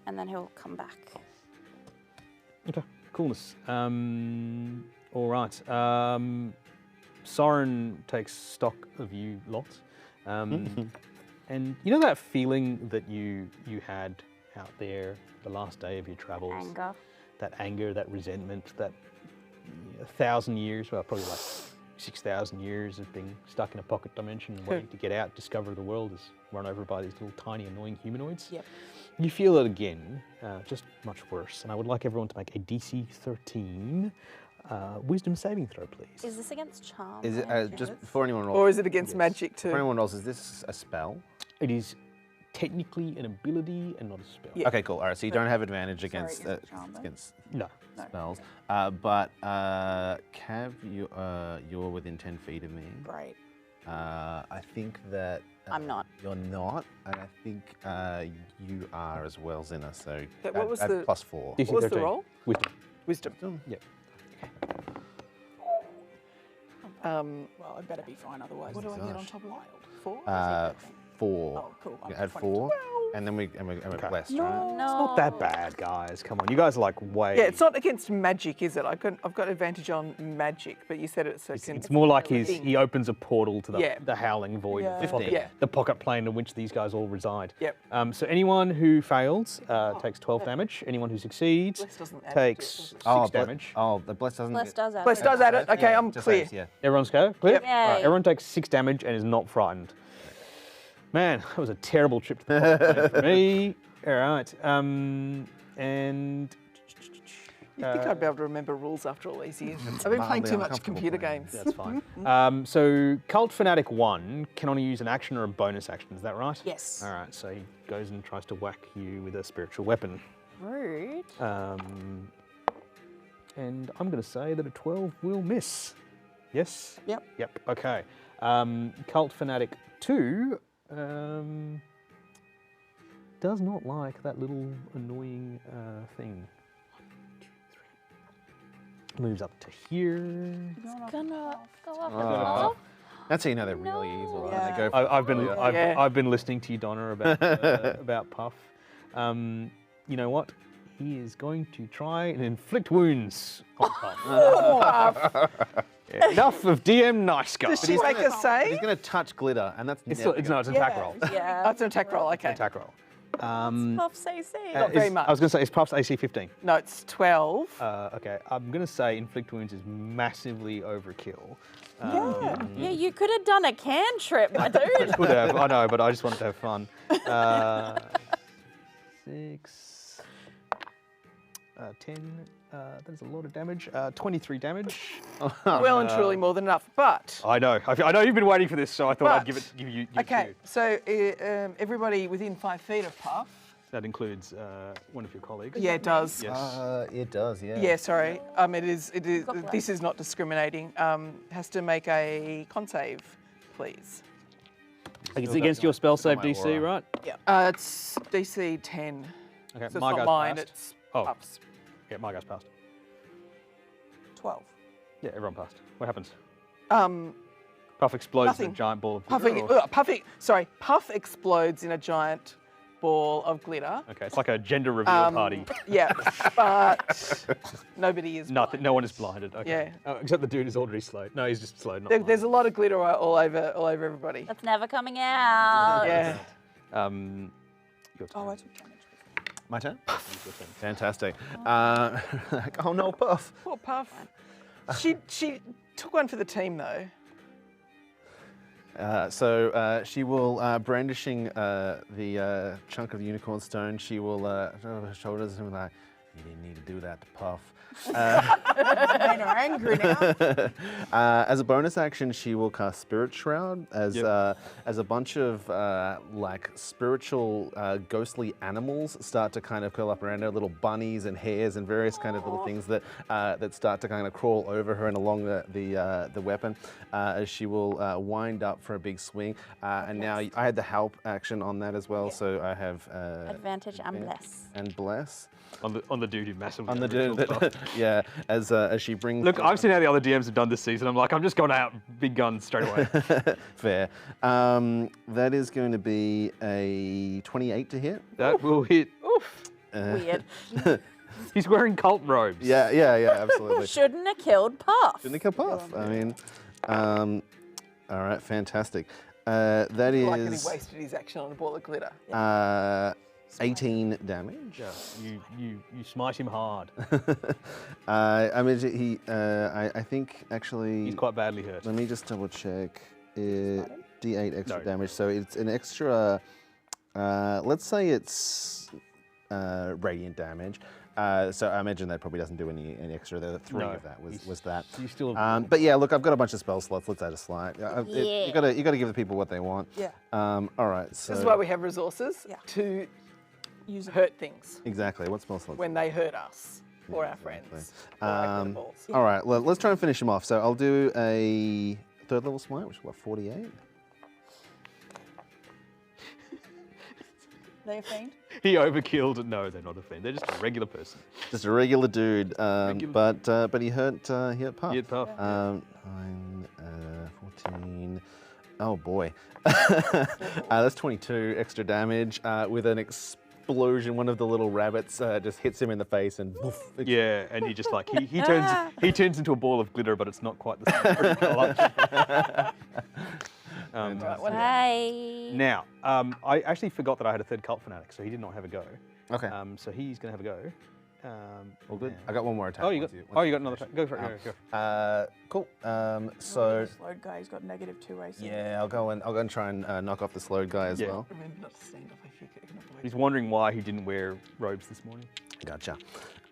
and then he'll come back. Okay. Coolness. All right. Soren takes stock of you lots, and you know that feeling that you had out there the last day of your travels. Anger. That anger, that resentment, that 1,000 years, well, probably like 6,000 years of being stuck in a pocket dimension and waiting to get out, discover the world, is run over by these little tiny annoying humanoids. Yep. You feel it again, just much worse. And I would like everyone to make a DC 13 wisdom saving throw, please. Is this against charm? Is it magic? just before anyone rolls? Or is it against Yes. magic too? Before anyone rolls, is this a spell? It is technically an ability and not a spell. Yeah. Okay, cool. All right, so you don't have advantage Sorry, against against charm, though? against No. spells, but Cav, you're within 10 feet of me. Great. I think that I'm not. You're not, and I think you are as well, Zina. So But what add- was add the- +4? DC What was the 13. roll? Wisdom. Wisdom. Yep. Well, I better be fine, otherwise. What do I get on Gosh. top of wild? 4? 4. Oh, cool. I'm You add fine. 4, and then we're blessed, right? No. Not that bad, guys. Come on, you guys are like way. Yeah, it's not against magic, is it? I've got advantage on magic, but you said it's against. It's more like thing. he opens a portal to Yeah. the howling void, Yeah. the, pocket, Yeah. the pocket plane in which these guys all reside. Yep. So anyone who fails takes 12 damage. Anyone who succeeds Bless doesn't add takes to it, 6 damage. The bless doesn't. Bless does that. Bless does add it. Okay, I'm just clear. saves, yeah. Everyone's go? Clear? Yep. All right, Yay. everyone takes 6 damage and is not frightened. Man, that was a terrible trip to the pocket plane for me. All right. And You think I'd be able to remember rules after all these years? I've been playing mildly too much uncomfortable computer playing. games. that's fine. So Cult Fanatic 1 can only use an action or a bonus action. Is that right? Yes. All right. So he goes and tries to whack you with a spiritual weapon. Rude. And I'm going to say that a 12 will miss. Yes? Yep. Yep. Okay. Cult Fanatic 2 does not like that little annoying thing. Moves up to here. Gonna go up Oh. That's how you know they're really evil, right? Yeah. They go for I've been Yeah. I've been listening to you, Donna, about about Puff. You know what? He is going to try and inflict wounds on Puff. Yeah, enough of DM nice guy. Does she make a He's save? going to touch glitter, and that's It's never not, it's an attack roll. Yeah. That's an attack roll. Okay. Attack roll. Puff CC. Not very I was much. going to say, is Puff's AC 15? No, it's 12. Okay, I'm going to say inflict wounds is massively overkill. Yeah, you could have done a cantrip, my dude. Could have, I know, but I just wanted to have fun. 6, 10, that is a lot of damage. 23 damage. Well and truly more than enough. But I know, I know you've been waiting for this, so I thought I'd But- give it to you. okay, so everybody within 5 feet of Puff. That includes one of your colleagues. Yeah, it does. Yes. It does, yeah. Yeah, sorry. It is. God bless. This is not discriminating. Has to make a con save, please. It's against your spell save my DC, aura. right? It's DC 10. Okay, So it's my not guy's mine. passed. It's Oh. Puff's. Yeah, my guy's passed. 12. Yeah, everyone passed. What happens? Um, Puff explodes in a Nothing. giant ball of Puff explodes in a giant ball of glitter. Okay, it's like a gender reveal party. Yeah, but nobody is. Nothing. blind. No one is blinded. Okay. Yeah. Oh, except the dude is already slowed. No, he's just slowed. Not There's a blinded. lot of glitter all over everybody. That's never coming out. Yeah. Your turn. Oh, I took damage before. My turn? It's your turn. Fantastic. Oh no, Puff. Poor Puff. She took one for the team though. So she will, brandishing the chunk of unicorn stone, she will over her shoulders and be like, "You didn't need to do that to Puff." Men are angry now. As a bonus action, she will cast Spirit Shroud as a bunch of like spiritual ghostly animals start to kind of curl up around her, little bunnies and hares and various kind of little things that that start to kind of crawl over her and along the weapon. As she will wind up for a big swing. And now I had the help action on that as well, so I have Advantage and bless. and bless. On the dude who massively On the overkill dude, stuff. yeah, as she brings. Look, I've seen how the other DMs have done this season. I'm like, I'm just going out big guns straight away. Fair. That is going to be a 28 to hit. That will hit. Oof. Weird. He's wearing cult robes. Yeah, absolutely. Shouldn't have killed Puff. Didn't come off. I mean, all right, fantastic. That Like that he is wasted his action on a ball of glitter. 18 damage. Yeah, you smite him hard. I mean, I think actually. He's quite badly hurt. Let me just double check. D8 extra No. damage. So it's an extra. Let's say it's radiant damage. So I imagine that probably doesn't do any extra. The 3 No, of that was that. You still. But yeah, look, I've got a bunch of spell slots. Let's add a slide. You gotta give the people what they want. Yeah. All right. So This is why we have resources Yeah. to Use it. hurt things exactly what spell slots? when they hurt us or our friends. Or our glitter balls. All right. Well, let's try and finish him off. So I'll do a 3rd level smite, which is what 48. They a fiend? He overkilled. No, they're not a fiend. They're just a regular person. Just a regular dude. Regular. But he hurt Puff. He hit Puff. 9, 14. Oh boy. That's 22 extra damage with an explosion. One of the little rabbits just hits him in the face and poof. Yeah, and he just like he turns into a ball of glitter, but it's not quite the same colour. Bye. Now, I actually forgot that I had a 3rd cult fanatic, so he did not have a go. Okay. So he's gonna have a go. All good. yeah. I got one more attack. Oh, you got. once Oh, you got another. Go for it. Um, Go for it. Cool. The So slowed guy, he's got -2 AC. yeah, I'll go and try and knock off the slowed guy as Yeah. well. Remember not to stand up if you can avoid He's wondering why he didn't wear robes this morning. Gotcha.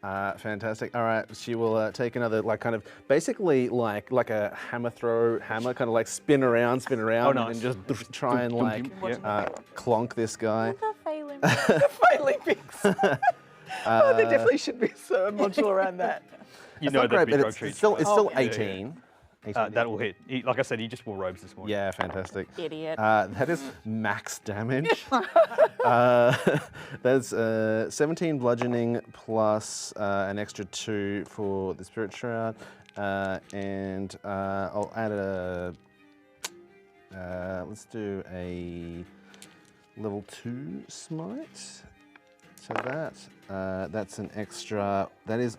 Fantastic. All right, she will take another, like, kind of basically like a hammer kind of like spin around, nice. and just try and like Yeah. clonk this guy. The failing. the Olympics. Oh, there definitely should be a module around that. You It's know not that'd great, be but drug it's treats. still right? 18. 18. That will hit. Like I said, he just wore robes this morning. Yeah, fantastic. Idiot. That is max damage. That's 17 bludgeoning plus an extra 2 for the Spirit Shroud. And I'll add a. Let's do a level 2 smite. So that's an extra. That is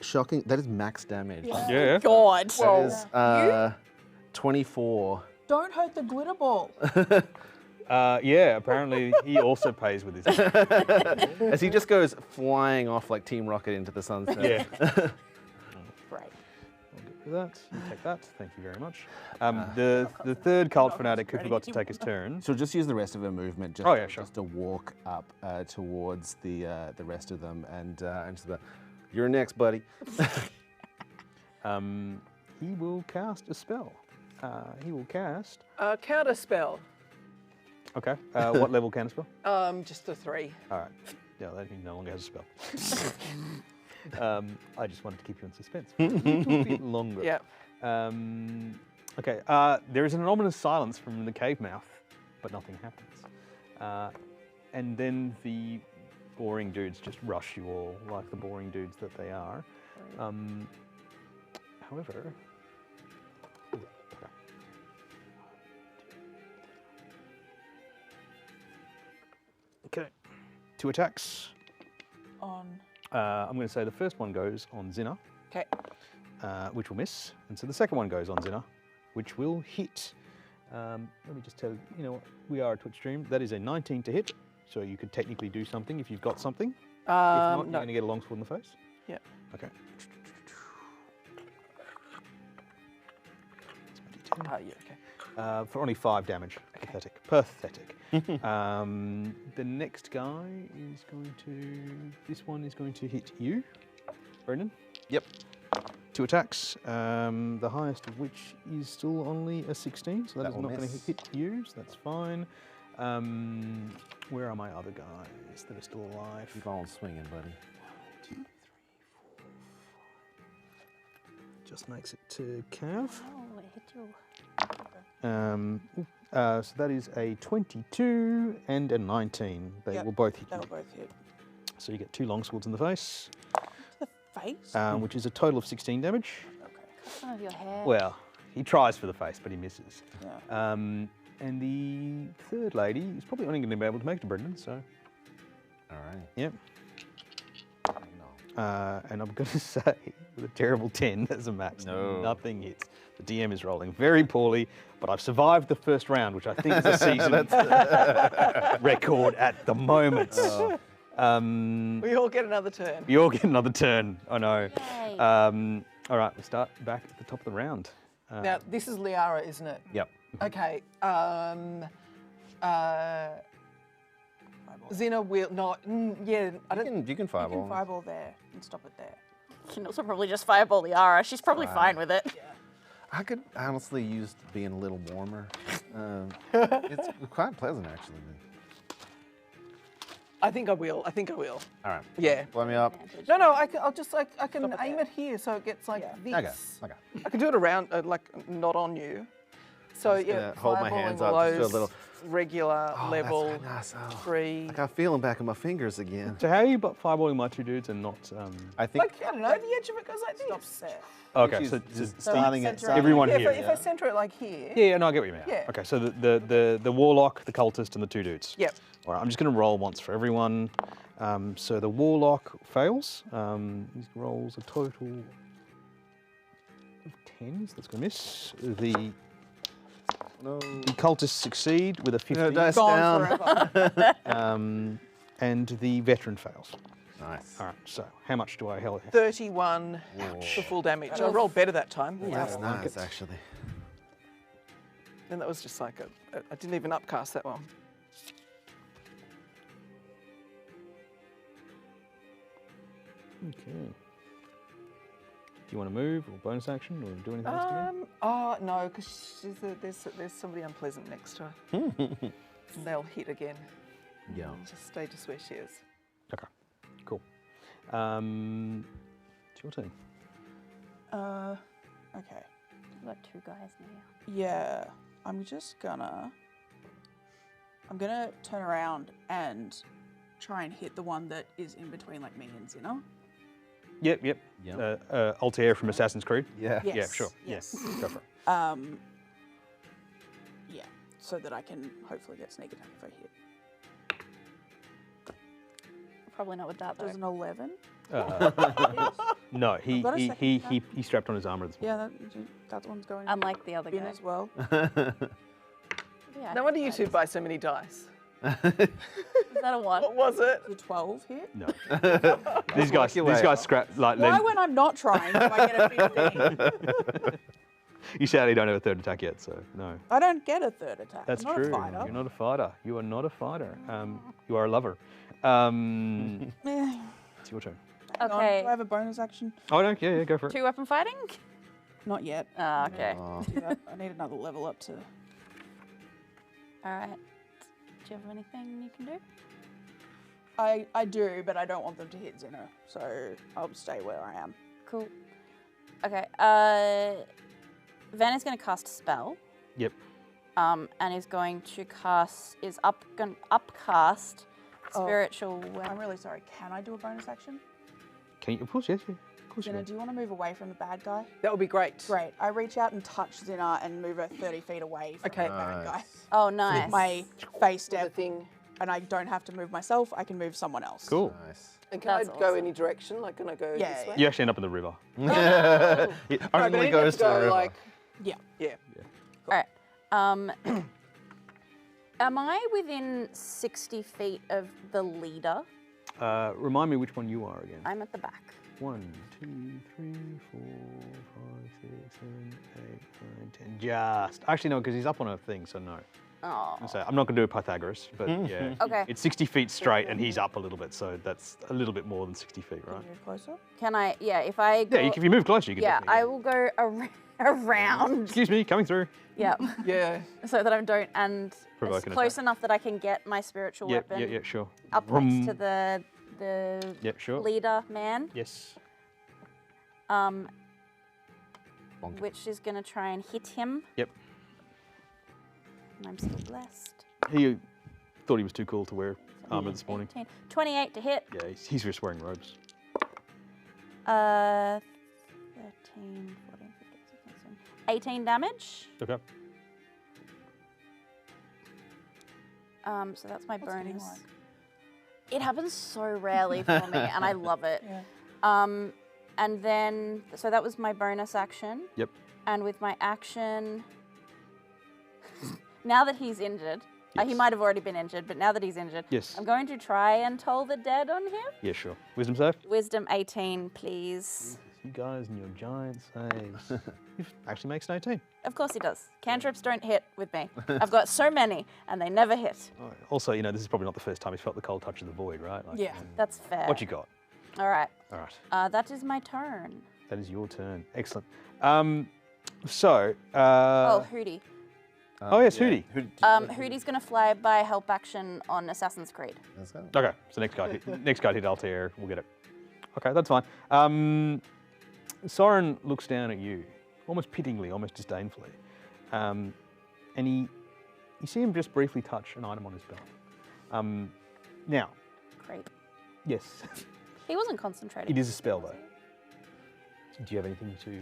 shocking. That is max damage. Yeah. God. That is 24. Don't hurt the glitter ball. Yeah. Apparently, he also pays with his. As he just goes flying off like Team Rocket into the sunset. Yeah. Great. For that, you take that. Thank you very much. The 3rd cult fanatic who forgot to take his turn. She'll just use the rest of her movement just, Oh, yeah, sure. just to walk up towards the rest of them and to the. You're next, buddy. He will cast a spell. He will cast. Counter spell. Okay. What level can a spell? Just a 3. All right. Yeah, that he no longer has a spell. I just wanted to keep you in suspense. A little bit longer. Yeah. Okay. There is an ominous silence from the cave mouth, but nothing happens. And then the boring dudes just rush you all like the boring dudes that they are. However. Okay. 2 attacks. On. I'm going to say the first one goes on Zinna, Okay. which will miss. And so the second one goes on Zinna, which will hit. Let me just tell you, what, we are a Twitch stream. That is a 19 to hit. So you could technically do something if you've got something. If not, you're No. going to get a longsword in the face. Yeah. Okay. That's my Oh, yeah, okay. For only 5 damage. Pathetic. Pathetic. The next guy is going to. This one is going to hit you, Brendan. Yep. 2 attacks. The highest of which is still only a 16, so That is will not going to miss. hit you. So that's fine. Where are my other guys that are still alive? Keep on swinging, buddy. 2, 3, 4, 5. Just makes it to Cav. Oh, it hit you. So that is a 22 and a 19. They Yep, will both hit They'll you. both hit. So you get 2 long swords in the face, The face? which is a total of 16 damage. Okay. Some of your hair. Well, he tries for the face, but he misses. Yeah. And the third lady is probably only going to be able to make it to Brendan, so All right. yep. Hang on. And I'm going to say, with a terrible 10 as a max, No. nothing hits. The DM is rolling very poorly, but I've survived the first round, which I think is a season record at the moment. We all get another turn. You all get another turn. I know. Yay. All right, we start back at the top of the round. Now, this is Liara, isn't it? Yep. Okay. Xena will not. Yeah, I don't. You can You can fireball. fireball there and stop it there. You can also probably just fireball the Yara. She's probably fine with it. I could honestly use being a little warmer. It's quite pleasant, actually. I think I will. I think I will. All right. Yeah. Blow me up. No. I can it aim there. it here, so it gets like Yeah. this. Okay. I can do it around, like not on you. So just yeah, gonna hold my fireballing hands all up, just do a those little- regular Oh, level that's nice. Oh, 3. I got a feeling back in my fingers again. So how are you fireballing my 2 dudes and not? I think Like I don't know, the edge of it goes like Stops this. there. Okay, she's so just so starting at center everyone Yeah, here. if I center it like here. Yeah, no, I get what you mean. Yeah. Okay, so the warlock, the cultist, and the 2 dudes. Yep. All right, I'm just going to roll once for everyone. So the warlock fails. He rolls a total of 10s. That's going to miss. The no. cultists succeed with a 15. Dice Gone down. forever. And the veteran fails. Nice. All right, so how much do I hell? 31 for full damage. I rolled better that time. That's nice, actually. And that was just like I didn't even upcast that one. Okay. Do you want to move or bonus action or do anything else to me? Oh no, because there's somebody unpleasant next to her. And they'll hit again. Yeah. Just stay just where she is. Okay, cool. It's your turn. Okay. We've got 2 guys now. Yeah. I'm gonna turn around and try and hit the one that is in between like me and Xena. Yep. Yep. Altair from Assassin's Creed. Yeah. Yes. Yeah, sure. Yes. Yeah, go for it. Yeah. So that I can hopefully get sneak attack if I hit. Probably not with that though. Does an 11? No, he got a he, second he, attack. he strapped on his armor this morning. Yeah, that one's going Unlike the other in guy. as well. Yeah, I No wonder you think two buy so many dice. Is that a 1? What was it? The 12 hit. No. These guys your way scrap like Why then- when I'm not trying do I get a 15? You sadly don't have a third attack yet, so no. I don't get a third attack. That's I'm not true. A fighter. You're not a fighter. You are not a fighter. You are a lover. Eh. It's your turn. Hang on, Okay. Do I have a bonus action? Oh no, yeah, go for it. 2 weapon fighting? Not yet. Ah, okay. Do that. I need another level up to. Alright. Do you have anything you can do? I do, but I don't want them to hit Xena, so I'll stay where I am. Cool. Okay. Van is going to cast a spell. Yep. And is going to cast upcast Oh. spiritual I'm weapon. really sorry. Can I do a bonus action? Can you? Of course, yes. Yeah. Of course you Xena, can. do you want to move away from the bad guy? That would be great. Great. I reach out and touch Xena and move her 30 feet away from Okay. the bad guy. Oh, With nice. my face The step, thing. and I don't have to move myself. I can move someone else. Cool. Nice. And can That's I go awesome. any direction? Like, can I go Yeah, this way? You actually end up in the river. It No, but I only didn't goes have to to the go river. like. Yeah. Yeah. All right. Am I within 60 feet of the leader? Remind me which one you are again. I'm at the back. 1, 2, 3, 4, 5, 6, 7, 8, 9, 10. Just. Actually, no, because he's up on a thing, so no. Oh. So I'm not going to do a Pythagoras, but yeah. Okay. It's 60 feet straight and he's up a little bit, so that's a little bit more than 60 feet, right? Move closer. Can I? Yeah. If I go. Yeah, if you move closer, you can Yeah, definitely. I will go around. Excuse me, coming through. Yeah. Yeah. So that I don't, and it's Provoke an close attack. enough that I can get my spiritual Yeah, weapon yeah, sure. up next to the Yep, sure. leader man, Yes. which is going to try and hit him. Yep. And I'm still blessed. He thought he was too cool to wear armor this morning. 18, 28 to hit. Yeah, he's just wearing robes. 13, 14, 15, 16, 17, 18 damage. Okay. So that's my What's hitting bonus. like? It happens so rarely for me, and I love it. Yeah. And then, so that was my bonus action. Yep. And with my action, now that he's injured, he Yes. might have already been injured, but now that he's injured, Yes. I'm going to try and toll the dead on him. Yeah, sure. Wisdom save? Wisdom 18, please. You guys and your giant saves. He actually makes an 18. Of course he does. Cantrips don't hit with me. I've got so many, and they never hit. Alright. Also, you know, this is probably not the first time he's felt the cold touch of the void, right? Like, Yeah. That's fair. What you got? All right. All right. That is my turn. That is your turn. Excellent. So. Oh, Hootie. Oh, yes, Hootie. Hootie's going to fly by help action on Assassin's Creed. Let's go. Okay, so next guy hit Altair, we'll get it. Okay, that's fine. Soren looks down at you, almost pityingly, almost disdainfully. And you see him just briefly touch an item on his belt. Now, Great. yes, He wasn't concentrating. it is a spell though. Do you have anything to...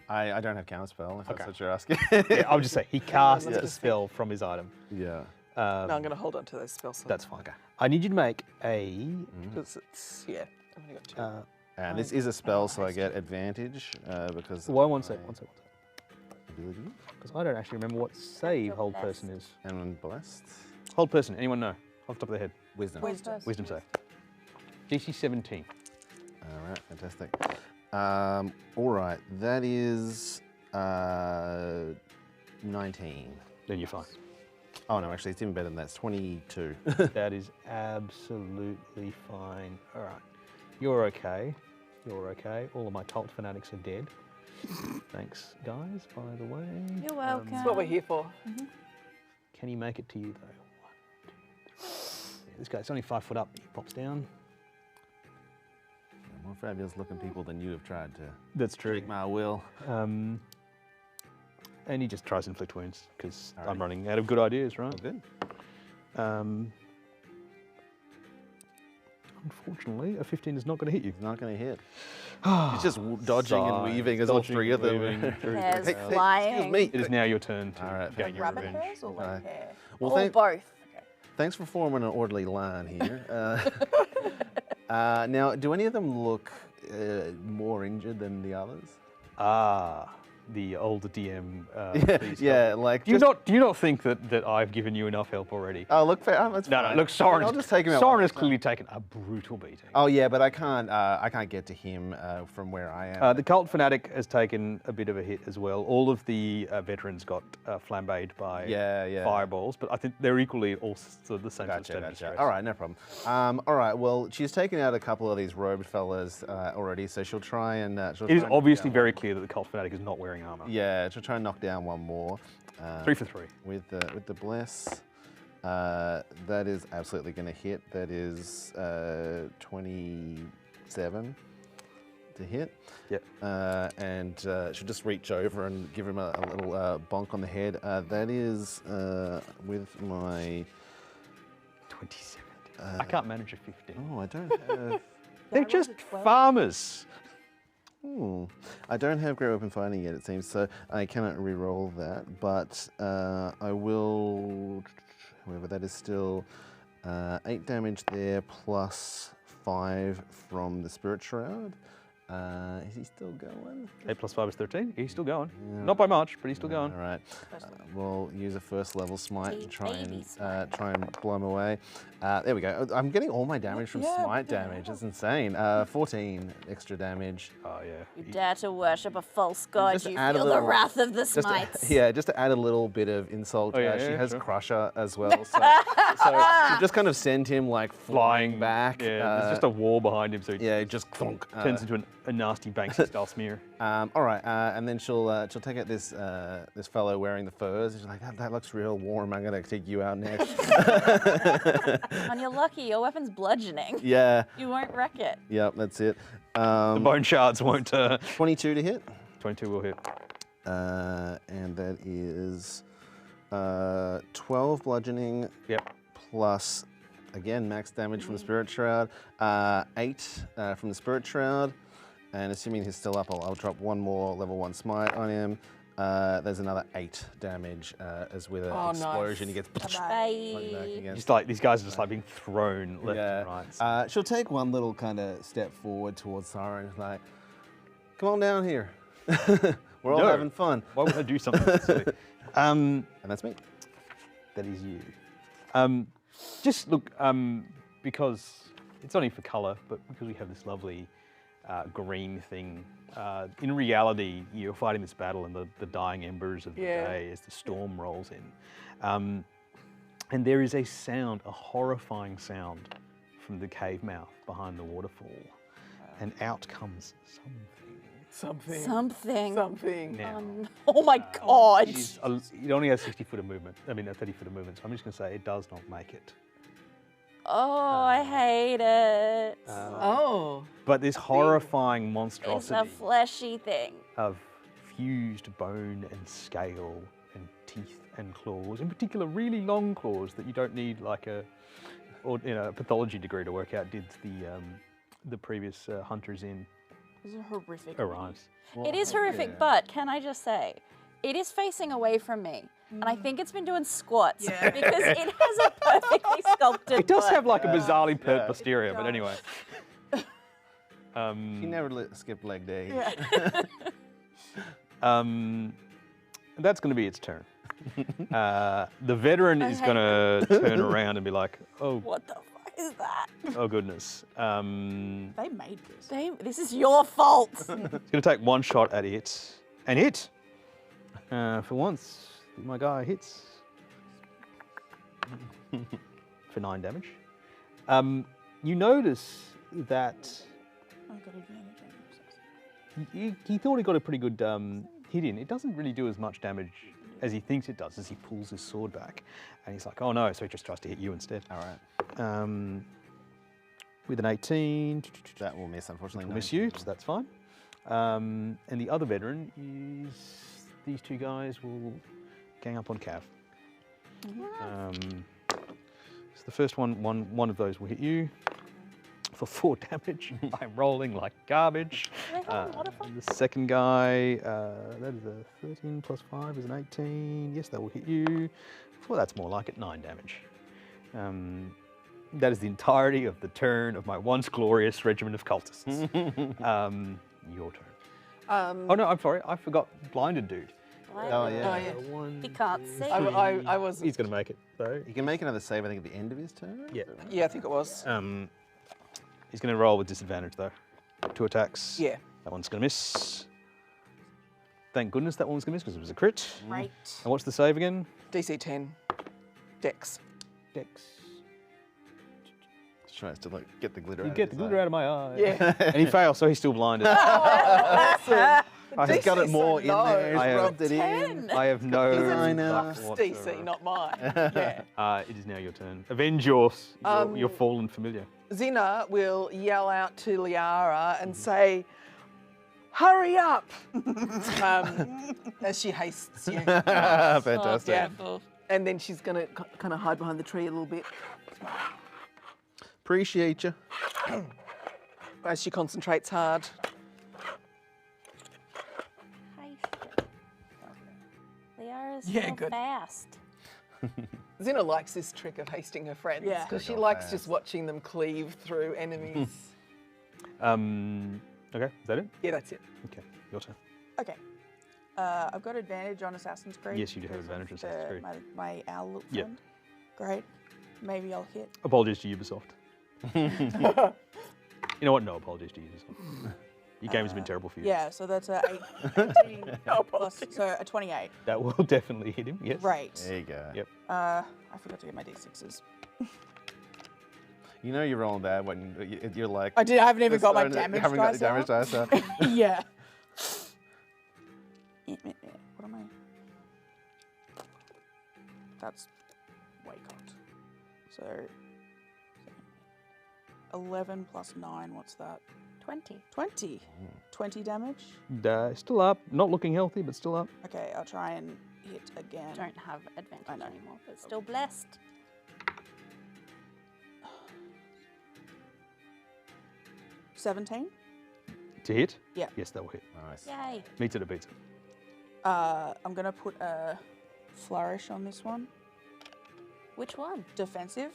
I don't have counterspell, if Okay. that's what you're asking. Yeah, I'll just say, he casts Yes. a spell from his item. Yeah. No, I'm going to hold on to those spell slots. That's fine. I need you to make a... Because it's, yeah, I've only got two. And this is a spell, so I get advantage because. Why of one sec, my one sec. ability. Because I don't actually remember what save You're hold blessed. person is. And I'm blessed. Hold person, anyone know? Off the top of their head. Wisdom. Wisdom. Wisdom save. DC 17. All right, fantastic. All right, that is 19. Then you're fine. Oh no, actually, it's even better than that. It's 22. That is absolutely fine. All right. You're okay. You're okay. All of my cult fanatics are dead. Thanks, guys, by the way. You're welcome. That's what we're here for. Can he make it to you, though? 1, 2, 3. Yeah, this guy's only 5 foot up. He pops down. More fabulous looking people than you have tried to That's true. break my will. And he just tries to inflict wounds, because I'm Alright. running out of good ideas, right? Oh, good. Unfortunately, a 15 is not going to hit you. He's not going to hit. He's just dodging and Sigh. weaving as all Dodging three of and them. weaving through the Hairs crowd. flying. Excuse me. It is now your turn to Alright, gain your Rabbit revenge. hairs or like hair? Well, Or both. thanks for forming an orderly line here. Now, do any of them look more injured than the others? Ah, the older DM. please yeah, help. like Do you just- do you not think that I've given you enough help already? Oh, look, fair. That's No, no. fine. Look, Soren. I'll just take him out. Soren one has at a time. clearly taken a brutal beating. Oh yeah, but I can't get to him from where I am. The cult fanatic has taken a bit of a hit as well. All of the veterans got flambéed by Yeah. fireballs, but I think they're equally all sort of the same sort of state of Gotcha. distress. All right, no problem. All right, well, she's taken out a couple of these robed fellas already, so she'll try and. She'll It is try and knock obviously down very clear that the cult fanatic is not wearing armor. one. Yeah, she'll try and knock down one more. 3 for 3. With the bless. That is absolutely going to hit. That is 27 to hit. Yep. And she'll just reach over and give him a little bonk on the head. That is with my. 27. I can't manage a 15. Oh, I don't have. They're just farmers. I don't have Great Weapon Fighting yet, it seems, so I cannot re-roll that, but I will. However, that is still 8 damage there plus 5 from the Spirit Shroud. Is he still going? 8 plus 5 is 13. He's still going. Not by much, but he's still going. All right. We'll use a first level smite to Big try baby and smite. try and blow him away. There we go. I'm getting all my damage from smite damage. It's insane. 14 extra damage. Oh, yeah. You dare to worship a false god, just you add a feel the little- wrath of the Just to, smites. just to add a little bit of insult. Oh, yeah, she yeah, has sure. Crusher as well, so you just kind of send him like flying back. Yeah, there's just a wall behind him, so he yeah, just clunk. turns into a nasty Banksy style smear. All right, and then she'll take out this this fellow wearing the furs. She's like, that looks real warm. I'm gonna take you out next. And you're lucky, your weapon's bludgeoning. Yeah, You won't wreck it. yep, that's it. The bone shards won't. 22 to hit, 22 will hit. and that is 12 bludgeoning Yep. plus, again, max damage from the Spirit Shroud, 8 from the Spirit Shroud, and assuming he's still up, I'll drop one more level 1 smite on him. There's another 8 damage as with an Oh, nice. explosion. He gets Bye. back again. Just like these guys are just like being thrown left and right. She'll take one little kind of step forward towards Sarah and is like, come on down here. We're all No. having fun. Why would I do something that silly? And that's me. That is you. Just look, because it's only for colour, but because we have this lovely green thing. In reality, you're fighting this battle in the dying embers of the Yeah. day as the storm rolls in. And there is a sound, a horrifying sound from the cave mouth behind the waterfall. And out comes something. Something. Now, Oh my god. it only has 60 foot of movement. I mean, 30 foot of movement. So I'm just going to say it does not make it. Oh, I hate it. Oh. But this horrifying It's a monstrosity fleshy thing. of fused bone and scale and teeth and claws, in particular really long claws that you don't need like a pathology degree to work out did the previous hunters in This is horrific. arrives. It is horrific, but can I just say, it is facing away from me. And I think it's been doing squats because it has a perfectly sculpted It does butt. have like a bizarrely pert posterior, but anyway. He never skipped leg day. That's going to be its turn. The veteran is going to turn around and be like, oh, What the fuck is that? oh goodness. They made this. This is your fault. It's going to take one shot at it and hit. For once, my guy hits for 9 damage. You notice that I got advantage on this. he thought he got a pretty good hit in. It doesn't really do as much damage as he thinks it does as he pulls his sword back. And he's like, oh no, so he just tries to hit you instead. All right. With an 18, That will miss, unfortunately. miss you, so that's fine. And the other veteran is these two guys will gang up on Cav. So the first one of those will hit you for 4 damage. I'm rolling like garbage. The second guy, that is a 13 plus 5 is an 18. Yes, that will hit you. Well, that's more like it, 9 damage. That is the entirety of the turn of my once glorious regiment of cultists. Your turn. Oh no, I'm sorry, I forgot blinded dude. Oh, yeah. He can't see. I was. He's gonna make it though. He can make another save, I think, at the end of his turn. Yeah. Yeah, I think it was. He's gonna roll with disadvantage though. 2 attacks. Yeah. That one's gonna miss. Thank goodness that one was gonna miss because it was a crit. Right. And what's the save again? DC 10. Dex. Dex. Just tries to like get the glitter You out get of the his glitter eye. out of my eye. Yeah. And he fails, so he's still blinded. He's got it more in there. He's I have- rubbed it in. I have no I know. luck DC, whatsoever. not mine. Yeah. It is now your turn. Avenge your fallen familiar. Zina will yell out to Liara and say, "Hurry up!" As she hastes you. Fantastic. Yeah. And then she's going to kind of hide behind the tree a little bit Appreciate you. as she concentrates hard. Liara's Yeah, so good. fast. Zina likes this trick of hasting her friends because she likes just watching them cleave through enemies. Okay, is that it? Yeah, that's it. Okay, your turn. Okay. I've got advantage on Assassin's Creed. Yes, you do have because advantage on of Assassin's Creed. My owl look Yep. friend. Great. Maybe I'll hit. Apologies to Ubisoft. You know what? No apologies to Ubisoft. Your game has been terrible for you. Yeah, so that's a 18 plus, so a 28. That will definitely hit him, yes. Right. There you go. Yep. I forgot to get my d6s. You know you're rolling bad when you're like. I haven't even got my you damage haven't got the dice damage out. dice out. Yeah. What am I? That's way cocked. So 11 plus 9, what's that? 20. 20. 20 damage? Still up. Not looking healthy, but still up. Okay, I'll try and hit again. Don't have advantage I know. anymore, but still blessed. 17. To hit? Yeah. Yes, that will hit. Nice. Yay. Meets it or beats it. I'm gonna put a flourish on this one. Which one? Defensive.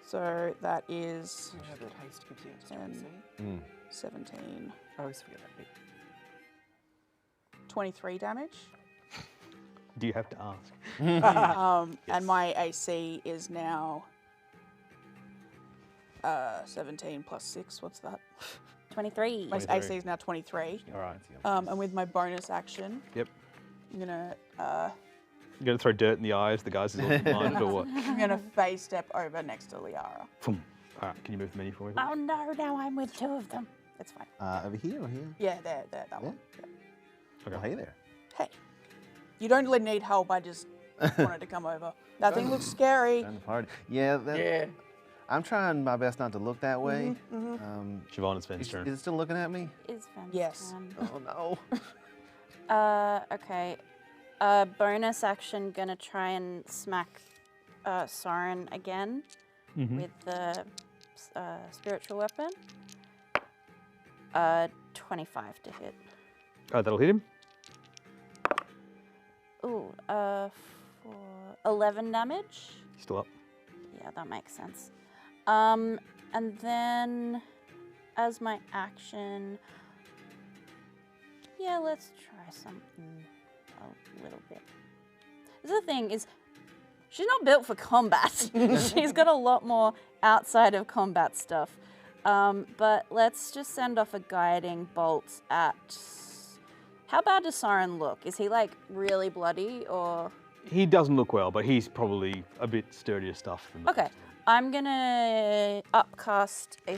So that is Yeah, that haste gives you extra 10, AC. 17, I always forget that bit. 23 damage. Do you have to ask? And my AC is now 17 plus 6. What's that? 23. My 23. AC is now 23. All right. And with my bonus action, Yep. I'm gonna You going to throw dirt in the eyes the guys who's blinded or what? I'm gonna phase step over next to Liara. Boom. All right, can you move the menu for me? Oh no, now I'm with two of them. That's fine. Over here or here? Yeah, there, that one. Yeah. Oh, hey there. Hey, you don't really need help. I just wanted to come over. That thing looks scary. Time to party. Yeah. Yeah. I'm trying my best not to look that way. Siobhan, it's Ben's Is turn. it still looking at me? Is Van's Yes. turn. Oh no. Okay. Bonus action, gonna try and smack Soren again with the spiritual weapon. 25 to hit. Oh, that'll hit him. Ooh, for 11 damage. He's still up. Yeah, that makes sense. And then as my action, yeah, let's try something a little bit. The other thing is, she's not built for combat. She's got a lot more outside of combat stuff. But let's just send off a guiding bolt at... How bad does Soren look? Is he like really bloody or... He doesn't look well, but he's probably a bit sturdier stuff than that. Okay, I'm gonna upcast a...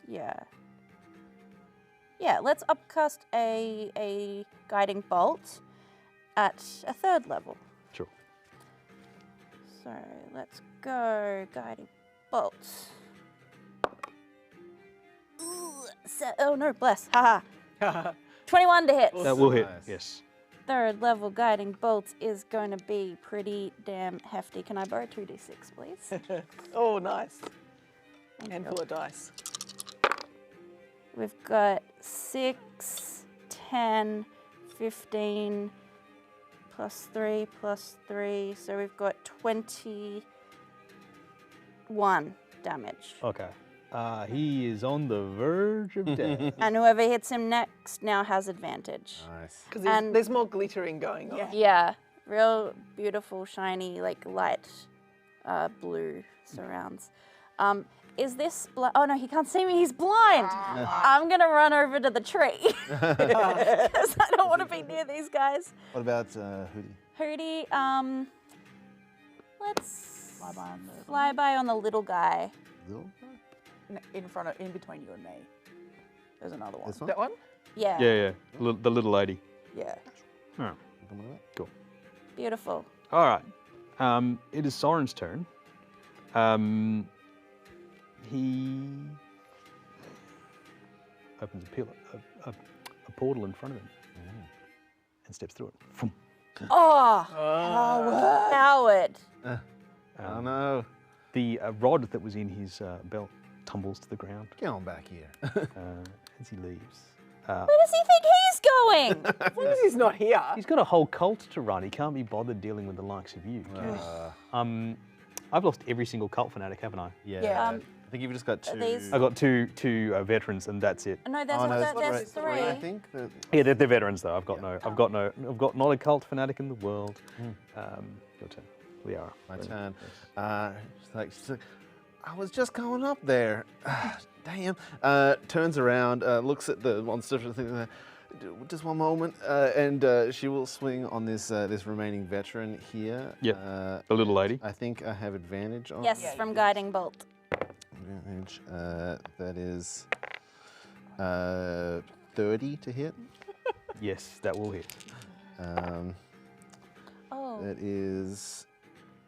Yeah, let's upcast a guiding bolt at a 3rd level. Sure. So let's go guiding bolt. Ooh, oh no, bless, haha. 21 to hit. That will hit, Nice. yes. 3rd level guiding bolt is going to be pretty damn hefty. Can I borrow 2d6, please? Oh, nice. Handful of dice. We've got 6, 10, 15, plus 3, so we've got 21 damage. Okay. He is on the verge of death. And whoever hits him next now has advantage. Nice. Because And- there's more glittering going on. Yeah, real beautiful, shiny, like light blue surrounds. Is this oh no, he can't see me, he's blind. I'm gonna run over to the tree. Because I don't want to be near these guys. What about Hootie? Hootie, let's Fly by on the little guy. Little? in between you and me. There's another one. This one? That one? Yeah, Yeah. The little lady. Yeah. All right. Come on, that? Cool. beautiful. All right. It is Soren's turn. He opens a portal in front of him and steps through it. Vroom. Oh, Howard. Oh no. The rod that was in his belt tumbles to the ground Get on back here. as he leaves. Where does he think he's going? As long as he's not here. He's got a whole cult to run. He can't be bothered dealing with the likes of you. I've lost every single cult fanatic, haven't I? Yeah. Yeah. think you've just got two. These- I got two veterans, and that's it. No, there's, Oh, no, there's three, three. I think. Yeah, they're veterans though. I've got not a cult fanatic in the world. Your turn, Liara. My turn. She's like, I was just going up there. Damn. Turns around, looks at the monster, thinks, just one moment, and she will swing on this this remaining veteran here. Yep. The little lady. I think I have advantage on. Yes, from Guiding Bolt. Advantage. That is 30 to hit. Yes, that will hit. Oh, That is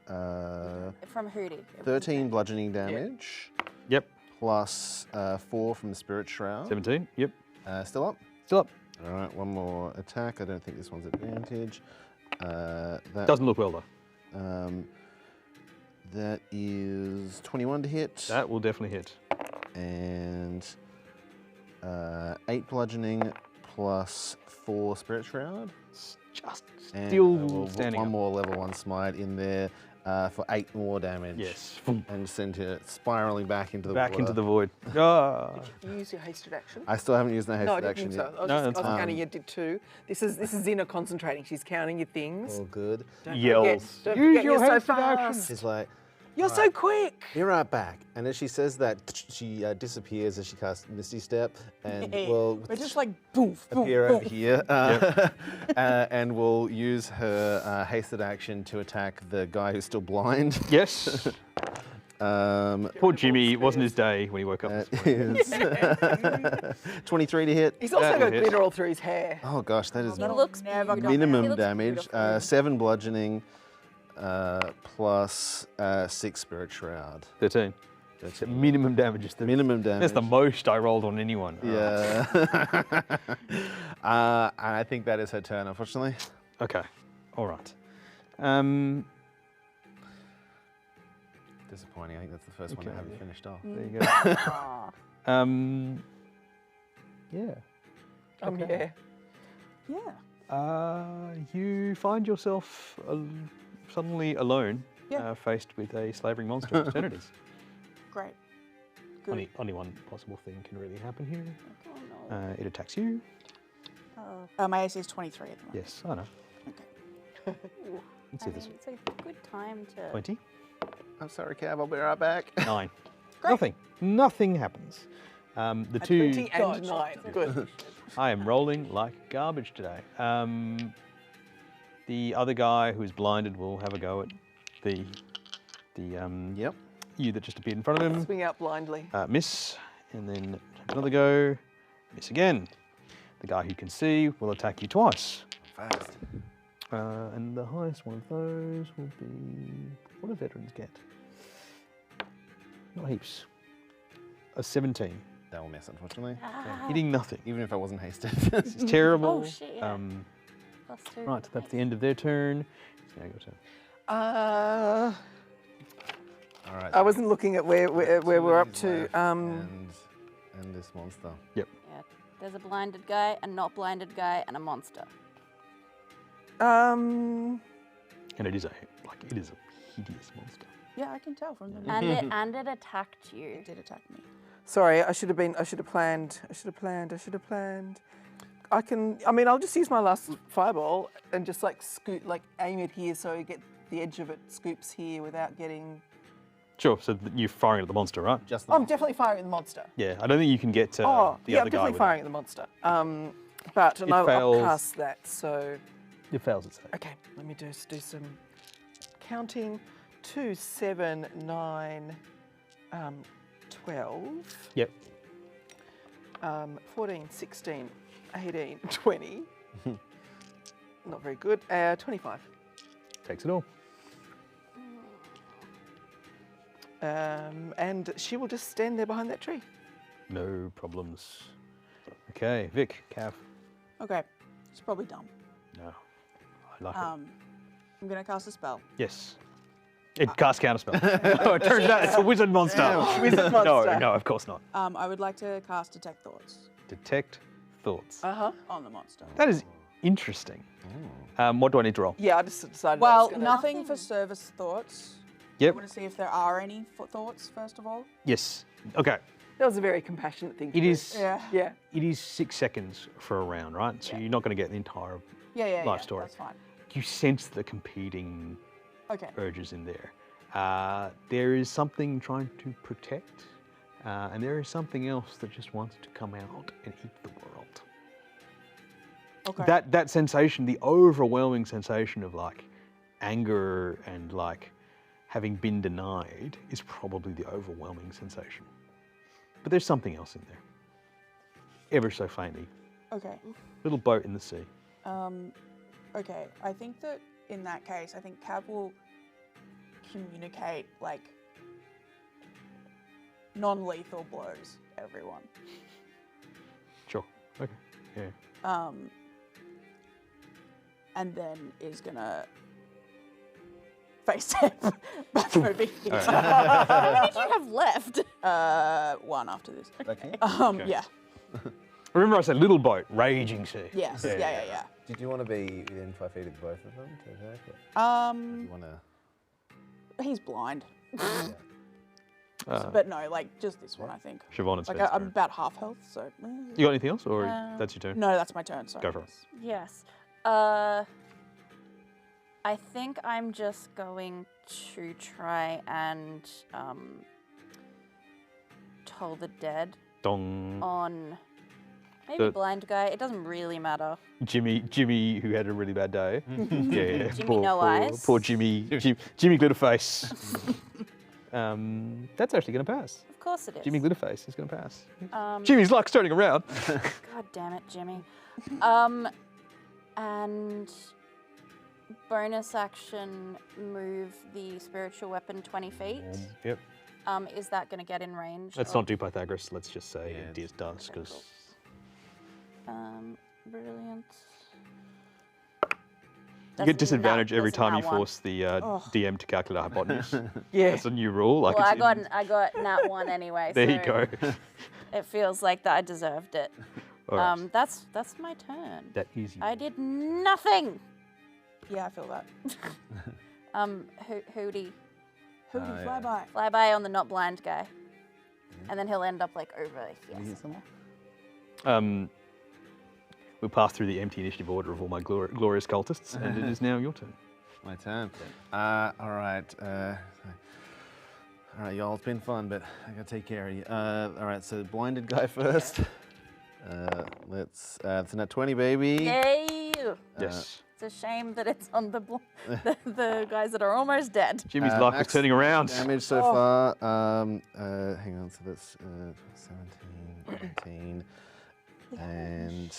from Hootie. 13 bludgeoning damage, Yep. plus 4 from the Spirit Shroud. 17. Yep. Still up? Still up. All right, one more attack. I don't think this one's advantage. That, Doesn't look well though. that is 21 to hit, That will definitely hit. and 8 bludgeoning plus 4 Spirit Shroud. It's just And still standing one up. more level 1 smite in there for 8 more damage. Yes. And send it spiraling back into the Back water. into the void. Ah. You use your hasted action. I still haven't used my hasted No, I didn't action think so. yet. I was, No, just, that's I was fine. counting. You did 2. This is Xena concentrating. She's counting your things. All good. Yells. Don't Use forget your you're so hasted action. fast. She's like, You're so quick. be right back. And as she says that, she disappears as she casts Misty Step, and will We're just like boof, boof, appear over boof. here, and will use her hasted action to attack the guy who's still blind. Yes. Poor Jimmy. It wasn't his day when he woke up this morning. Is 23 to hit. He's also That got will hit. glitter all through his hair. Oh gosh, that is He looks never beautiful. minimum He looks damage. beautiful. 7 bludgeoning, plus 6 Spirit Shroud. 13. That's The minimum damage is 13. minimum damage. That's the most I rolled on anyone. Yeah. And I think that is her turn, unfortunately. Okay. All right. Disappointing. I think that's the first one I Okay. haven't finished off. There you go. Yeah. Yeah. Yeah. You find yourself suddenly alone, Yeah. faced with a slavering monster of eternities. Great. Good. Only one possible thing can really happen here. Oh, no. It attacks you. My AC is 23 at the moment. Yes, I know. Okay. Let's I see this. mean, it's a good time to. 20. I'm sorry, Cav. I'll be right back. 9. Nothing. Nothing happens. The two. 20 and 9. Good. I am rolling like garbage today. The other guy who's blinded will have a go at the Yep. you that just appeared in front of him. Swing out blindly. Miss, and then another go. Miss again. The guy who can see will attack you twice. Fast. And the highest one of those will be. What do veterans get? Not heaps. A 17. That will miss, unfortunately. Hitting nothing. Even if I wasn't hasted. This is terrible. Oh, shit, yeah. +2. Right, that's the end of their turn. It's now your turn. All right. I wasn't looking at where we're up He's to. left, and this monster. Yep. Yeah. There's a blinded guy, a not blinded guy, and a monster. And it is a hideous monster. Yeah, I can tell from the And it attacked you. It did attack me. Sorry, I should have planned. I'll just use my last fireball and just scoot, aim it here so you get the edge of it scoops here without getting. Sure, so you're firing at the monster, right? Just I'm definitely firing at the monster. Yeah, I don't think you can get the yeah, other I'm guy definitely with firing it. at the monster. But It I'll fails. cast that. So It fails its save. okay, let me just do some counting. 2, 7, 9, 12. Yep. 14, 16, 18, 20. Not very good. 25. Takes it all. And she will just stand there behind that tree. No problems. Okay, Vic, Cav. Okay. It's probably dumb. No, I like it. I'm gonna cast a spell. Yes. It casts counterspell. No, it turns out it's a wizard monster. Wizard No, monster. no, of course not. I would like to cast Detect Thoughts Detect thoughts. Uh-huh. on the monster. That is interesting. What do I need to roll? Yeah, I just decided I Well, was gonna... nothing for service thoughts. I Yep. want to see if there are any thoughts, first of all. Yes. Okay. That was a very compassionate thing to It do. is. Yeah. It is 6 seconds for a round, right? So Yeah. you're not going to get the entire Yeah. life story. That's fine. You sense the competing Okay. urges in there. There is something trying to protect, and there is something else that just wants to come out and eat the world. Okay. That sensation, the overwhelming sensation of like anger and like having been denied, is probably the overwhelming sensation. But there's something else in there, ever so faintly. Okay. Little boat in the sea. Okay. I think that in that case, I think Cav will communicate like non-lethal blows to everyone. Sure. Okay. Yeah. And then is gonna face step back over here. How many did you have left? One after this. Okay. Yeah. Remember I said little boat, raging sea. Yes. Yeah, Yeah. Did you want to be within 5 feet of both of them to attack? Or you want to? He's blind. Uh, But no, like just this one, I think. Siobhan and Like Sven's I'm turn. about half health, so. You got anything else, or that's your turn? No, that's my turn. Sorry. Go for it. Yes. I think I'm just going to try and toll the dead Dong. on maybe The- blind guy. It doesn't really matter. Jimmy, who had a really bad day. Yeah. Jimmy No Eyes. Poor Jimmy. Jimmy Glitterface. That's actually going to pass. Of course it is. Jimmy Glitterface is going to pass. Um, Jimmy's luck's turning around. God damn it, Jimmy. And bonus action, move the spiritual weapon 20 feet. Yep. Is that going to get in range? Let's of- not do Pythagoras. Let's just say Yeah, it does, Okay, because brilliant. you That's get disadvantage nat- every that's a time nat you one. force the DM to calculate hypotenuse. Yeah. That's a new rule. Like Well, it's I got nat 1 anyway. there you so go. It feels like that I deserved it. All right. That's my turn. That easy. I did nothing. Yeah, I feel that. Hootie, Who did fly by? fly by on the not blind guy, and then he'll end up like over here. somewhere. We'll pass through the empty initiative order of all my glorious cultists, and it is now your turn. My turn. All right. All right, y'all. It's been fun, but I gotta take care of you. All right. So blinded guy first. Let's. It's a nat 20, baby. Yay! Yes. It's a shame that it's on the the guys that are almost dead. Jimmy's luck is max turning around. Damage so far. Hang on. So that's 17, 18, and It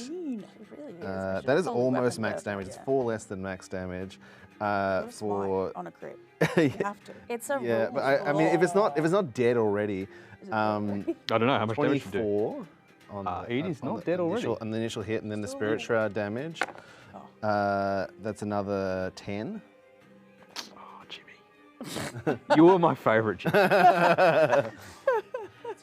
really is. I should that is roll the almost weapon max first, damage. yeah. It's 4 less than max damage. Smite For on a crit. yeah, You have to. It's a yeah, rule. but I mean, if it's not dead already, I don't know how much damage you do. 24 on it is on not dead already. On the initial hit, and then the spirit shroud damage. That's another 10. Oh, Jimmy. You are my favourite, Jimmy.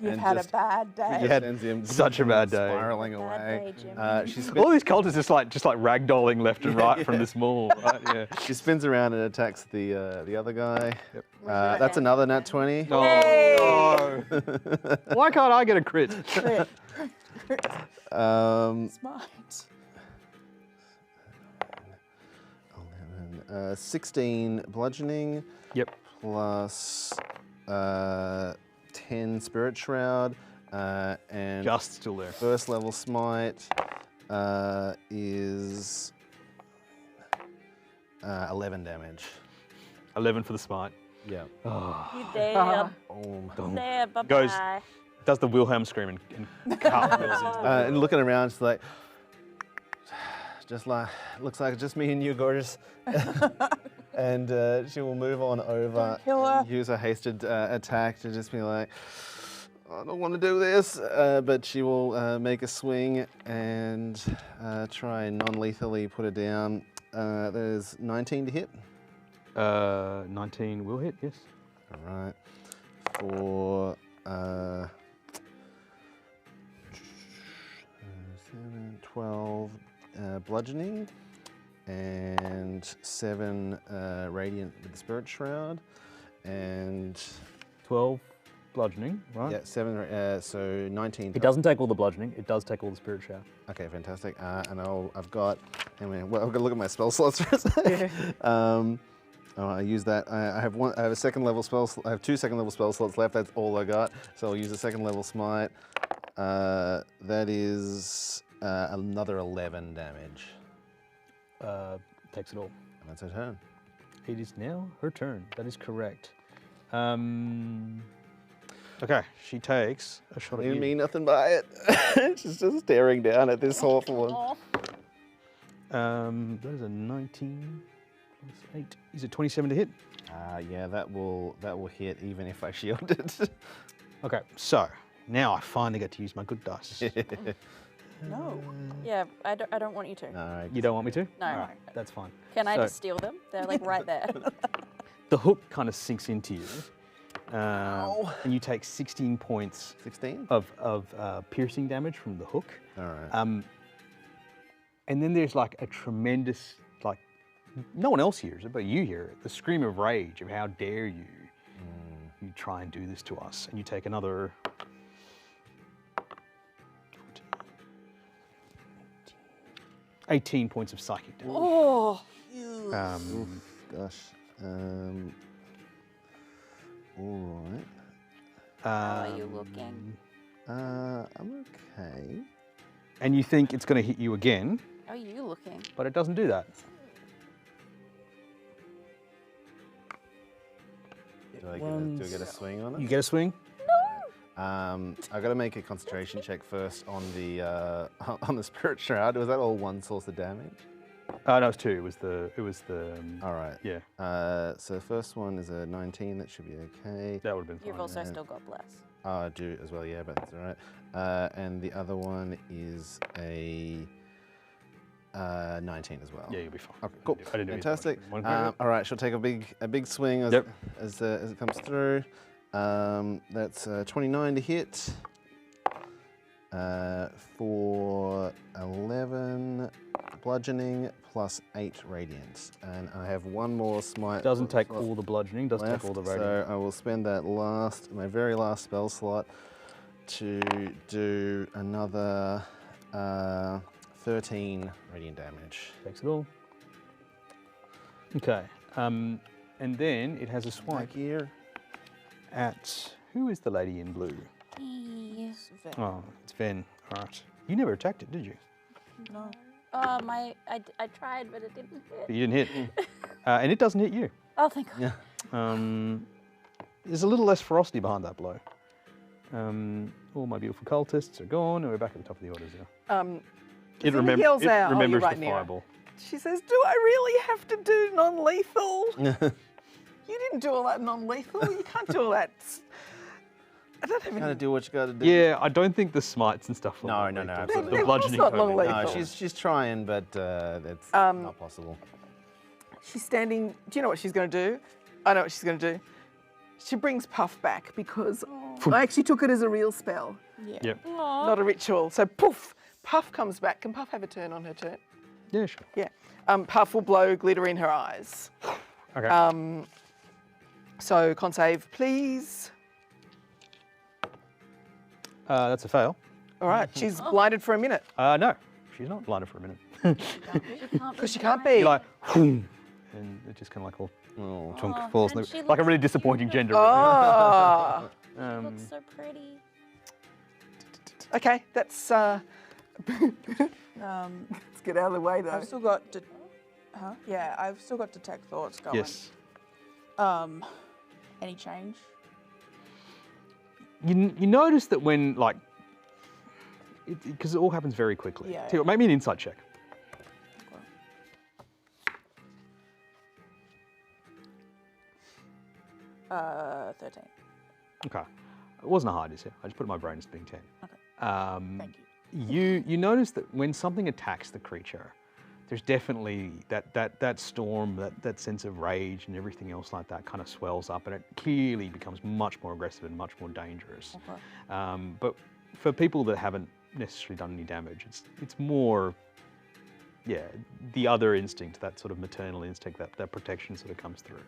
You've And had a just- bad day. You had Sends him such a bad day. spiraling Bad away. day, Jimmy. She All these cultists just like ragdolling left and right from this mall. Right? Yeah. She spins around and attacks the other guy. Yep. That's another nat 20. Oh, no. Why can't I get a crit? Crit. Smite. 16 bludgeoning Yep. plus 10 spirit shroud and Just still there. first level smite is 11 damage. 11 for the smite. Yeah. You dead. There, bye Goes- bye. Does the Wilhelm scream and cartwheels into the And looking around, she's like, looks like it's just me and you, gorgeous. And she will move on over, Don't kill her. and use a hasted attack to just be like, I don't want to do this, but she will make a swing and try and non-lethally put her down. There's 19 to hit. 19 will hit, yes. All right. For 7, 12 bludgeoning and 7 radiant with the spirit shroud and 12 bludgeoning, right? Yeah, 7. So 19. It doesn't take all the bludgeoning. It does take all the spirit shower. Okay, fantastic. And I've got. I mean, well, I've got to look at my spell slots for a sec. I use that. I have one. I have a second level spell. I have 2 second level spell slots left. That's all I got. So I'll use a second level smite. That is another 11 damage. Takes it all. And that's her turn. It is now her turn. That is correct. Okay, she takes a shot at You you. mean nothing by it. She's just staring down at this hawthorn. That is a 19 plus 8. Is it 27 to hit? Yeah, that will hit even if I shield it. Okay, so now I finally get to use my good dice. No. Yeah, I don't want you to. No, You don't want me to? No. All right, that's fine. Can I So- just steal them? They're like right there. The hook kind of sinks into you, and you take 16 points 16. of piercing damage from the hook. All right. And then there's like a tremendous, like, no one else hears it, but you hear it. The scream of rage of how dare you, you try and do this to us. And you take another 18 points of psychic damage. Oh. Gosh. All right. How are you looking? I'm okay. And you think it's going to hit you again, How are you looking? but it doesn't do that. Do I get a swing on it? You get a swing. I got to make a concentration check first on the spirit shroud. Was that all one source of damage? No, it's 2. It was the. All right. Yeah, So the first one is a 19. That should be okay. that would have been fine. You've also still got bless. I do as well. Yeah, but that's all right. And the other one is a 19 as well. Yeah, you'll be fine. Okay, cool. I didn't do anything Fantastic. much. One All right, she'll take a big swing as, Yep. as it comes through. That's 29 to hit for 11 bludgeoning plus 8 radiant. And I have one more smite. Doesn't take slot all the bludgeoning, does left, take all the radiant. so I will spend that my very last spell slot to do another 13 radiant damage. Takes it all. Okay. And then it has a swipe Back here. at who is the lady in blue? Yes. Oh, it's Ven. All right. You never attacked it, did you? No. Oh, I tried, but it didn't hit. But you didn't hit. And it doesn't hit you. Oh, thank God. Yeah. There's a little less ferocity behind that blow. All my beautiful cultists are gone, and we're back at the top of the orders now. It, Zena yells out, "Oh, remembers you're right the near it." fireball. She says, "Do I really have to do non-lethal? You didn't do all that non-lethal. You can't do all that. I don't have any." Gotta do what you gotta do. Yeah, I don't think the smites and stuff. No, are no, no, lethal. absolutely The not. bludgeoning. It's not totally non-lethal. No, she's trying, but that's not possible. She's standing. Do you know what she's going to do? I know what she's going to do. She brings Puff back because I actually took it as a real spell, Yeah. Yep. not a ritual. So poof, Puff comes back. Can Puff have a turn on her turn? Yeah, sure. Yeah. Puff will blow glitter in her eyes. Okay. So con save, please. That's a fail. All right. She's blinded for a minute No, she's not blinded for a minute. because she can't be. You're like, and it just kind of like all chunk falls. and she Like a looks really disappointing gender. Oh. Looks so pretty. Okay. That's. Let's get out of the way though. I've still got Yeah, I've still got detect thoughts going. Yes. Any change? You notice that when like, because it all happens very quickly. Yeah, Tell you what, make me an insight check. 13. Okay. It wasn't a hard issue. I just put it in my brain as being 10. Okay. Thank you. You notice that when something attacks the creature, there's definitely that storm, that sense of rage and everything else like that kind of swells up, and it clearly becomes much more aggressive and much more dangerous. Okay. But for people that haven't necessarily done any damage, it's more, yeah, the other instinct, that sort of maternal instinct, that protection sort of comes through.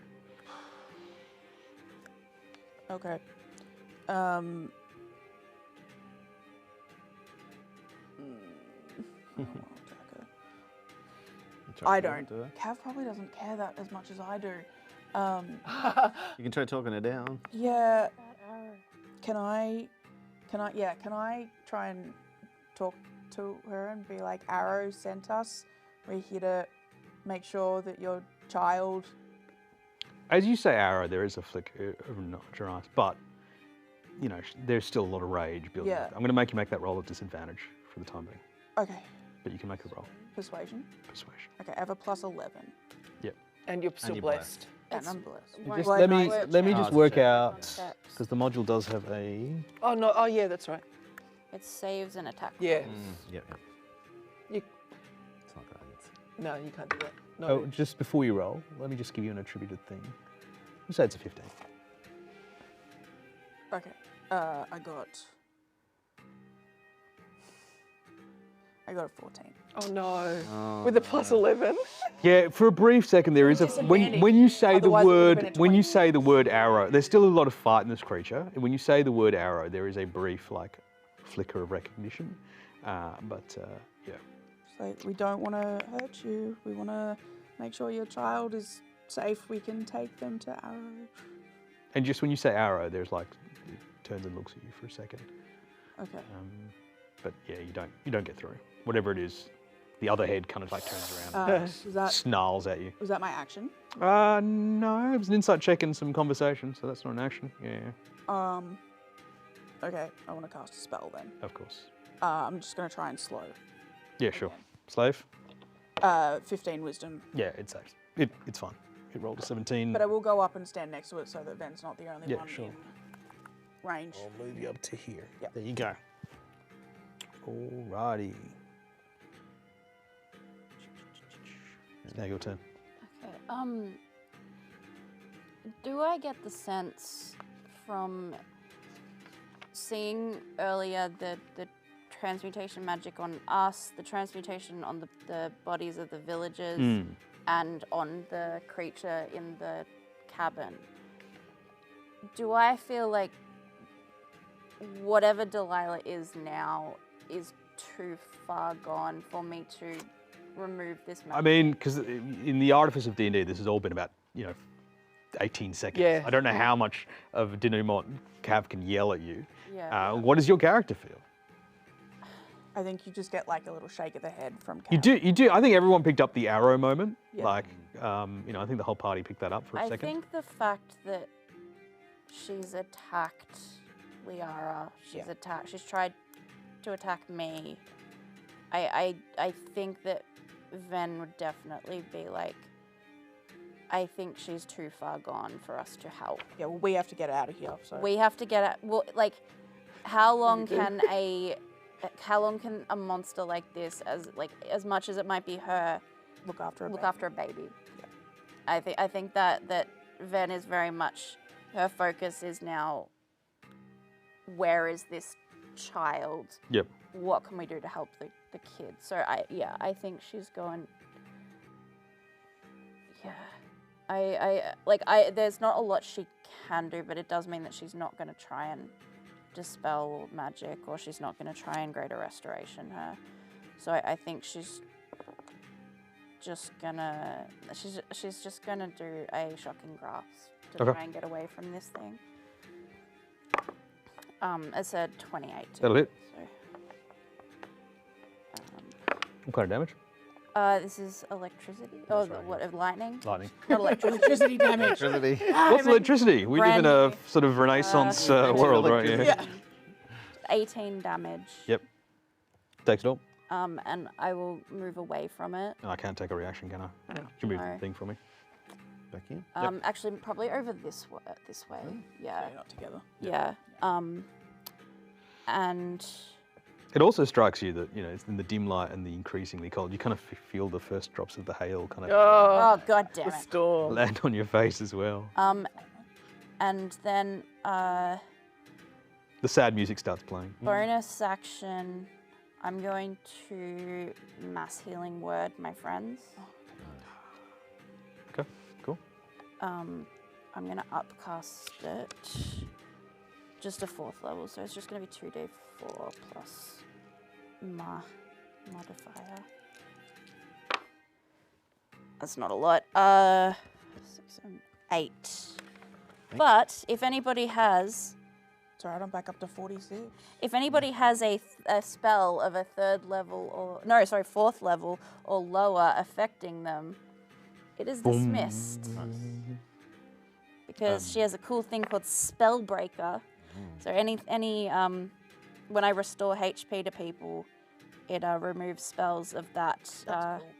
Okay. Um, I don't. Cav probably doesn't care that as much as I do. You can try talking her down. Yeah. Can I try and talk to her and be like, Arrow sent us. We're here to make sure that your child. As you say, Arrow, there is a flicker of nonchalance, but you know there's still a lot of rage building. Yeah. up. I'm going to make you make that roll at disadvantage for the time being, Okay. but you can make the roll. Persuasion. Persuasion. Okay, I have a +11. Yep. And you're still you're blessed. And I'm blessed. Just Well, let nice. me Oh, just it's a work check. out Checks. because the module does have a. Oh no! Oh yeah, that's right. It saves and attack. Yeah. Yep. You, It's not guidance. no, you can't do that. No. Oh, just before you roll, let me just give you an attributed thing. Let's say it's a 15. Okay. I got a 14. Oh no. Oh, With a +11. Yeah, for a brief second there is a when you say the Otherwise it would've been word a when you 20. say the word arrow, there's still a lot of fight in this creature. And when you say the word arrow, there is a brief like flicker of recognition. Yeah. It's like, we don't want to hurt you. We want to make sure your child is safe. We can take them to Arrow. And just when you say arrow, there's like it turns and looks at you for a second. Okay. But yeah, you don't get through. Whatever it is, the other head kind of like turns around, snarls at you. Was that my action? No, it was an insight check and some conversation, so that's not an action. Yeah, Okay, I want to cast a spell then. of course. I'm just going to try and slow. Yeah, sure. Slave? 15 wisdom. Yeah, it's safe. It's fine. It rolled a 17. But I will go up and stand next to it so that Ven's not the only Yeah, one sure. in range. I'll move you up to here. Yep. There you go. Alrighty. It's now your turn. Okay. Do I get the sense from seeing earlier the transmutation magic on us, the transmutation on the bodies of the villagers, and on the creature in the cabin? Do I feel like whatever Delilah is now is too far gone for me to remove this magic? I mean, because in the artifice of D&D, this has all been about, 18 seconds. Yeah. I don't know how much of denouement Cav can yell at you. Yeah. What does your character feel? I think you just get like a little shake of the head from Kat. You do. I think everyone picked up the arrow moment. Yeah. Like, I think the whole party picked that up for a I second. think the fact that she's attacked Liara, she's tried to attack me. I think that Ven would definitely be like, I think she's too far gone for us to help. Yeah, well, we have to get out of here. So We have to get at, well, like, how long can a monster like this, as much as it might be her, look after after a baby? I think that Ven is very much, her focus is now, where is this child? Yep. What can we do to help the kid? So I think she's going. Yeah, there's not a lot she can do, but it does mean that she's not going to try and dispel magic, or she's not going to try and greater restoration her. So I think she's just gonna do a shocking grasp to Okay. try and get away from this thing. It said 28. That'll hit. So, What kind of damage? this is electricity. Oh, lightning? Lightning. Not electricity. Electricity damage. Electricity. What's electricity? We live in a brand sort of Renaissance world, right? Yeah. 18 damage. Yep. Takes it all. And I will move away from it. And I can't take a reaction, can I? You can move the No. thing for me. Back in. Actually, probably over this way. Yeah. They're not together. Yeah. And It also strikes you that, it's in the dim light and the increasingly cold, you kind of feel the first drops of the hail kind of oh god damn The it. storm. land on your face as well. And then The sad music starts playing. bonus action, I'm going to mass healing word my friends. Okay, cool. I'm gonna upcast it just a 4th level, so it's just going to be 2d4 plus modifier. That's not a lot. 6, 7, 8. But if anybody has, It's alright, I'm back up to 46. if anybody has a spell of a 3rd level or 4th level or lower affecting them, it is dismissed. Because she has a cool thing called Spellbreaker. So when I restore HP to people, it removes spells of that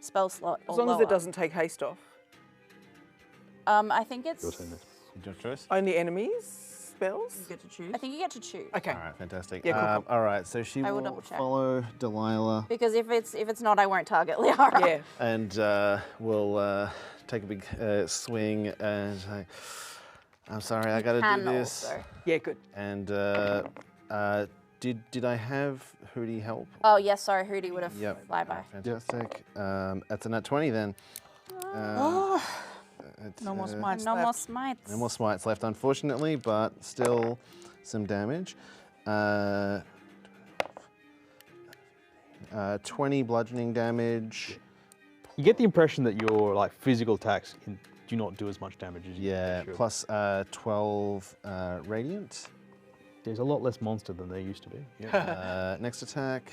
spell slot or As long as lower. it doesn't take haste off. I think it's. Your turn, Miss. Your choice. Only enemies spells? You get to choose. I think you get to choose. Okay. All right, fantastic. Yeah, cool, All right, so she I will will double check. follow Delilah Because if it's not, I won't target Liara. Yeah. and will take a big swing and say, "I'm sorry, I got to Can do this." also. Yeah, good. And did I have Hootie help? Oh yes, sorry, Hootie would have Yep. fly by. Fantastic. That's a nat 20 then. It's, No more smites No more left. smites. No more smites left, unfortunately, but still some damage. 20 bludgeoning damage. You get the impression that your like physical attacks do not do as much damage as you Yeah, should. plus 12 radiant. There's a lot less monster than there used to be. Yeah, Next attack.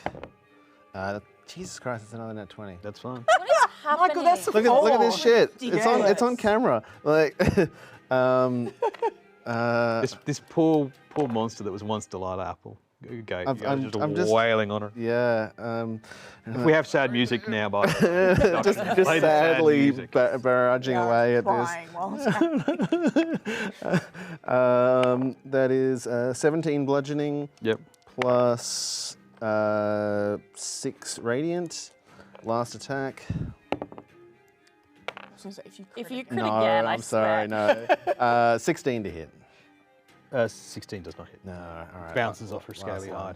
Jesus Christ, it's another nat 20. that's fine. What is happening? Michael, that's a Look at this shit. It's on Ridiculous. camera. Like This poor monster that was once Delilah Apple. Okay, you guys are I'm just just- wailing on her. yeah, If we have sad music now, but just Play the sad sadly music. barraging away at this. Crying while it's happening. That is 17 bludgeoning Yep. plus 6 radiant. Last attack. I was gonna say, if you If you crit could No, again, I I'm sorry, swear. no. 16 to hit. 16 does not hit. No, all right. Bounces off her Last scaly one.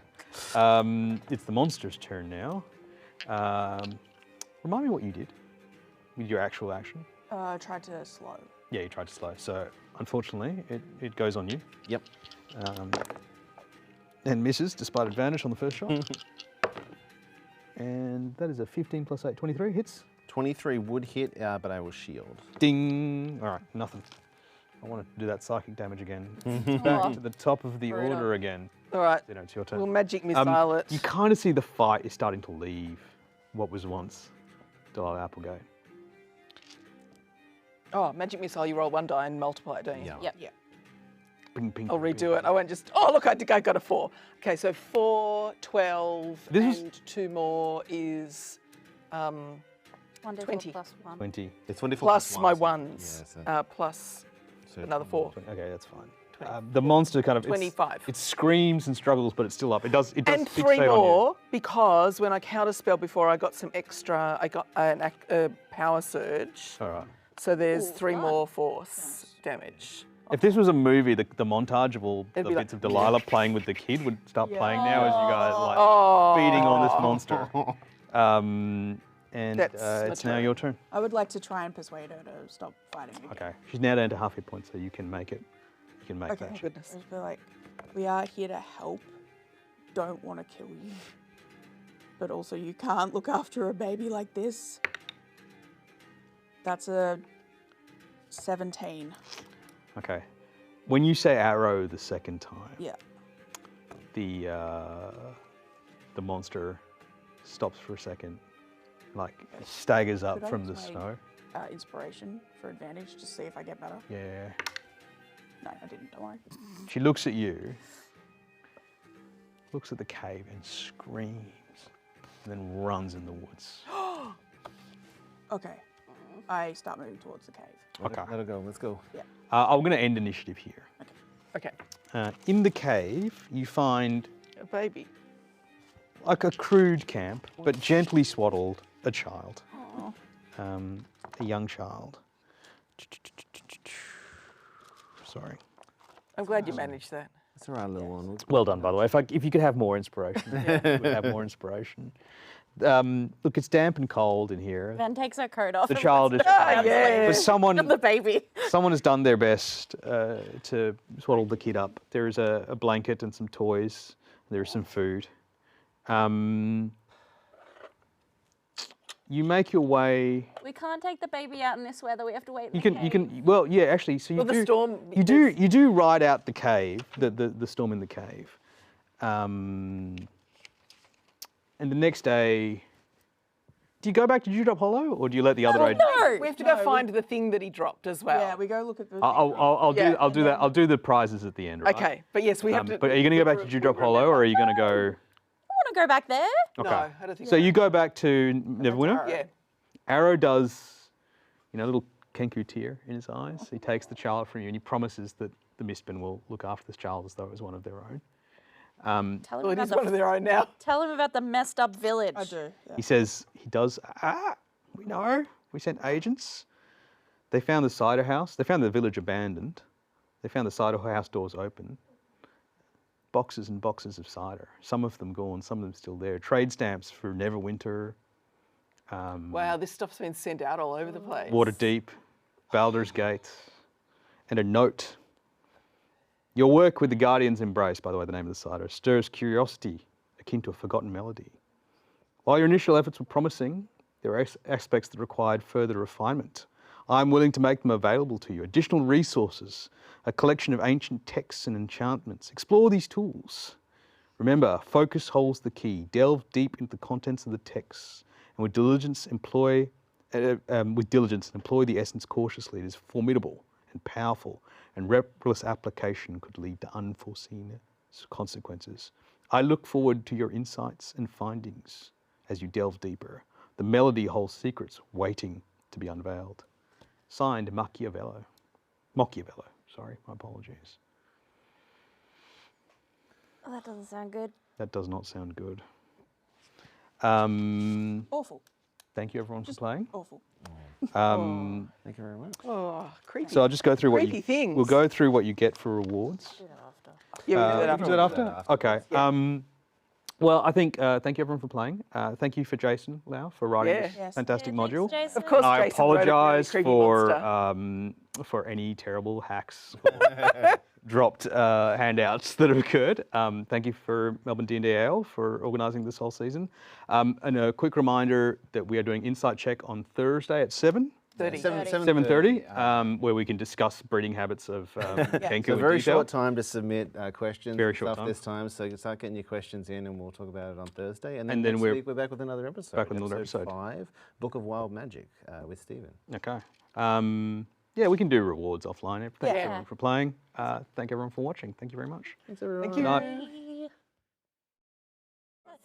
hide. It's the monster's turn now. Remind me what you did with your actual action. tried to slow. Yeah, you tried to slow. So unfortunately, it goes on you. Yep. And misses despite advantage on the first shot. And that is a 15 plus 8, 23 hits. 23 would hit, but I will shield. Ding. All right, nothing. I want to do that psychic damage again. Aw. Back to the top of the Brutal. order again. All right. You know, it's your turn. We'll magic missile it. You kind of see the fight is starting to leave what was once Delilah Applegate. Oh, magic missile, you roll 1 die and multiply it, don't you? Yeah. Yep. Yeah. Ping, ping, I'll ping, redo ping. it. I won't just, oh, look, I got a 4. Okay, so 4, 12, This was- and 2 more is 1d4 20. plus 1. 20. It's 24 plus my so- ones, yeah, plus so another 4. Okay, that's fine. 20. The monster kind of 25. It screams and struggles, but it's still up. It does. And 3 fixate on you. more, because when I counterspell before, I got some extra, I got a power surge. All right. So there's Ooh, 3 fun. more force damage. If this was a movie, the montage of all the It'd be bits like- of Delilah playing with the kid would start playing now as you guys like Oh. feeding on this monster. And That's my it's now turn. your turn. I would like to try and persuade her to stop fighting again. Okay. She's now down to half hit points, so you can make it. You can make Okay. that. shit. Goodness. I just feel like we are here to help. Don't want to kill you. But also you can't look after a baby like this. That's a 17. Okay. When you say arrow the second time, Yeah. the monster stops for a second, like staggers up Could I from the use my- snow. Inspiration for advantage to see if I get better. Yeah. No, I didn't. Don't worry. She looks at you, looks at the cave and screams, and then runs in the woods. Okay. I start moving towards the cave. Okay. Let her go. Let's go. I'm going to end initiative here. Okay. In the cave, you find A baby. like a crude camp, but gently swaddled, a child. A young child. Sorry. I'm glad you managed that. It's all right, little one. Well done, by the way. If you could have more inspiration, you would have more inspiration. Look, it's damp and cold in here. Ven takes her coat off. The and child puts is it crying. down yeah. But on the baby. someone has done their best to swaddle the kid up. There is a blanket and some toys. There's some food. You make your way. We can't take the baby out in this weather. We have to wait. In You the can. You cave. can. Well, yeah. Actually, so you Well, the do. storm. You do ride out the cave. The storm in the cave. And the next day, do you go back to Dewdrop Hollow, or do you let the other agent? No. We have to go find the thing that he dropped as well. Yeah, we go look at the. I'll Yeah. do that. I'll do the prizes at the end. Right? Okay, but yes, we have to. But are you going to go back to Dewdrop Hollow, or are you going to go? I want to go back there. Okay. No, I don't think So you go back to Neverwinter. Yeah. Arrow does, a little Kenku tear in his eyes. He takes the child from you, and he promises that the Mistmen will look after this child as though it was one of their own. Tell him Well, it about is one of their own now. Tell him about the messed up village. I do. Yeah. He says he does. We know. We sent agents. They found the cider house. They found the village abandoned. They found the cider house doors open. Boxes and boxes of cider. Some of them gone. Some of them still there. Trade stamps for Neverwinter. Wow, this stuff's been sent out all over the place. Waterdeep, Baldur's Gate, and a note. Your work with the Guardian's Embrace, by the way, the name of the cider, stirs curiosity akin to a forgotten melody. While your initial efforts were promising, there are aspects that required further refinement. I'm willing to make them available to you. Additional resources, a collection of ancient texts and enchantments. Explore these tools. Remember, focus holds the key. Delve deep into the contents of the texts, and with diligence employ the essence cautiously. It is formidable and powerful, and reckless application could lead to unforeseen consequences. I look forward to your insights and findings as you delve deeper. The melody holds secrets waiting to be unveiled. Signed, Machiavello. Machiavello, sorry, my apologies. Oh, that doesn't sound good. That does not sound good. Awful. Thank you everyone for playing. Awful. Thank you very much. Oh, creepy. So I'll just go through what Creepy you. things. We'll go through what you get for rewards. Yeah, we do that Do after. that after? Okay. Well, I think thank you everyone for playing. Thank you for Jason Lau for writing Yeah. this Yes. fantastic Yeah, thanks, module. Jason. Of course, I Jason wrote it, really apologise creepy monster. for any terrible hacks or dropped handouts that have occurred. Thank you for Melbourne D&D Ale for organising this whole season. And a quick reminder that we are doing Insight Check on Thursday at 7. 7:30, where we can discuss breeding habits of Kenku It's a in very detail. short time to submit questions Very and short stuff time. this time, so you start getting your questions in and we'll talk about it on Thursday. And And then then next week we're back with another episode. back with another episode. 5, Book of Wild Magic with Stephen. Okay. Yeah, we can do rewards offline. Thanks Yeah. everyone for playing. Thank everyone for watching. Thank you very much. Thanks everyone. Thank you. Night.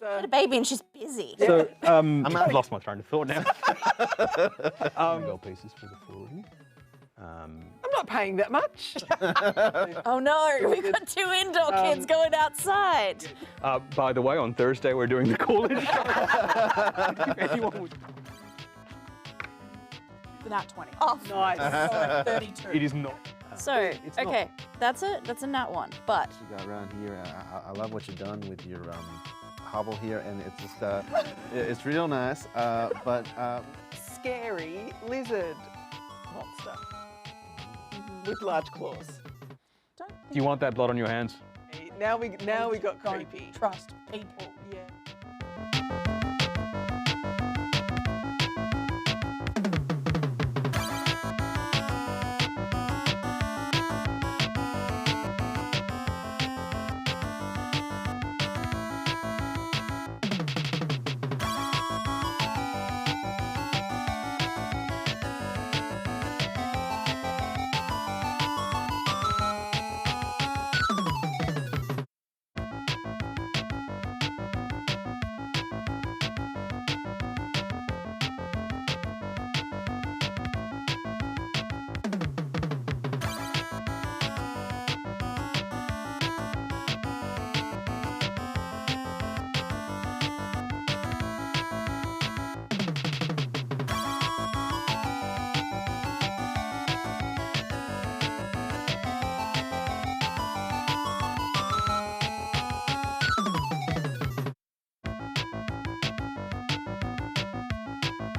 Had a baby and she's busy. So, I've lost my train of thought now. Gold pieces for the 40. I'm not paying that much. Oh no, we've got 2 indoor kids going outside. By the way, on Thursday we're doing the call-in show. If anyone would- Nat 20. Oh, Nice. 32. It is not. so It's not. okay, that's a nat 1. But You got around here. I love what you've done with your hobble here, and it's just it's real nice. But Scary lizard monster with large claws. Don't Do you want that blood on your hands? Now we got don't creepy. trust people.